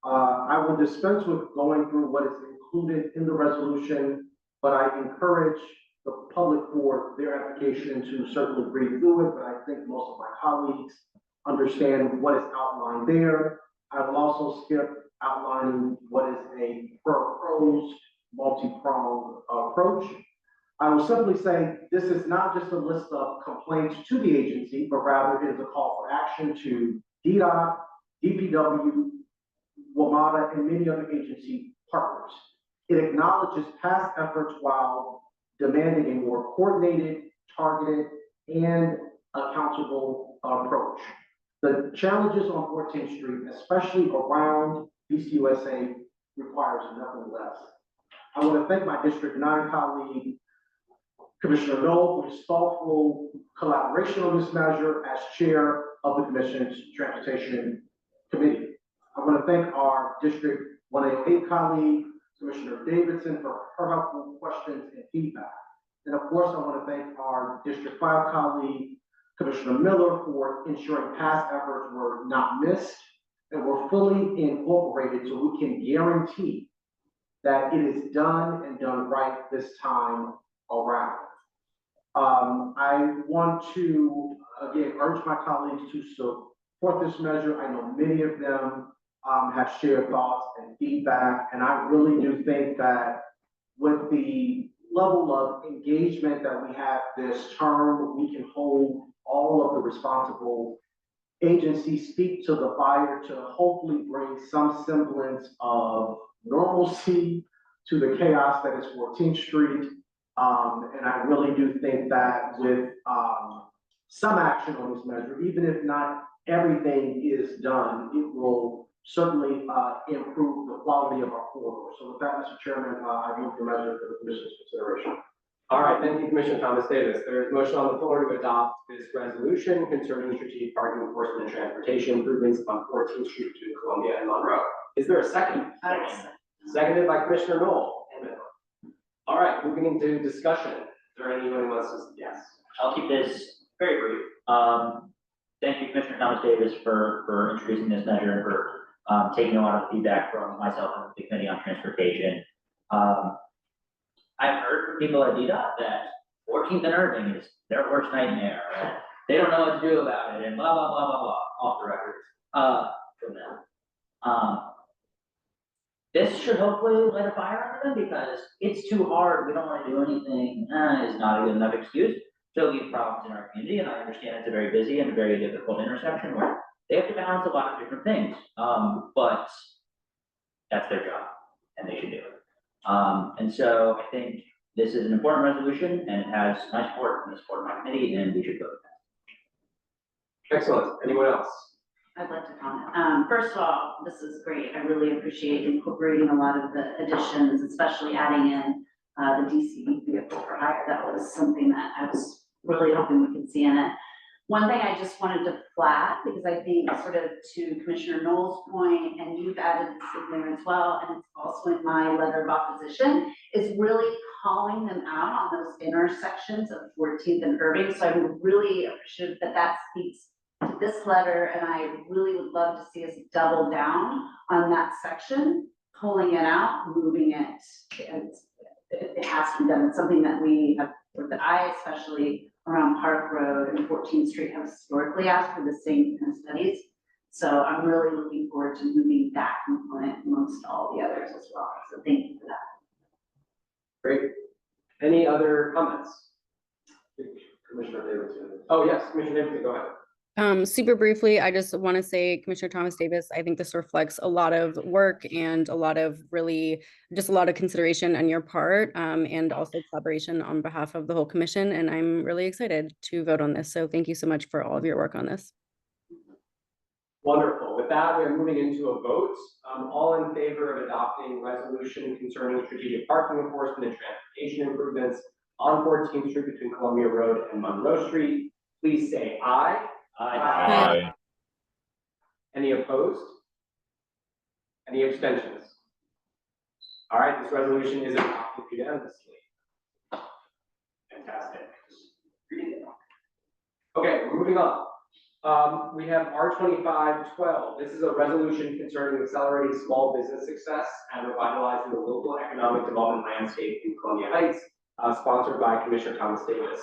I will dispense with going through what is included in the resolution, but I encourage the public for their application to certainly read through it, but I think most of my colleagues understand what is outlined there. I will also skip outlining what is a proposed multi-pronged approach. I will simply say this is not just a list of complaints to the agency, but rather it is a call for action to DDOT, DPW, WMATA, and many other agency partners. It acknowledges past efforts while demanding a more coordinated, targeted, and accountable approach. The challenges on 14th Street, especially around BCUSA, requires nothing less. I want to thank my District 9 colleague, Commissioner Knoll, for his thoughtful collaboration on this measure as chair of the Commission's Transportation Committee. I want to thank our District 188 colleague, Commissioner Davidson, for her helpful questions and feedback. And of course, I want to thank our District 5 colleague, Commissioner Miller, for ensuring past efforts were not missed and were fully incorporated so we can guarantee that it is done and done right this time around. I want to, again, urge my colleagues to support this measure. I know many of them have shared thoughts and feedback, and I really do think that with the level of engagement that we have this term, we can hold all of the responsible agencies speak to the fire to hopefully bring some semblance of normalcy to the chaos that is 14th Street. And I really do think that with some action on this measure, even if not everything is done, it will certainly improve the quality of our corridor. So with that, Mr. Chairman, I move the measure for the Commission's consideration. All right, thank you, Commissioner Thomas Davis. There is a motion on the floor to adopt this resolution concerning strategic parking enforcement and transportation improvements on 14th Street between Columbia and Monroe. Is there a second? Seconded by Commissioner Knoll. All right, moving into discussion. Is there anyone who wants to? Yes. I'll keep this very brief. Thank you, Commissioner Thomas Davis, for introducing this measure and for taking a lot of feedback from myself and the Committee on Transportation. I've heard from people at DDOT that 14th and Irving is their worst nightmare, and they don't know what to do about it, and blah, blah, blah, blah, blah, off the record, from them. This should hopefully light a fire under them because it's too hard, we don't want to do anything, is not a good enough excuse. So we have problems in our community, and I understand it's a very busy and a very difficult intersection where they have to balance a lot of different things, but that's their job, and they should do it. And so I think this is an important resolution, and it has my support from the support of my committee, and we should vote. Excellent. Anyone else? I'd like to comment. First of all, this is great. I really appreciate incorporating a lot of the additions, especially adding in the DCV vehicle for hire. That was something that I was really hoping we could see in it. One thing I just wanted to flag, because I think sort of to Commissioner Knoll's point, and you've added this in there as well, and it's also in my letter of opposition, is really calling them out on those intersections of 14th and Irving. So I'm really appreciative that that speaks to this letter, and I really would love to see us double down on that section, pulling it out, moving it. It has to be done. It's something that we have, or that I especially around Park Road and 14th Street have historically asked for the same kind of studies. So I'm really looking forward to moving that component amongst all the others as well. So thank you for that. Great. Any other comments? Commissioner Davidson. Oh, yes, Commissioner Davidson, go ahead. Super briefly, I just want to say, Commissioner Thomas Davis, I think this reflects a lot of work and a lot of really just a lot of consideration on your part, and also collaboration on behalf of the whole commission. And I'm really excited to vote on this. So thank you so much for all of your work on this. Wonderful. With that, we are moving into a vote. All in favor of adopting resolution concerning strategic parking enforcement and transportation improvements on 14th Street between Columbia Road and Monroe Street, please say aye. Aye. Any opposed? Any abstentions? All right, this resolution is adopted unanimously. Fantastic. Okay, moving on. We have R2512. This is a resolution concerning accelerating small business success and revitalizing the local economic development landscape in Columbia Heights, sponsored by Commissioner Thomas Davis.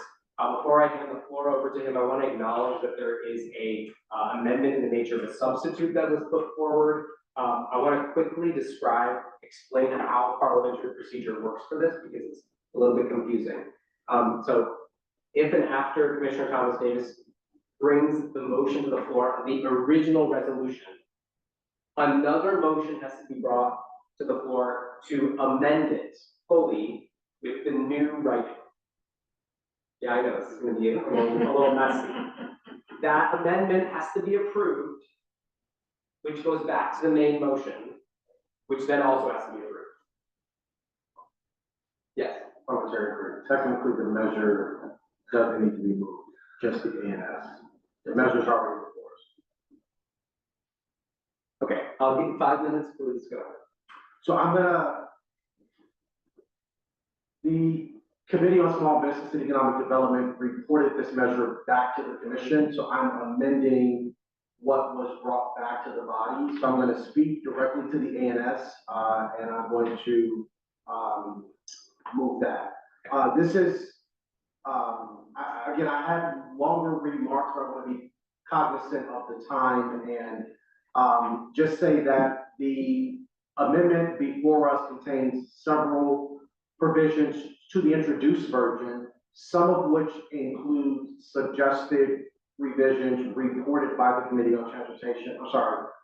Before I hand the floor over to him, I want to acknowledge that there is a amendment in the nature of a substitute that was put forward. I want to quickly explain how parliamentary procedure works for this because it's a little bit confusing. So if and after Commissioner Thomas Davis brings the motion to the floor of the original resolution, another motion has to be brought to the floor to amend it fully with the new writing. Yeah, I know, this is gonna be a little messy. That amendment has to be approved, which goes back to the main motion, which then also has to be approved. Yes, Parliamentary agreement. Technically, the measure doesn't need to be moved, just the ANS. The measure's already before us. okay, I'll give you 5 minutes, please go. So the Committee on Small Business and Economic Development reported this measure back to the commission, so I'm amending what was brought back to the body. So I'm going to speak directly to the ANS, and I'm going to move that. This is, again, I had longer remarks, but I want to be cognizant of the time and just say that the amendment before us contains several provisions to the introduced version, some of which include suggested revisions reported by the Committee on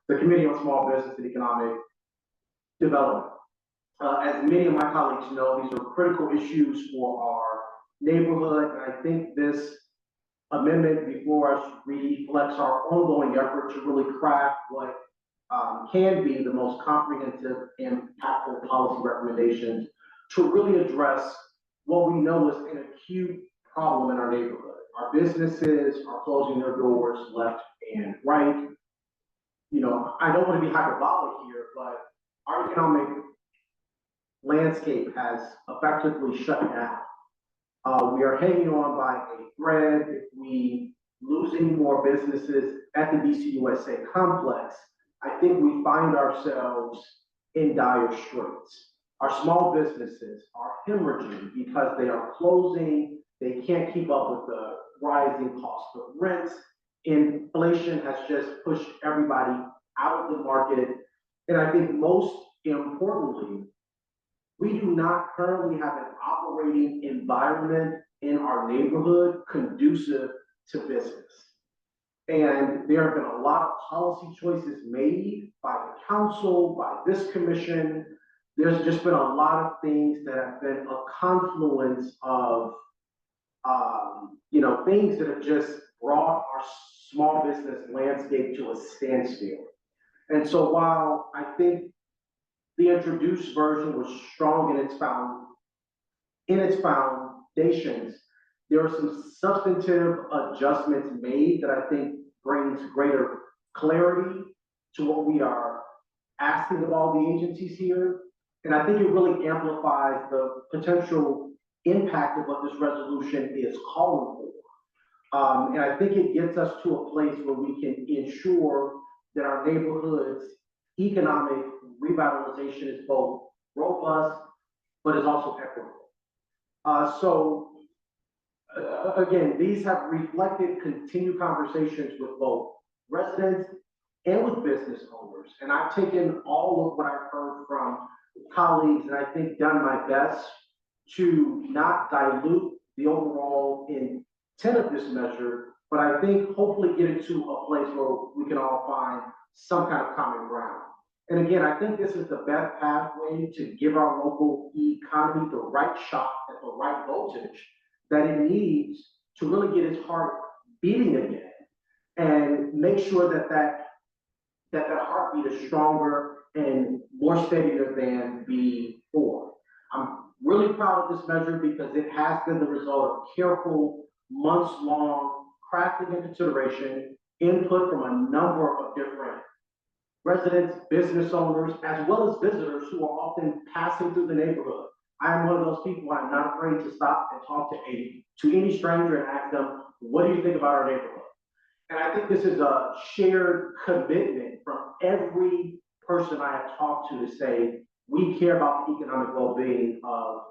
the Committee on Small Business and Economic Development. As many of my colleagues know, these are critical issues for our neighborhood, and I think this amendment before us reflects our ongoing effort to really craft what can be the most comprehensive and impactful policy recommendations to really address what we know is an acute problem in our neighborhood. Our businesses are closing their doors left and right. You know, I don't want to be hyperbolic here, but our economic landscape has effectively shut down. We are hanging on by a thread. If we lose any more businesses at the DC USA complex, I think we find ourselves in dire straits. Our small businesses are hemorrhaging because they are closing. They can't keep up with the rising cost of rents. Inflation has just pushed everybody out of the market. And I think most importantly, we do not currently have an operating environment in our neighborhood conducive to business. And there have been a lot of policy choices made by the council, by this commission. There's just been a lot of things that have been a confluence of, things that have just brought our small business landscape to a standstill. And so while I think the introduced version was strong in its foundations, there are some substantive adjustments made that I think brings greater clarity to what we are asking of all the agencies here. And I think it really amplifies the potential impact of what this resolution is calling for. And I think it gets us to a place where we can ensure that our neighborhood's economic revitalization is both robust, but is also equitable. Again, these have reflected continued conversations with both residents and with business owners. And I've taken all of what I've heard from colleagues and I think done my best to not dilute the overall intent of this measure, but I think hopefully get it to a place where we can all find some kind of common ground. And again, I think this is the best pathway to give our local economy the right shot at the right voltage that it needs to really get its heart beating again and make sure that heartbeat is stronger and more steadier than before. I'm really proud of this measure because it has been the result of careful, months-long crafting and consideration, input from a number of different residents, business owners, as well as visitors who are often passing through the neighborhood. I am one of those people. I'm not afraid to stop and talk to any stranger and ask them, what do you think about our neighborhood? And I think this is a shared commitment from every person I have talked to say, we care about the economic well-being of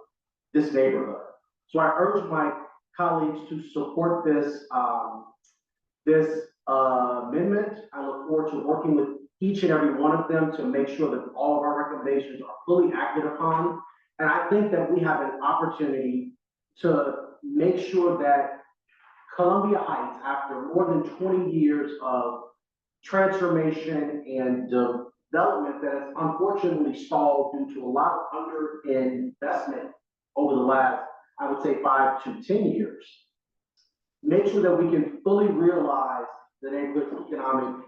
this neighborhood. So I urge my colleagues to support this amendment. I look forward to working with each and every one of them to make sure that all of our recommendations are fully acted upon. And I think that we have an opportunity to make sure that Columbia Heights, after more than 20 years of transformation and development that has unfortunately stalled due to a lot of underinvestment over the last, I would say, 5 to 10 years, make sure that we can fully realize the neighborhood's economic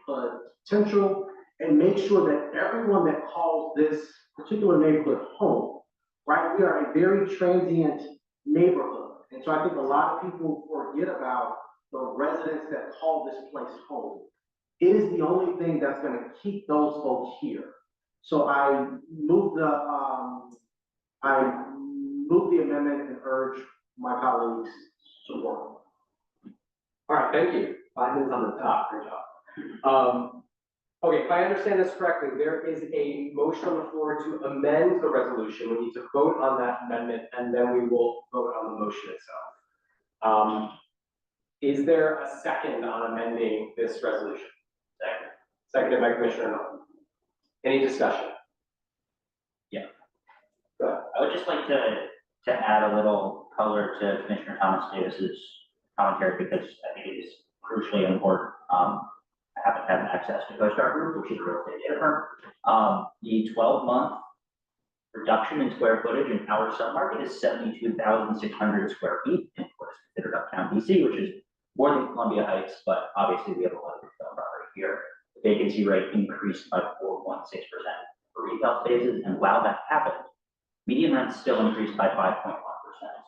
potential and make sure that everyone that calls this particular neighborhood home, right? We are a very transient neighborhood. And so I think a lot of people forget about the residents that call this place home. It is the only thing that's going to keep those folks here. So I move the amendment and urge my colleagues to support. All right, thank you. 5 minutes on the top, great job. Okay, if I understand this correctly, there is a motion on the floor to amend the resolution. We need to vote on that amendment and then we will vote on the motion itself. Is there a second on amending this resolution? Second. Seconded by Commissioner Norton. Any discussion? Yeah. Go ahead. I would just like to add a little color to Commissioner Thomas Davis's commentary because I think it is crucially important. I happen to have access to CoStar Group, which is a real estate data firm. The 12-month reduction in square footage in our submarket is 72,600 square feet in what is considered uptown DC, which is more than Columbia Heights, but obviously we have a lot of retail property here. The vacancy rate increased by 4.6% for retail spaces, and while that happened, median rents still increased by 5.1%.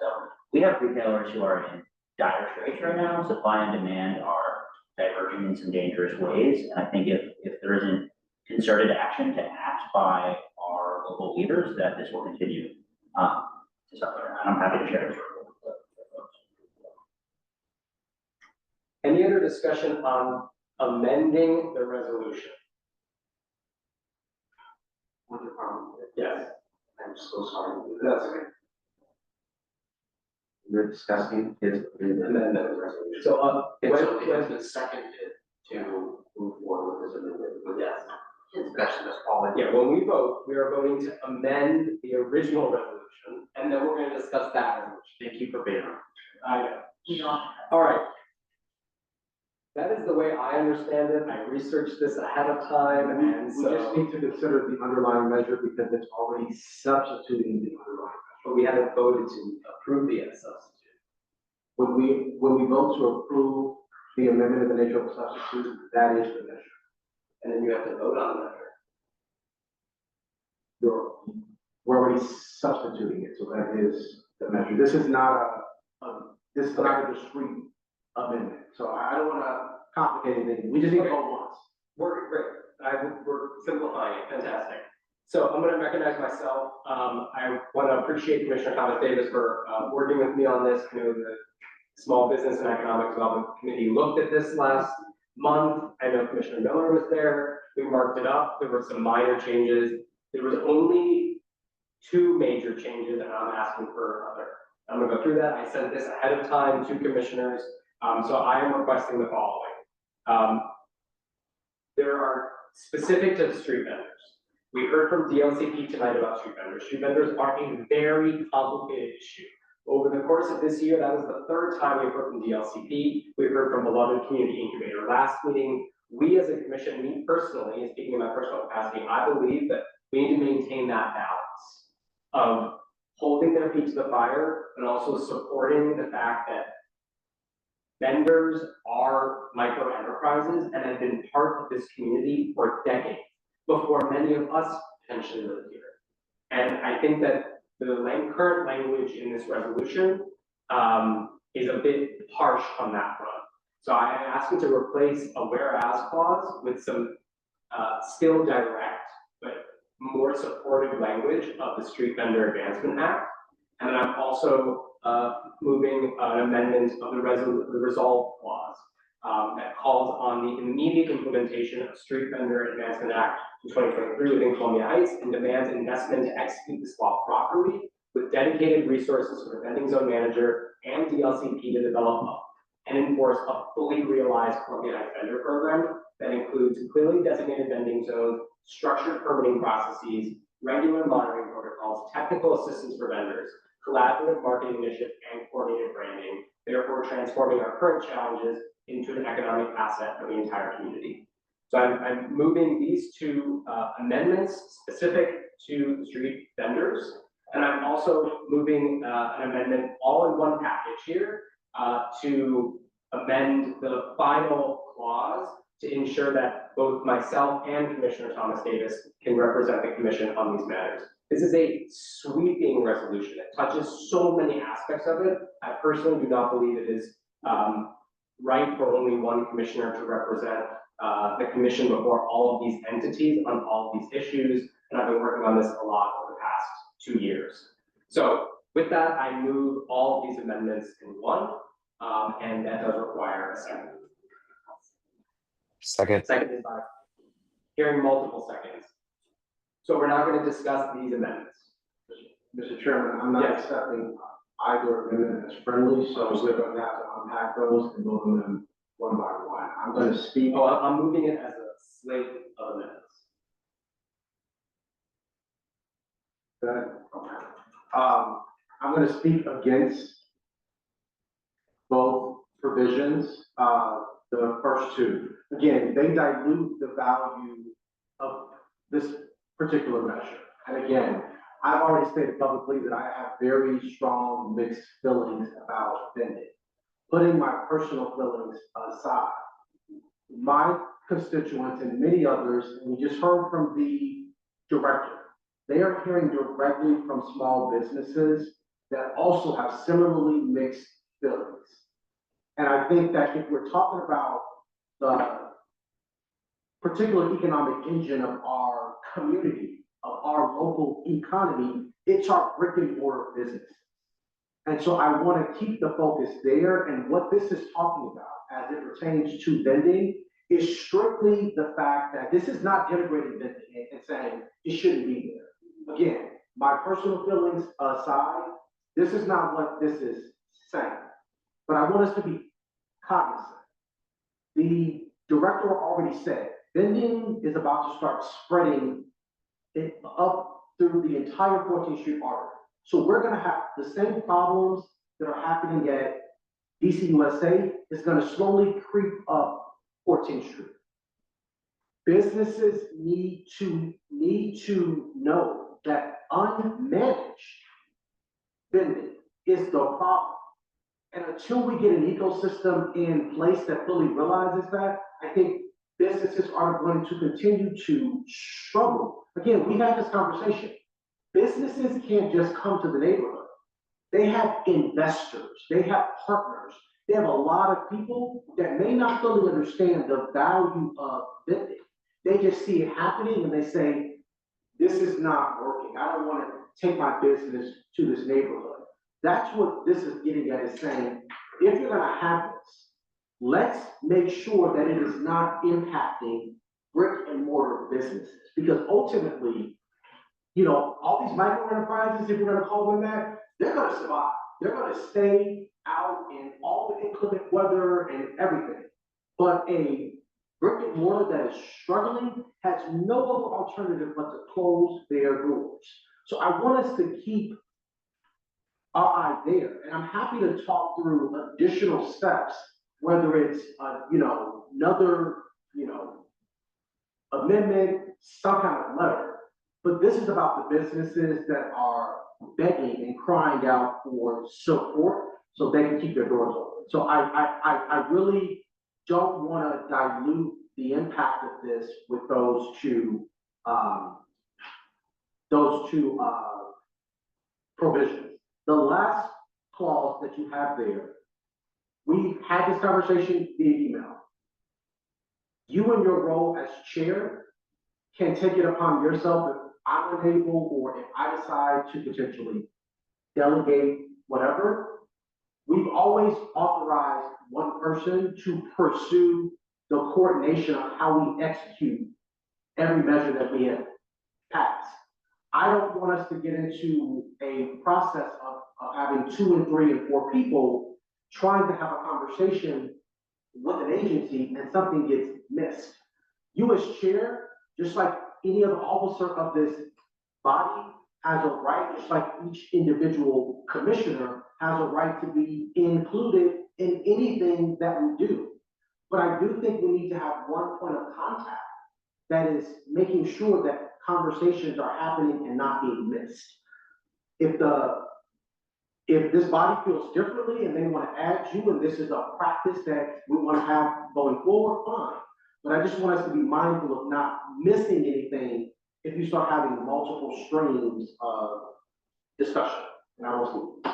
So we have retailers who are in dire straits right now. Supply and demand are diverging in some dangerous ways, and I think if there isn't concerted action to act by our local leaders, that this will continue to suffer. And I'm happy to share this with folks. Any other discussion on amending the resolution? Yes. I'm so sorry. That's okay. We're discussing is Amend the resolution. So, it when, has been seconded to move forward with this amendment. yes. Discussion is all. Yeah, when we vote, we are voting to amend the original resolution, and then we're going to discuss that resolution. Thank you for being on. I know. All right. That is the way I understand it. I researched this ahead of time, and We just so, need to consider the underlying measure because it's already substituting the underlying measure. but we haven't voted to approve the substitute. When we vote to approve the amendment of the nature of a substitute, that is the measure. And then you have to vote on the measure. We're already substituting it, so that is the measure. This is not this is not a discrete amendment. So I don't want to complicate anything. We just need to vote once. We're great. We're simplifying it. Fantastic. So I'm going to recognize myself. I want to appreciate Commissioner Thomas Davis for working with me on this. I know the Small Business and Economic Development Committee looked at this last month. I know Commissioner Miller was there. We marked it up. There were some minor changes. There was only 2 major changes, and I'm asking for another. I'm going to go through that. I sent this ahead of time to commissioners. So I am requesting the following. There are specific to the street vendors. We heard from DLCP tonight about street vendors. Street vendors are a very complicated issue. Over the course of this year, that was the 3rd time we've heard from DLCP. We've heard from Beloved Community Incubator last meeting. We as a commission, me personally, and speaking in my personal capacity, I believe that we need to maintain that balance of holding their feet to the fire, but also supporting the fact that vendors are micro enterprises and have been part of this community for decades before many of us potentially live here. And I think that the current language in this resolution is a bit harsh on that front. So I am asking to replace a whereas clause with some still direct, but more supportive language of the Street Vendor Advancement Act. And then I'm also moving an amendment of the resolve clause that calls on the immediate implementation of Street Vendor Advancement Act 2023 within Columbia Heights and demands investment to execute this law properly with dedicated resources for the vending zone manager and DLCP to develop and enforce a fully realized Columbia Heights vendor program that includes clearly designated vending zones, structured permitting processes, regular monitoring protocols, technical assistance for vendors, collaborative marketing initiatives, and coordinated branding, therefore transforming our current challenges into an economic asset for the entire community. So I'm moving these two amendments specific to the street vendors. And I'm also moving an amendment all in one package here to amend the final clause to ensure that both myself and Commissioner Thomas Davis can represent the commission on these matters. This is a sweeping resolution. It touches so many aspects of it. I personally do not believe it is right for only one commissioner to represent the commission before all of these entities on all of these issues. And I've been working on this a lot over the past 2 years. So with that, I move all of these amendments in one, and that does require a second. Second. Seconded by, hearing multiple seconds. So we're not going to discuss these amendments. Mr. Chairman, I'm not Yes. accepting either amendment as friendly, so we're going to have to unpack those and vote on them one by one. I'm going to speak. Oh, I'm moving it as a slate of amendments. Good. I'm going to speak against both provisions, the first two. Again, they dilute the value of this particular measure. And again, I've already stated publicly that I have very strong mixed feelings about vending. Putting my personal feelings aside, my constituents and many others, and we just heard from the director, they are hearing directly from small businesses that also have similarly mixed feelings. And I think that if we're talking about the particular economic engine of our community, of our local economy, it's our brick and mortar business. And so I want to keep the focus there. And what this is talking about as it pertains to vending is strictly the fact that this is not integrated vending and saying it shouldn't be there. Again, my personal feelings aside, this is not what this is saying. But I want us to be cognizant. The director already said, vending is about to start spreading it up through the entire 14th Street artery. So we're going to have the same problems that are happening at DC USA is going to slowly creep up 14th Street. Businesses need to know that unmanaged vending is the problem. And until we get an ecosystem in place that fully realizes that, I think businesses are going to continue to struggle. Again, we had this conversation. Businesses can't just come to the neighborhood. They have investors, they have partners, they have a lot of people that may not fully understand the value of vending. They just see it happening and they say, this is not working. I don't want to take my business to this neighborhood. That's what this is getting at, is saying, if you're going to have this, let's make sure that it is not impacting brick and mortar businesses. Because ultimately, you know, all these micro enterprises, if you're going to call them that, they're going to survive. They're going to stay out in all the inclement weather and everything. But a brick and mortar that is struggling has no other alternative but to close their doors. So I want us to keep our eye there. And I'm happy to talk through additional steps, whether it's, another, amendment, some kind of letter. But this is about the businesses that are begging and crying out for support so they can keep their doors open. So I really don't want to dilute the impact of this with those two provisions. The last clause that you have there, we had this conversation via email. You in your role as chair can take it upon yourself if I'm unable or if I decide to potentially delegate whatever. We've always authorized one person to pursue the coordination of how we execute every measure that we have passed. I don't want us to get into a process of having 2 and 3 and 4 people trying to have a conversation with an agency and something gets missed. You as chair, just like any other officer of this body, has a right, just like each individual commissioner has a right to be included in anything that we do. But I do think we need to have one point of contact that is making sure that conversations are happening and not being missed. If this body feels differently and they want to add you, and this is a practice that we want to have going forward, fine. But I just want us to be mindful of not missing anything if you start having multiple streams of discussion. And I will see.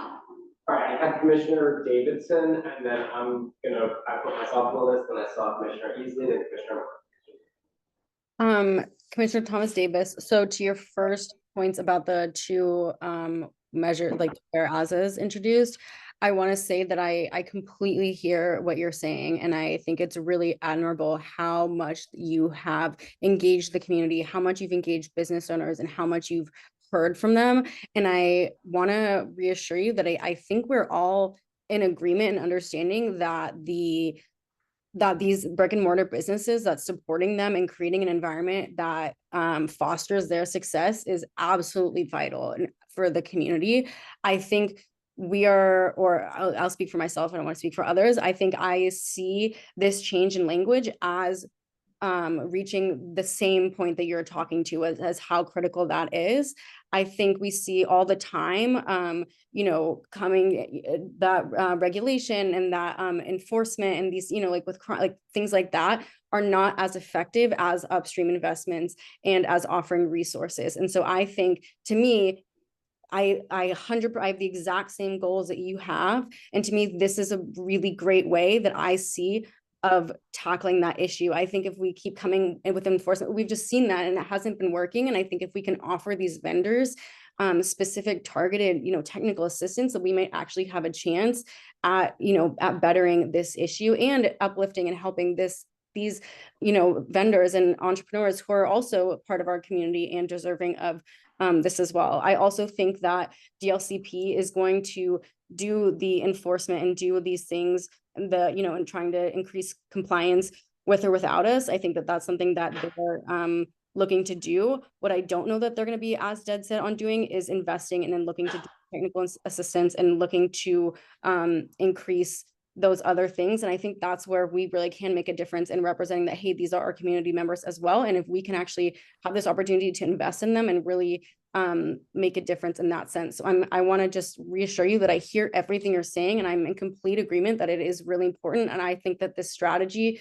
All right, I had Commissioner Davidson, and then I put myself on the list, and I saw Commissioner Easley, then Commissioner. Commissioner Thomas Davis, so to your first points about the two measure, like whereases introduced, I want to say that I completely hear what you're saying, and I think it's really admirable how much you have engaged the community, how much you've engaged business owners, and how much you've heard from them. And I want to reassure you that I think we're all in agreement and understanding that these brick and mortar businesses, that supporting them and creating an environment that fosters their success is absolutely vital for the community. I think we are, or I'll speak for myself, I don't want to speak for others. I think I see this change in language as reaching the same point that you're talking to as how critical that is. I think we see all the time, coming that regulation and that enforcement and these, like with like things like that are not as effective as upstream investments and as offering resources. And so I think, to me, I have the exact same goals that you have. And to me, this is a really great way that I see of tackling that issue. I think if we keep coming in with enforcement, we've just seen that and it hasn't been working. And I think if we can offer these vendors specific targeted, technical assistance, that we might actually have a chance at bettering this issue and uplifting and helping these vendors and entrepreneurs who are also part of our community and deserving of this as well. I also think that DLCP is going to do the enforcement and do these things, and trying to increase compliance with or without us. I think that that's something that they're looking to do. What I don't know that they're going to be as dead set on doing is investing and then looking to do technical assistance and looking to increase those other things. And I think that's where we really can make a difference in representing that, hey, these are our community members as well. And if we can actually have this opportunity to invest in them and really make a difference in that sense. So I want to just reassure you that I hear everything you're saying, and I'm in complete agreement that it is really important. And I think that this strategy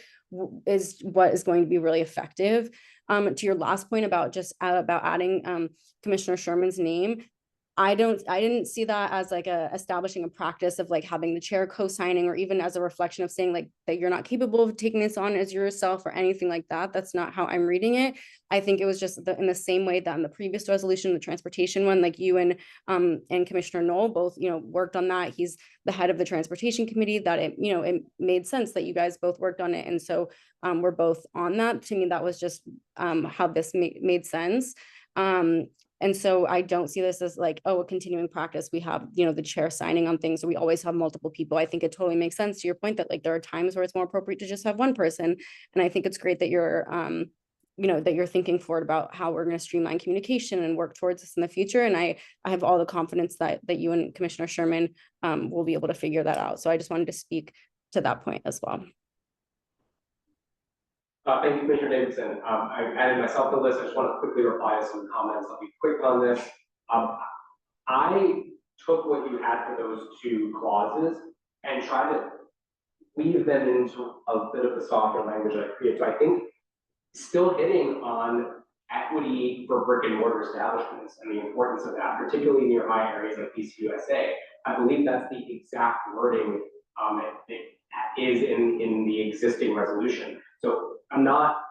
is what is going to be really effective. To your last point about about adding Commissioner Sherman's name, I didn't see that as like establishing a practice of like having the chair co-signing, or even as a reflection of saying like that you're not capable of taking this on as yourself or anything like that. That's not how I'm reading it. I think it was just in the same way that in the previous resolution, the transportation one, like you and Commissioner Knoll both, worked on that. He's the head of the transportation committee, that it made sense that you guys both worked on it. And so we're both on that. To me, that was just how this made sense. And so I don't see this as like, a continuing practice. We have, the chair signing on things. So we always have multiple people. I think it totally makes sense to your point that like there are times where it's more appropriate to just have one person. And I think it's great that you're, that you're thinking forward about how we're going to streamline communication and work towards this in the future. And I have all the confidence that you and Commissioner Sherman will be able to figure that out. So I just wanted to speak to that point as well. Thank you, Commissioner Davidson. I added myself to the list. I just want to quickly reply to some comments. I'll be quick on this. I took what you had for those two clauses and tried to weave them into a bit of the softer language I created. So I think still hitting on equity for brick and mortar establishments and the importance of that, particularly near high areas like PCUSA. I believe that's the exact wording that is in the existing resolution. So I'm not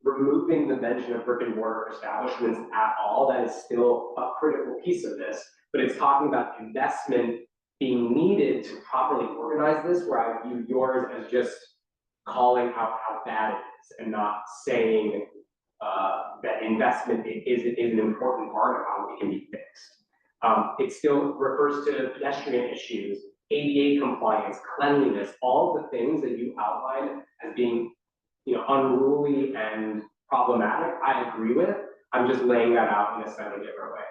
removing the mention of brick and mortar establishments at all. That is still a critical piece of this, but it's talking about investment being needed to properly organize this, where I view yours as just calling out how bad it is and not saying that investment is an important part of how it can be fixed. It still refers to pedestrian issues, ADA compliance, cleanliness, all the things that you outlined as being, unruly and problematic, I agree with. I'm just laying that out in a slightly different way.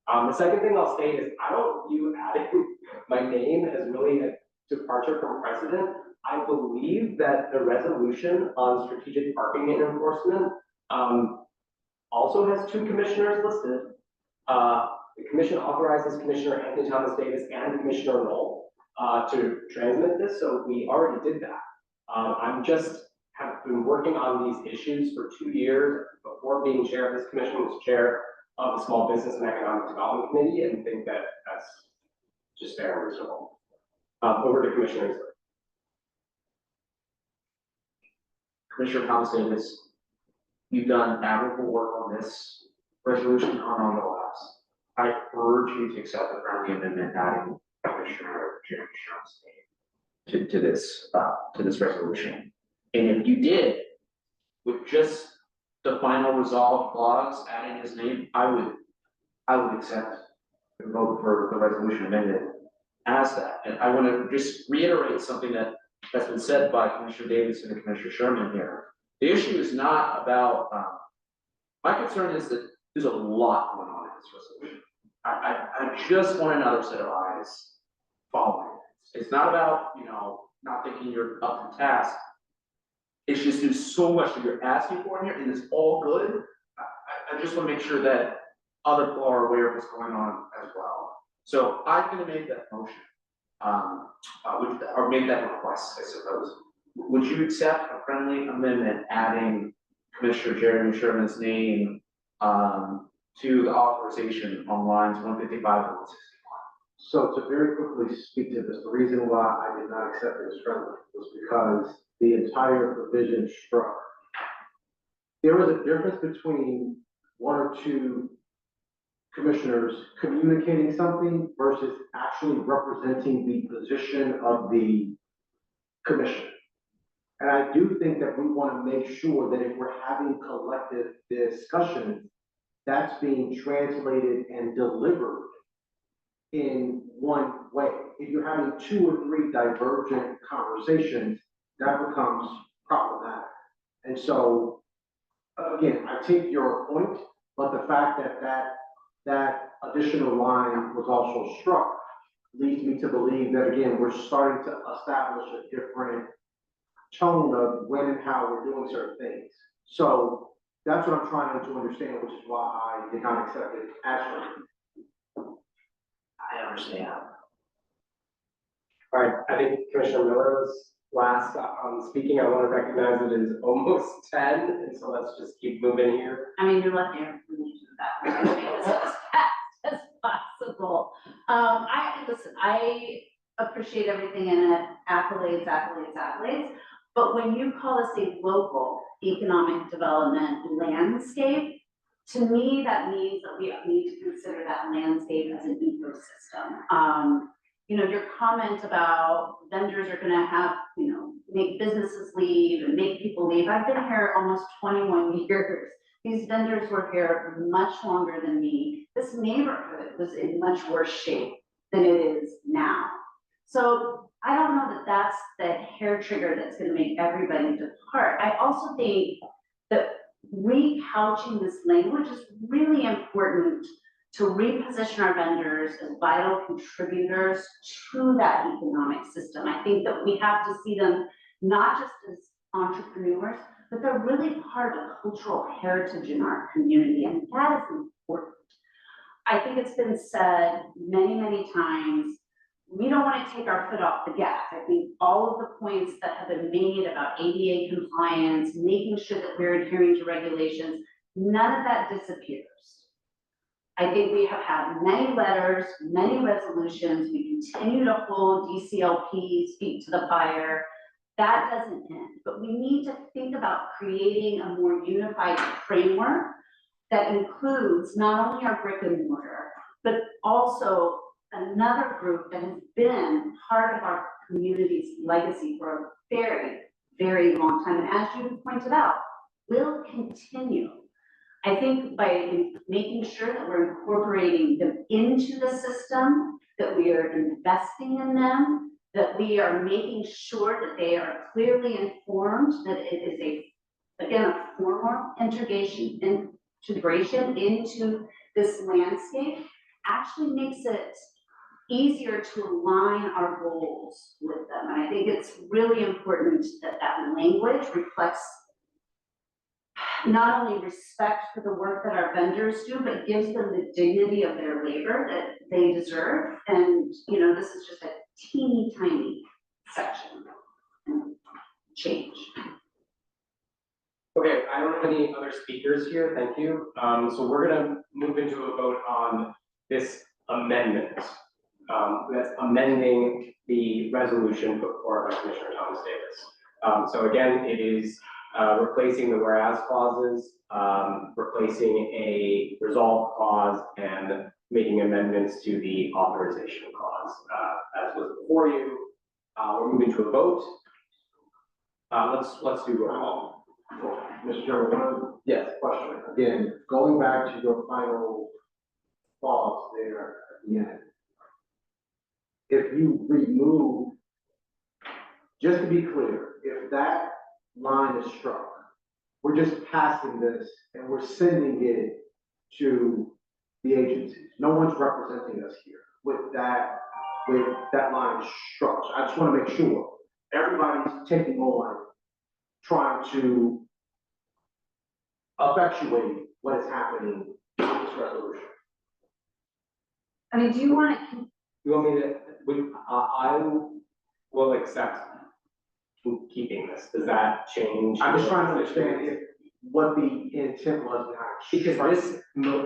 The second thing I'll state is I don't view adding my name as really a departure from precedent. I believe that the resolution on strategic parking and enforcement also has 2 commissioners listed. The commission authorizes Commissioner Anthony Thomas Davis and Commissioner Knoll to transmit this, so we already did that. Have been working on these issues for 2 years. Before being chair of this commission, was chair of the Small Business and Economic Development Committee, and think that that's just fair and reasonable. Over to Commissioner Easley. Commissioner Thomas Davis, you've done admirable work on this resolution on the last. I urge you to accept the friendly amendment adding Commissioner Jeremy Sherman's name to this resolution. And if you did, with just the final resolve clause adding his name, I would accept and vote for the resolution amended as that. And I want to just reiterate something that's been said by Commissioner Davis and Commissioner Sherman here. The issue is not about, my concern is that there's a lot going on in this resolution. I just want another set of eyes following it. It's not about, not thinking you're up to task. It's just there's so much that you're asking for in here, and it's all good. I just want to make sure that other people are aware of what's going on as well. So I'm going to make that motion, or make that request, I suppose. Would you accept a friendly amendment adding Commissioner Jeremy Sherman's name to the authorization on lines 155 to 161? So to very quickly speak to this, the reason why I did not accept it as friendly was because the entire provision struck. There was a difference between 1 or 2 commissioners communicating something versus actually representing the position of the commission. And I do think that we want to make sure that if we're having collective discussion, that's being translated and delivered in one way. If you're having 2 or 3 divergent conversations, that becomes problematic. And so, again, I take your point, but the fact that additional line was also struck leads me to believe that, again, we're starting to establish a different tone of when and how we're doing certain things. So that's what I'm trying to understand, which is why I did not accept it as friendly. I understand. All right, I think Commissioner Miller was last speaking. I want to recognize it is almost 10, and so let's just keep moving here. I mean, you're lucky I really do that. As fast as possible. I appreciate everything in it, accolades. But when you call us a local economic development landscape, to me, that means that we need to consider that landscape as an ecosystem. Your comment about vendors are gonna have, make businesses leave and make people leave. I've been here almost 21 years. These vendors were here much longer than me. This neighborhood was in much worse shape than it is now. So I don't know that that's the hair trigger that's gonna make everybody depart. I also think that recouching this language is really important to reposition our vendors as vital contributors to that economic system. I think that we have to see them not just as entrepreneurs, but they're really part of cultural heritage in our community, and that is important. I think it's been said many, many times, we don't want to take our foot off the gas. I think all of the points that have been made about ADA compliance, making sure that we're adhering to regulations, none of that disappears. I think we have had many letters, many resolutions. We continue to hold DCLP, speak to the buyer. That doesn't end, but we need to think about creating a more unified framework that includes not only our brick and mortar, but also another group that has been part of our community's legacy for a very, very long time. And as you pointed out, will continue. I think by making sure that we're incorporating them into the system, that we are investing in them, that we are making sure that they are clearly informed, that it is again, a formal integration into this landscape, actually makes it easier to align our goals with them. And I think it's really important that that language reflects not only respect for the work that our vendors do, but gives them the dignity of their labor that they deserve. And, you know, this is just a teeny tiny section change. Okay, I don't have any other speakers here, thank you. So we're gonna move into a vote on this amendment. That's amending the resolution put forward by Commissioner Thomas Davis. So again, it is replacing the whereas clauses, replacing a resolve clause, and making amendments to the authorization clause, as was before you. We're moving to a vote. Let's do roll call. Mr. Chairman, Yes. question, again, going back to your final thoughts there at the end. If you remove, just to be clear, if that line is struck, we're just passing this and we're sending it to the agencies. No one's representing us here with that line struck. So I just want to make sure everybody's taking on trying to effectuate what is happening with this resolution. I mean, do you want to? You want me to, I will accept keeping this. Does that change? I'm just trying to understand what the intent was behind it. Because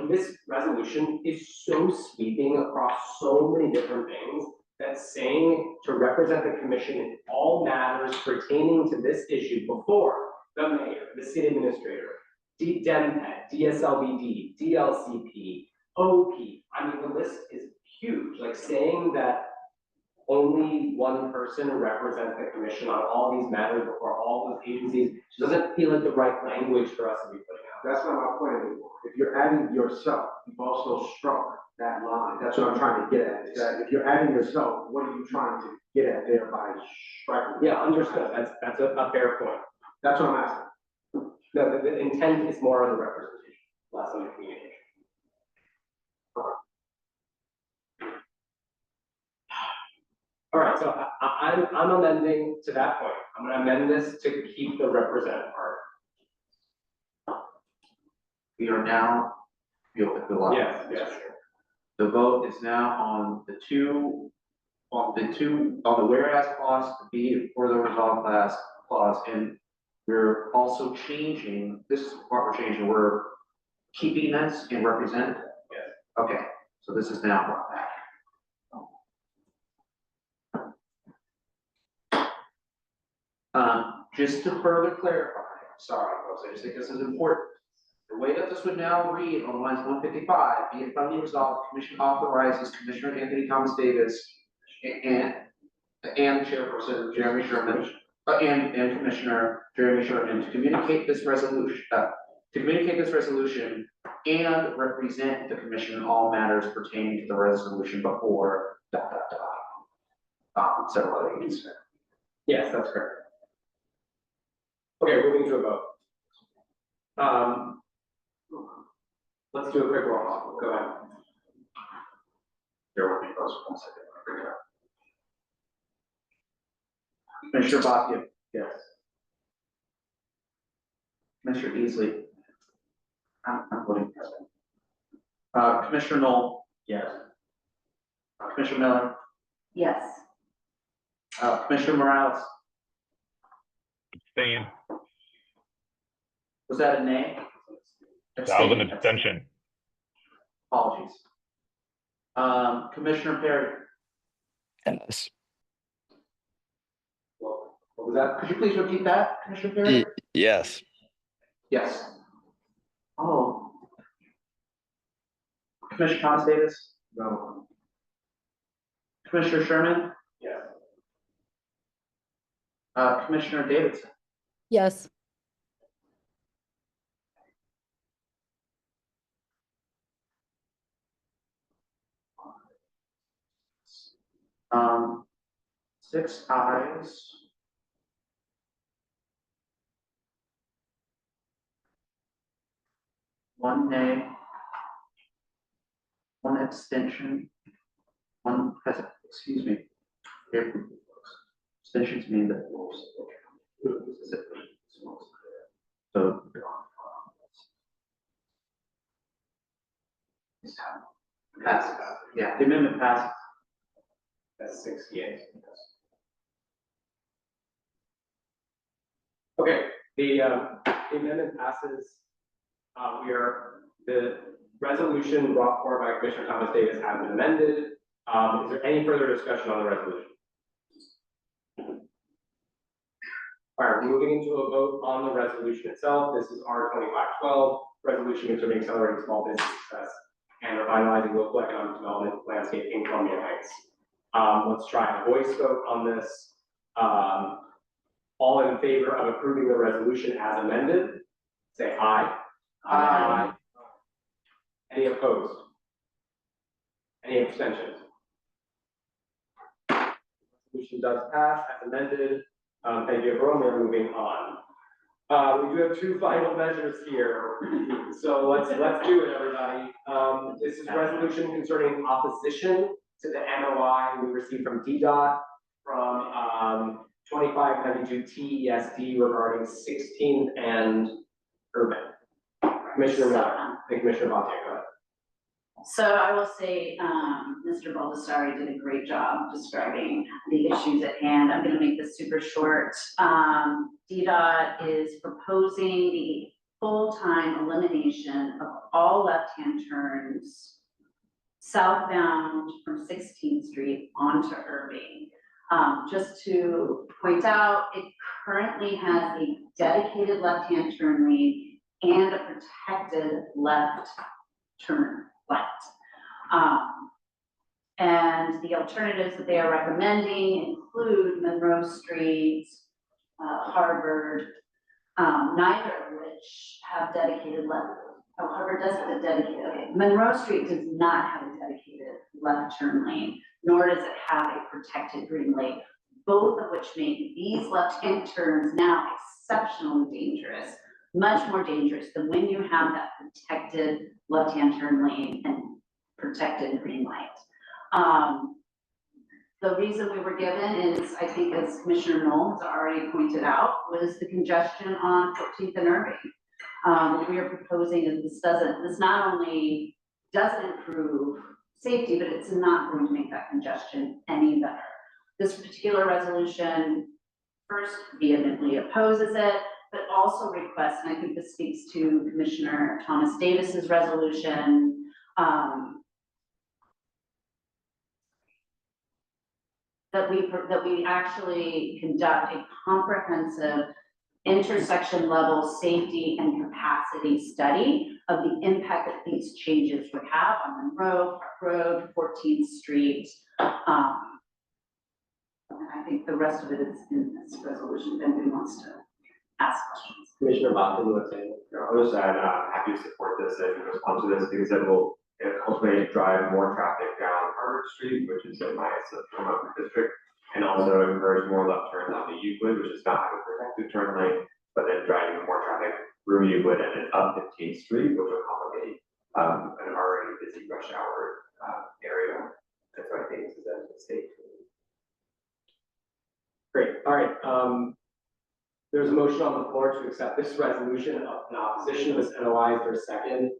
this resolution is so sweeping across so many different things that saying to represent the commission in all matters pertaining to this issue before the mayor, the city administrator, DEMPET, DSLBD, DLCP, OP. I mean, the list is huge. Like saying that only one person represents the commission on all these matters before all those agencies doesn't feel like the right language for us to be putting out. That's not my point anymore. If you're adding yourself, you've also struck that line. That's what I'm trying to get at, is that if you're adding yourself, what are you trying to get at there by striking? Yeah, understood. That's a fair point. That's what I'm asking. No, the intent is more on the representation, less on the communication. All right, so I'm amending to that point. I'm gonna amend this to keep the represent part. We are now, you'll pick the line. Yes. The vote is now on the whereas clause, the be for the resolve clause, and we're also changing, this is what we're changing, we're keeping this in represent. Yes. Okay, so this is now brought back. Just to further clarify, sorry folks, I just think this is important. The way that this would now read on lines 155, be it finally resolved, the commission authorizes Commissioner Anthony Thomas Davis and Chairperson Jeremy Sherman, and Commissioner Jeremy Sherman to communicate this resolution, and represent the commission in all matters pertaining to the resolution before several other agencies. Yes, that's correct. Okay, moving to a vote. Let's do a quick roll call. Go ahead. Bear with me for 1 second. Bring it up. Commissioner Bosque. Yes. Commissioner Easley. I'm voting yes. Commissioner Knoll. Yes. Commissioner Miller. Yes. Commissioner Morales. Abstain. Was that a nay? That was an abstention. Apologies. Commissioner Perry. Yes. What was that? Could you please repeat that, Commissioner Perry? Yes. Yes. Oh. Commissioner Thomas Davis? No. Commissioner Sherman? Yes. Commissioner Davidson? Yes. 6 ayes. One nay. One abstention. One present, excuse me. Abstentions mean that. So. Passes, yeah, the amendment passes. That's 68. Okay, the amendment passes. The resolution brought forward by Commissioner Thomas Davis has been amended. Is there any further discussion on the resolution? All right, we're moving into a vote on the resolution itself. This is R 2512, resolution concerning accelerating small business success and revitalizing local economic development landscape in Columbia Heights. Let's try a voice vote on this. All in favor of approving the resolution as amended, say aye. Aye. Any opposed? Any abstentions? Resolution does pass as amended. Thank you, everyone. We're moving on. We do have two final measures here, so let's do it, everybody. This is resolution concerning opposition to the NOI we received from DDOT from 2592 TESD regarding 16th and Urban. Commissioner Bonte, go ahead. So I will say, Mr. Baldessari did a great job describing the issues at hand. I'm gonna make this super short. DDOT is proposing the full-time elimination of all left-hand turns southbound from 16th Street onto Irving. Just to point out, it currently has a dedicated left-hand turn lane and a protected left turn light. And the alternatives that they are recommending include Monroe Street, Harvard, neither of which have dedicated left. Oh, Harvard does have a dedicated, okay. Monroe Street does not have a dedicated left turn lane, nor does it have a protected green lane, both of which make these left-hand turns now exceptionally dangerous, much more dangerous than when you have that protected left-hand turn lane and protected green light. The reason we were given is, I think as Commissioner Knoll has already pointed out, was the congestion on 14th and Irving. What we are proposing is this not only doesn't improve safety, but it's not going to make that congestion any better. This particular resolution first vehemently opposes it, but also requests, and I think this speaks to Commissioner Thomas Davis's resolution, that we actually conduct a comprehensive intersection level safety and capacity study of the impact that these changes would have on Monroe, Park Road, 14th Street. And I think the rest of it is in this resolution. If anyone wants to ask questions. Commissioner Bonte, let's say. I'll just add, happy to support this and respond to this because it will ultimately drive more traffic down Harvard Street, which is in my district, and also encourage more left turns onto Euclid, which is not a protected turn lane, but then driving more traffic through Euclid and then up 15th Street, which will complicate an already busy rush hour area. That's why I think this is a mistake. Great, all right. There's a motion on the floor to accept this resolution in opposition to this NOI. Is there a second?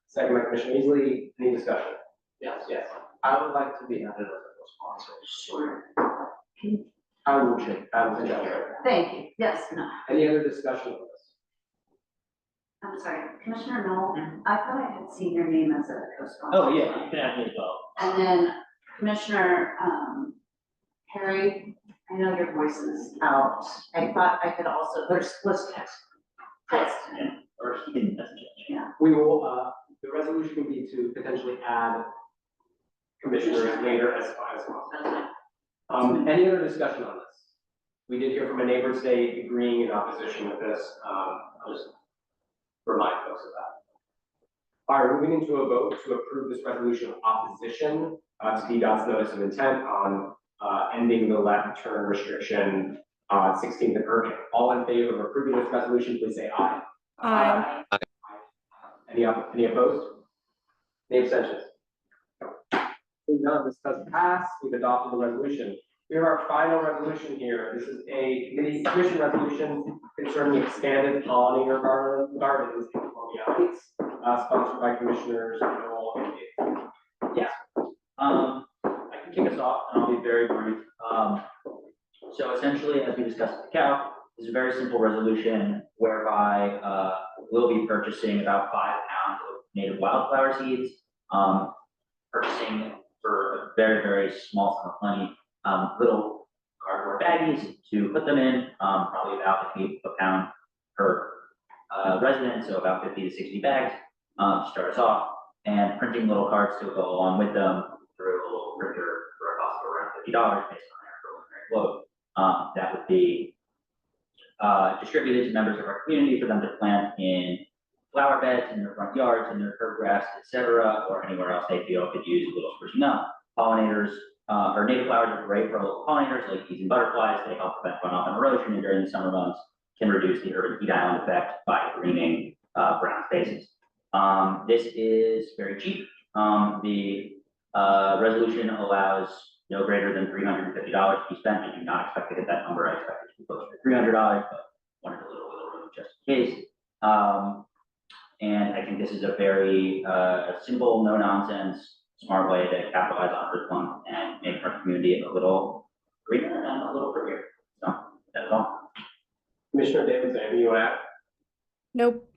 Second by Commissioner Easley. Any discussion? Yes. I would like to be added as a sponsor. Sure. I will check. Thank you. Yes, no. Any other discussion on this? I'm sorry, Commissioner Knoll, I thought I had seen your name as a co-sponsor. Oh, yeah, you can add me as well. And then Commissioner Harry, I know your voice is out. I thought I could also, Let's text. text. Or he didn't message it. Yeah. We will, the resolution would be to potentially add commissioners later as possible. Any other discussion on this? We did hear from a neighbor today agreeing in opposition with this. I'll just remind folks of that. All right, moving into a vote to approve this resolution of opposition to DDOT's notice of intent on ending the left turn restriction on 16th and Irving. All in favor of approving this resolution, please say aye. Aye. Any opposed? Any abstentions? Seeing none, this does pass. We've adopted the resolution. We have our final resolution here. This is a commission resolution concerning expanded pollinator gardens in Columbia Heights, sponsored by Commissioners Noel and Dave. Yes. I can kick us off and I'll be very brief. So essentially, as we discussed at the COW, this is a very simple resolution whereby we'll be purchasing about 5 pounds of native wildflower seeds, purchasing for a very, very small sum of money, little cardboard baggies to put them in, probably about maybe a pound per resident, so about 50 to 60 bags to start us off, and printing little cards to go along with them through a little printer for a cost of around $50 based on their preliminary quote. That would be distributed to members of our community for them to plant in flower beds in their front yards, in their curb grass, etc., or anywhere else they feel could use a little sprucing up. Pollinators, or native flowers are great for local pollinators like bees and butterflies. They help prevent runoff and erosion, and during the summer months can reduce the urban heat island effect by greening brown spaces. This is very cheap. The resolution allows no greater than $350 to be spent. I do not expect to hit that number. I expect it to be closer to $300, but wanted a little wiggle room just in case. And I think this is a very simple, no nonsense, smart way to capitalize on Earth Month and make our community a little greener and a little prettier. So that's all. Commissioner Davis, anything you want to add? Nope.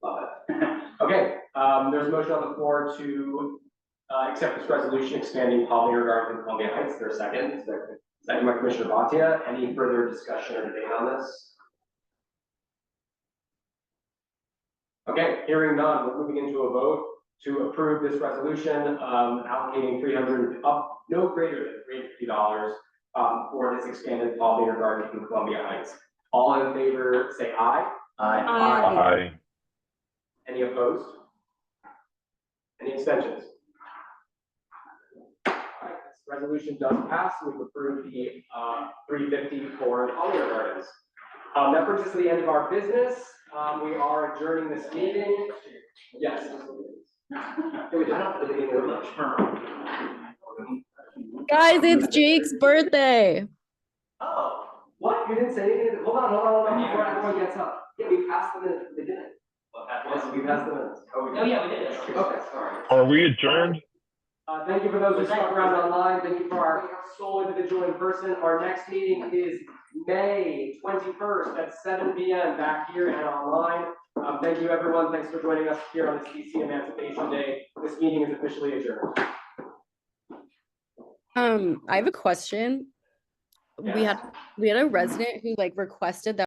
Love it. Okay, there's a motion on the floor to accept this resolution expanding pollinator gardens in Columbia Heights. There's a second. Second by Commissioner Bhatia. Any further discussion or debate on this? Okay, hearing none, we're moving into a vote to approve this resolution, allocating no greater than $350 for this expanded pollinator garden in Columbia Heights. All in favor, say aye. Aye. Aye. Any opposed? Any abstentions? All right, this resolution does pass. We've approved the $350 for pollinator gardens. That brings us to the end of our business. We are adjourning this meeting. Yes. Guys, it's Jake's birthday. Oh, what? You didn't say anything? Hold on. Before everyone gets up. Yeah, we passed the minutes. They didn't. Yes, we passed the minutes. Oh, yeah, we did. Okay, sorry. Are we adjourned? Thank you for those who stuck around online. Thank you for our sole individual in person. Our next meeting is May 21st at 7 p.m. back here and online. Thank you, everyone. Thanks for joining us here on this DC Emancipation Day. This meeting is officially adjourned. I have a question. Yes. We had a resident who requested that